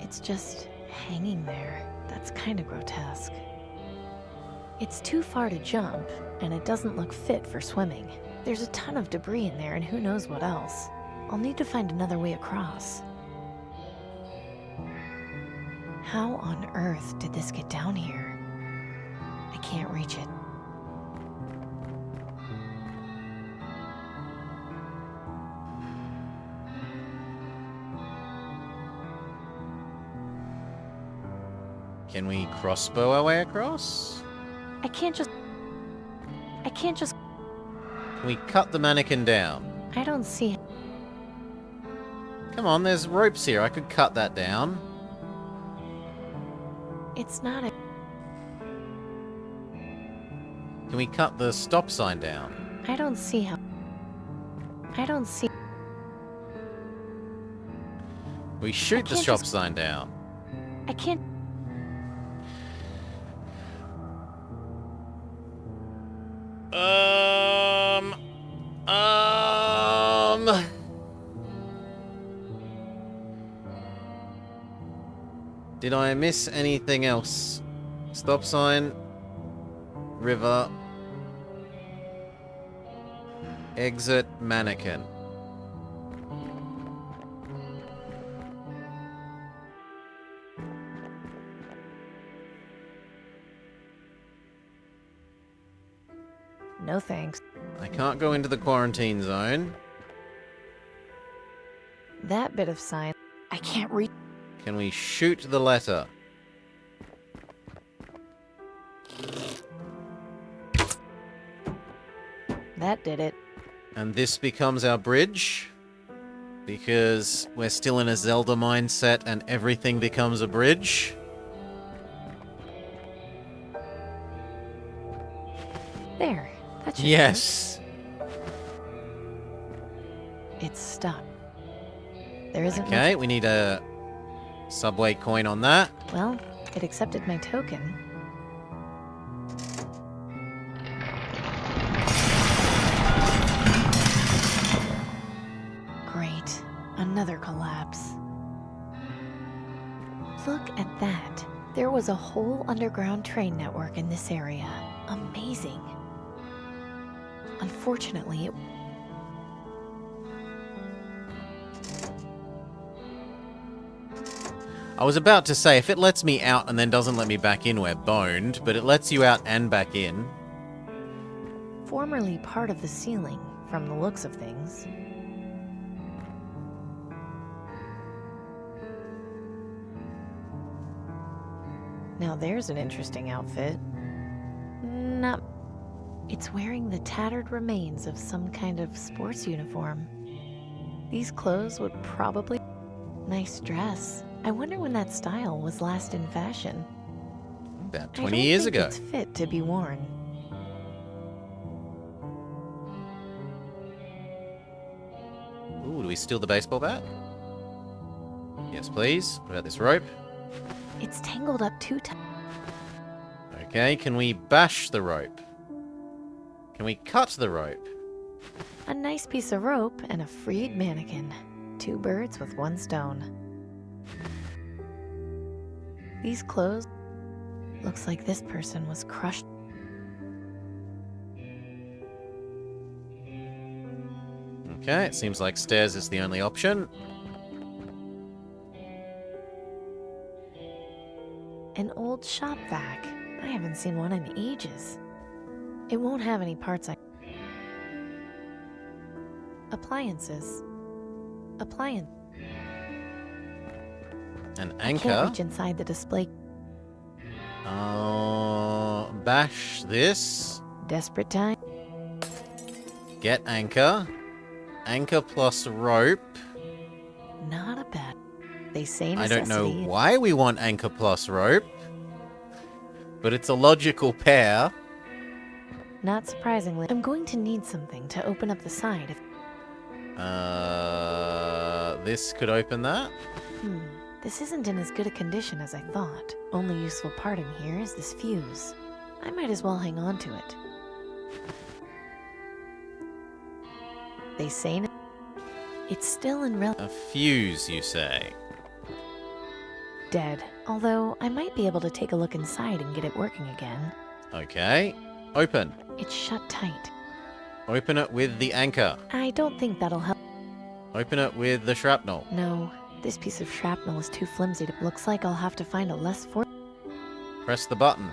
It's just hanging there. That's kind of grotesque. It's too far to jump, and it doesn't look fit for swimming. There's a ton of debris in there and who knows what else. I'll need to find another way across. How on earth did this get down here? I can't reach it. Can we crossbow our way across? I can't just... Can we cut the mannequin down? I don't see... Come on, there's ropes here. I could cut that down. It's not a... Can we cut the stop sign down? I don't see how... I don't see... We shoot the stop sign down. I can't... Did I miss anything else? Stop sign. River. Exit mannequin. No thanks. I can't go into the quarantine zone. That bit of sign... I can't read... Can we shoot the letter? That did it. And this becomes our bridge? Because we're still in a Zelda mindset and everything becomes a bridge? There. That should Yes. it's stuck. There isn't Okay, much... we need a subway coin on that. Well, it accepted my token. Great. Another collapse. Look at that. There was a whole underground train network in this area. Amazing. Unfortunately, it... I was about to say, if it lets me out and then doesn't let me back in, we're boned, but it lets you out and back in. formerly part of the ceiling, from the looks of things. Now there's an interesting outfit. Not... It's wearing the tattered remains of some kind of sports uniform. These clothes would probably... Nice dress. I wonder when that style was last in fashion. About 20 years ago. It's fit to be worn. Ooh, do we steal the baseball bat? Yes, please. What about this rope? It's tangled up too tight. Okay, can we bash the rope? Can we cut the rope? A nice piece of rope and a freed mannequin. 2 birds with 1 stone. These clothes... Looks like this person was crushed. Okay, it seems like stairs is the only option. An old shop vac. I haven't seen one in ages. It won't have any parts I... Appliances. Appliance. An I anchor. can't reach inside the display. Bash this. Desperate time. Get anchor. Anchor plus rope. Not a bad... They say I necessity. don't know why we want anchor plus rope, but it's a logical pair. Not surprisingly, I'm going to need something to open up the side if... This could open that. This isn't in as good a condition as I thought. Only useful part in here is this fuse. I might as well hang on to it. They say it's still in A fuse, you say? dead. Although, I might be able to take a look inside and get it working again. Okay. Open. It's shut tight. Open it with the anchor. I don't think that'll help. Open it with the shrapnel. No, this piece of shrapnel is too flimsy to... Looks like I'll have to find a less for... Press the button.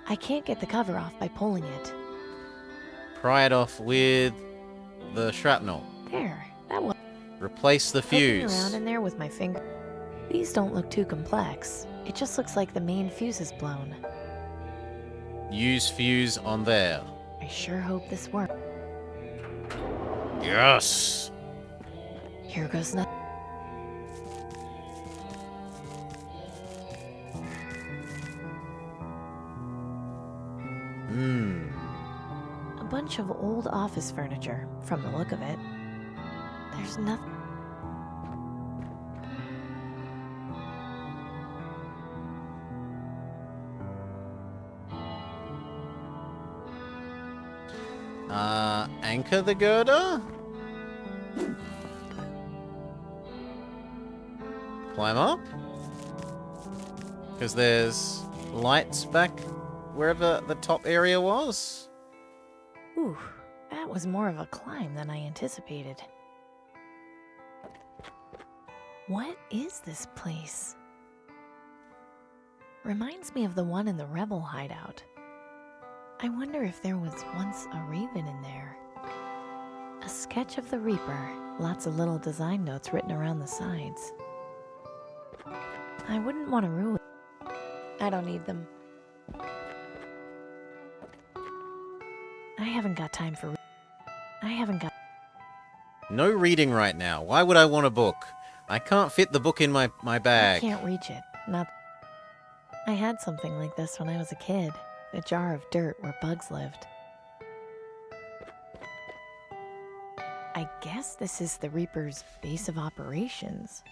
I can't get the cover off by pulling it. Pry it off with the shrapnel. There, that was... Replace the fuse. Poking around in there with my finger. These don't look too complex. It just looks like the main fuse is blown. Use fuse on there. I sure hope this works. Yes! Here goes nothing. A bunch of old office furniture, from the look of it. There's nothing. Anchor the girder? Climb up? Because there's lights back wherever the top area was? Ooh, that was more of a climb than I anticipated. What is this place? Reminds me of the one in the rebel hideout. I wonder if there was once a raven in there. A sketch of the Reaper, lots of little design notes written around the sides. I wouldn't want to ruin... I don't need them. I haven't got time for... I haven't got... No reading right now. Why would I want a book? I can't fit the book in my bag. I can't reach it. Not... I had something like this when I was a kid. A jar of dirt where bugs lived. I I guess this is the Reaper's base of operations.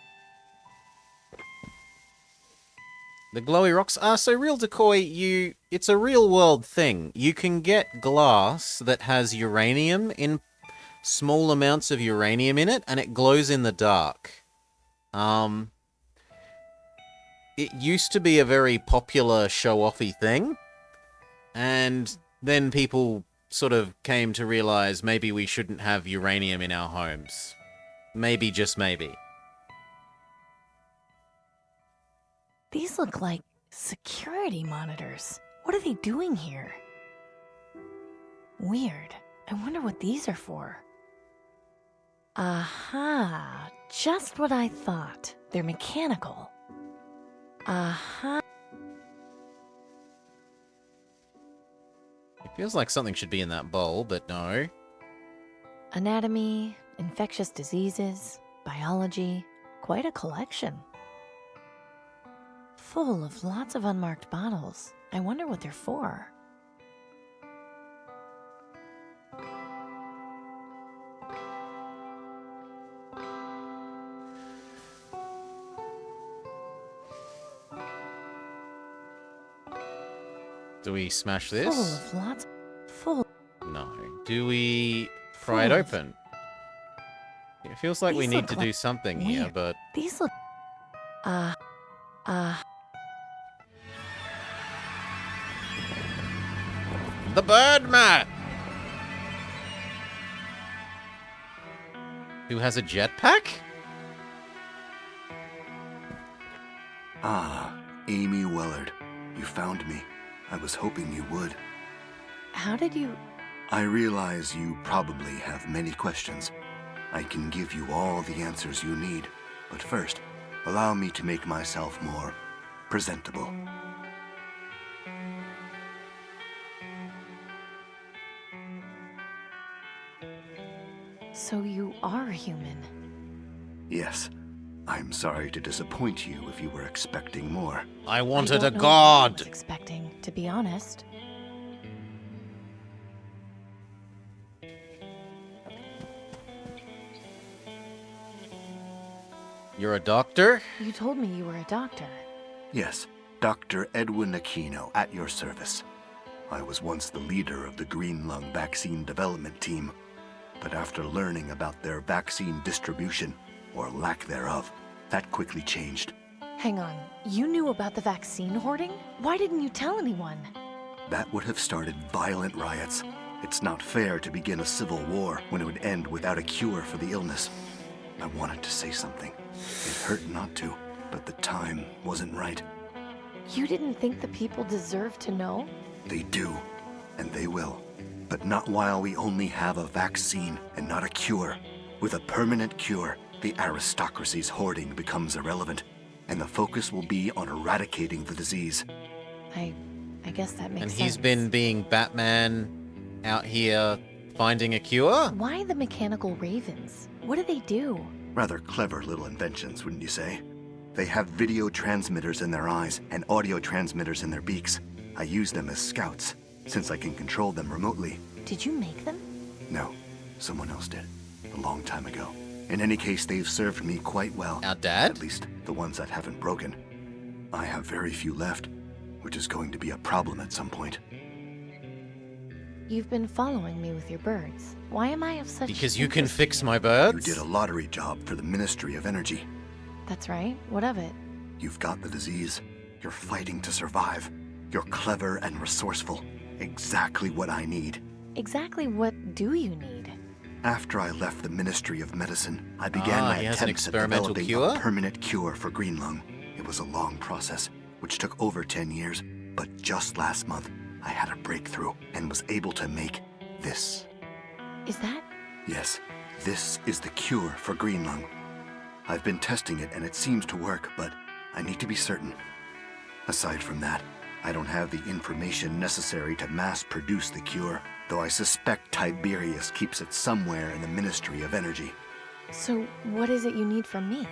The glowy rocks are so real decoy. It's a real world thing. You can get glass that has uranium in small amounts of uranium in it, and it glows in the dark. It used to be a very popular show-offy thing, and then people sort of came to realize maybe we shouldn't have uranium in our homes. Maybe, just maybe. These look like security monitors. What are they doing here? Weird. I wonder what these are for. Aha, just what I thought. They're mechanical. Aha. It feels like something should be in that bowl, but no. Anatomy, infectious diseases, biology, quite a collection. Full of lots of unmarked bottles. I wonder what they're for. Do we smash this? Full of lots. Full. No. Do we pry it Full. open? It feels like we These need look to like do something here, weird. but... These look. The Birdman! Who has a jetpack? Ah, Amy Wellard. You found me. I was hoping you would. How did you... I realize you probably have many questions. I can give you all the answers you need, but first, allow me to make myself more presentable. So you are human. Yes. I'm sorry to disappoint you if you were expecting more. I wanted I a don't know what I was god! expecting, to be honest. You're a doctor? You told me you were a doctor. Yes, Dr. Edwin Aquino, at your service. I was once the leader of the Green Lung vaccine development team, but after learning about their vaccine distribution, or lack thereof, that quickly changed. Hang on, you knew about the vaccine hoarding? Why didn't you tell anyone? That would have started violent riots. It's not fair to begin a civil war when it would end without a cure for the illness. I wanted to say something. It hurt not to, but the time wasn't right. You didn't think the people deserved to know? They do, and they will. But not while we only have a vaccine and not a cure. With a permanent cure, the aristocracy's hoarding becomes irrelevant, and the focus will be on eradicating the disease. I guess that makes And sense. he's been being Batman out here finding a cure? Why the mechanical ravens? What do they do? Rather clever little inventions, wouldn't you say? They have video transmitters in their eyes and audio transmitters in their beaks. I use them as scouts, since I can control them remotely. Did you make them? No, someone else did. A long time ago. In any case, they've served me quite well. Our dad? At least, the ones that haven't broken. I have very few left, which is going to be a problem at some point. You've been following me with your birds. Why am I of such... Because you can interest? fix my birds? You did a lottery job for the Ministry of Energy. That's right. What of it? You've got the disease. You're fighting to survive. You're clever and resourceful. Exactly what I need. Exactly what do you need? After I left the Ministry of Medicine, I began my he has an attempts at experimental developing cure? a permanent cure for green lung. It was a long process, which took over 10 years, but just last month, I had a breakthrough and was able to make this. Is that... Yes, this is the cure for green lung. I've been testing it and it seems to work, but I need to be certain. Aside from that, I don't have the information necessary to mass produce the cure, though I suspect Tiberius keeps it somewhere in the Ministry of Energy. So, what is it you need from me?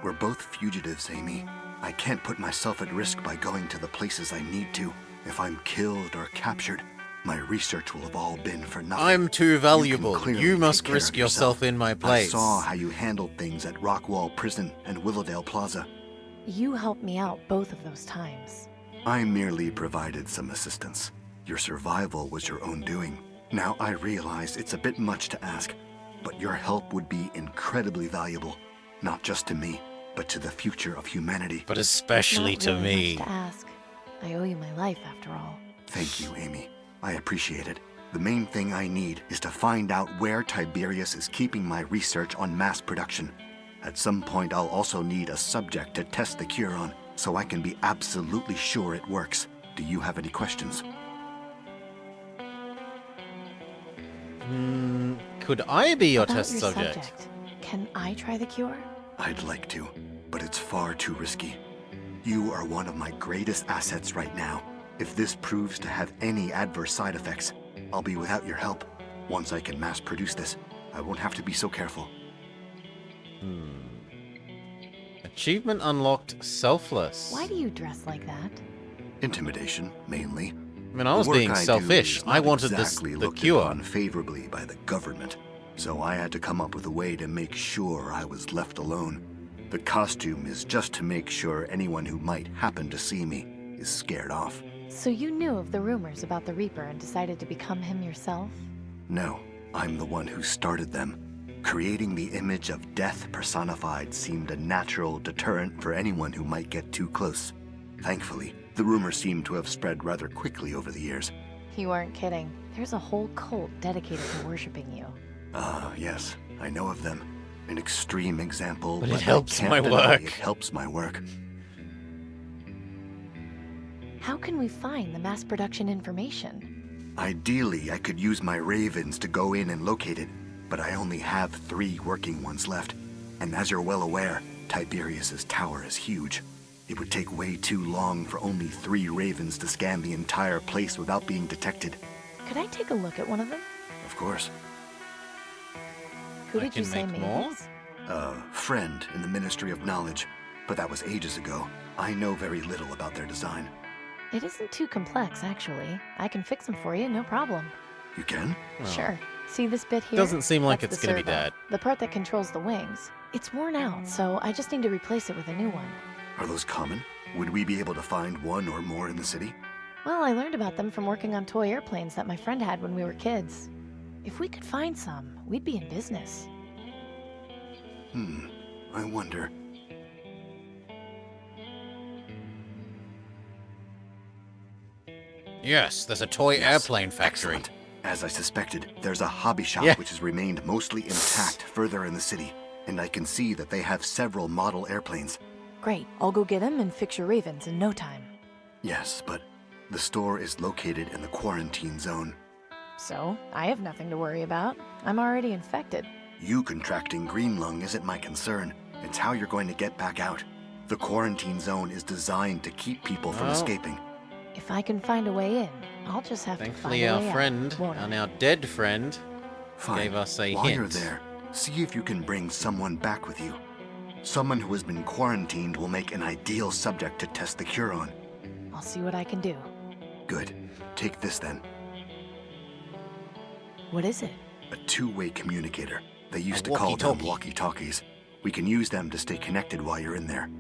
We're both fugitives, Amy. I can't put myself at risk by going to the places I need to. If I'm killed or captured, My research will have all been for nothing. I'm too valuable. You must take care risk of yourself. yourself in my place. I saw how you handled things at Rockwall Prison and Willowdale Plaza. You helped me out both of those times. I merely provided some assistance. Your survival was your own doing. Now I realize it's a bit much to ask, but your help would be incredibly valuable, not just to me, but to the future of humanity. But especially Not to really me. much to ask. I owe you my life, after all. Thank you, Amy. I appreciate it. The main thing I need is to find out where Tiberius is keeping my research on mass production. At some point, I'll also need a subject to test the cure on, so I can be absolutely sure it works. Do you have any questions? Could I be your About test your subject? Can I try the cure? I'd like to, but it's far too risky. You are one of my greatest assets right now. If this proves to have any adverse side effects, I'll be without your help. Once I can mass produce this, I won't have to be so careful. Achievement unlocked, selfless. Why do you dress like that? Intimidation, mainly. I mean, I was The work being do selfish. is I not wanted exactly the looked cure. upon favorably by the government, so I had to come up with a way to make sure I was left alone. The costume is just to make sure anyone who might happen to see me is scared off. So you knew of the rumors about the Reaper and decided to become him yourself? No, I'm the one who started them. Creating the image of death personified seemed a natural deterrent for anyone who might get too close. Thankfully, the rumors seem to have spread rather quickly over the years. You aren't kidding. There's a whole cult dedicated to worshipping you. Yes, I know of them. An extreme example, But it I helps can't my deny work. It helps my work. How can we find the mass production information? Ideally, I could use my ravens to go in and locate it, but I only have 3 working ones left. And as you're well aware, Tiberius's tower is huge. It would take way too long for only 3 ravens to scan the entire place without being detected. Could I take a look at one of them? Of course. Who I did you can say make made more? these? A friend in the Ministry of Knowledge, but that was ages ago. I know very little about their design. It isn't too complex, actually. I can fix them for you, no problem. You can? Sure. See this bit here? Doesn't seem like That's it's the gonna be servo, bad. The part that controls the wings. It's worn out, so I just need to replace it with a new one. Are those common? Would we be able to find one or more in the city? Well, I learned about them from working on toy airplanes that my friend had when we were kids. If we could find some, we'd be in business. I wonder. Yes, there's a toy airplane factory. Excellent. As I suspected, there's a hobby shop which has remained mostly intact further in the city, and I can see that they have several model airplanes. Great. I'll go get them and fix your ravens in no time. Yes, but the store is located in the quarantine zone. So, I have nothing to worry about. I'm already infected. You contracting green lung isn't my concern. It's how you're going to get back out. The quarantine zone is designed to keep people from Oh. escaping. If I can find a way in, I'll just have Thankfully, to find our a way friend, out, won't I? our now dead friend, Fine. gave us a While hint. you're there, see if you can bring someone back with you. Someone who has been quarantined will make an ideal subject to test the cure on. I'll see what I can do. Good. Take this then. What is it? A two-way communicator. They used A to call them walkie-talkie. walkie-talkies. We can use them to stay connected while you're in there.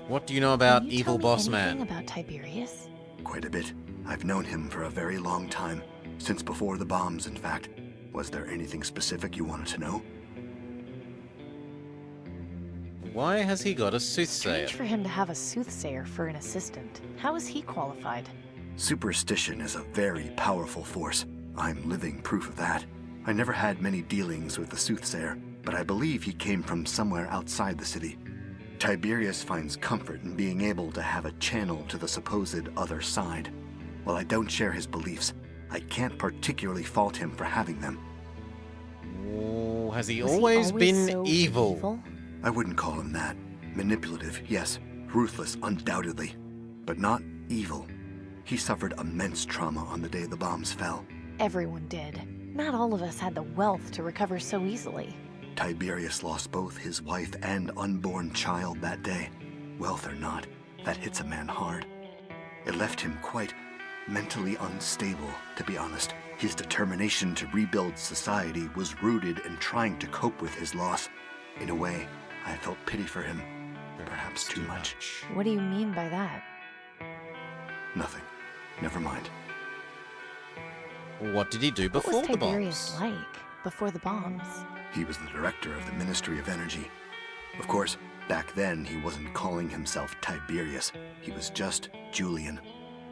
What do you know about Can you Evil tell me Boss anything Man? about Tiberius? Quite a bit. I've known him for a very long time. Since before the bombs, in fact. Was there anything specific you wanted to know? Why has he got a soothsayer? Strange for him to have a soothsayer for an assistant. How is he qualified? Superstition is a very powerful force. I'm living proof of that. I never had many dealings with the soothsayer, but I believe he came from somewhere outside the city. Tiberius finds comfort in being able to have a channel to the supposed other side. While I don't share his beliefs, I can't particularly fault him for having them. Oh, has he Was always been so evil? I wouldn't call him that. Manipulative, yes. Ruthless, undoubtedly. But not evil. He suffered immense trauma on the day the bombs fell. Everyone did. Not all of us had the wealth to recover so easily. Tiberius lost both his wife and unborn child that day. Wealth or not, that hits a man hard. It left him quite mentally unstable, to be honest. His determination to rebuild society was rooted in trying to cope with his loss. In a way, I felt pity for him. Perhaps too much. What do you mean by that? Nothing. Never mind. What did he do What before was the Tiberius bombs? like before the bombs? He was the director of the Ministry of Energy. Of course, back then he wasn't calling himself Tiberius. He was just Julian.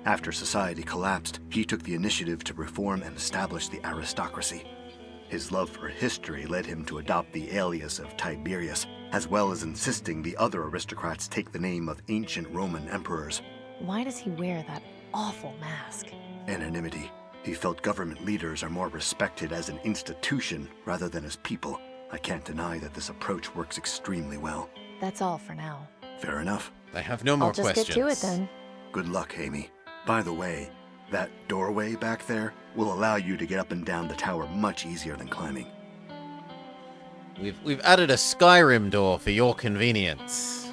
After society collapsed, he took the initiative to reform and establish the aristocracy. His love for history led him to adopt the alias of Tiberius, as well as insisting the other aristocrats take the name of ancient Roman emperors. Why does he wear that awful mask? Anonymity. He felt government leaders are more respected as an institution rather than as people. I can't deny that this approach works extremely well. That's all for now. Fair enough. I have no more I'll just questions. get to it then. Good luck, Amy. By the way, that doorway back there will allow you to get up and down the tower much easier than climbing. We've added a Skyrim door for your convenience.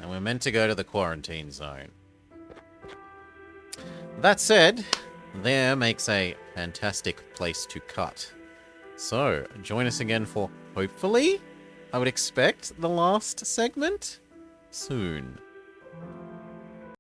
And we're meant to go to the quarantine zone. That said, there makes a fantastic place to cut. So, join us again for, hopefully, I would expect, the last segment soon.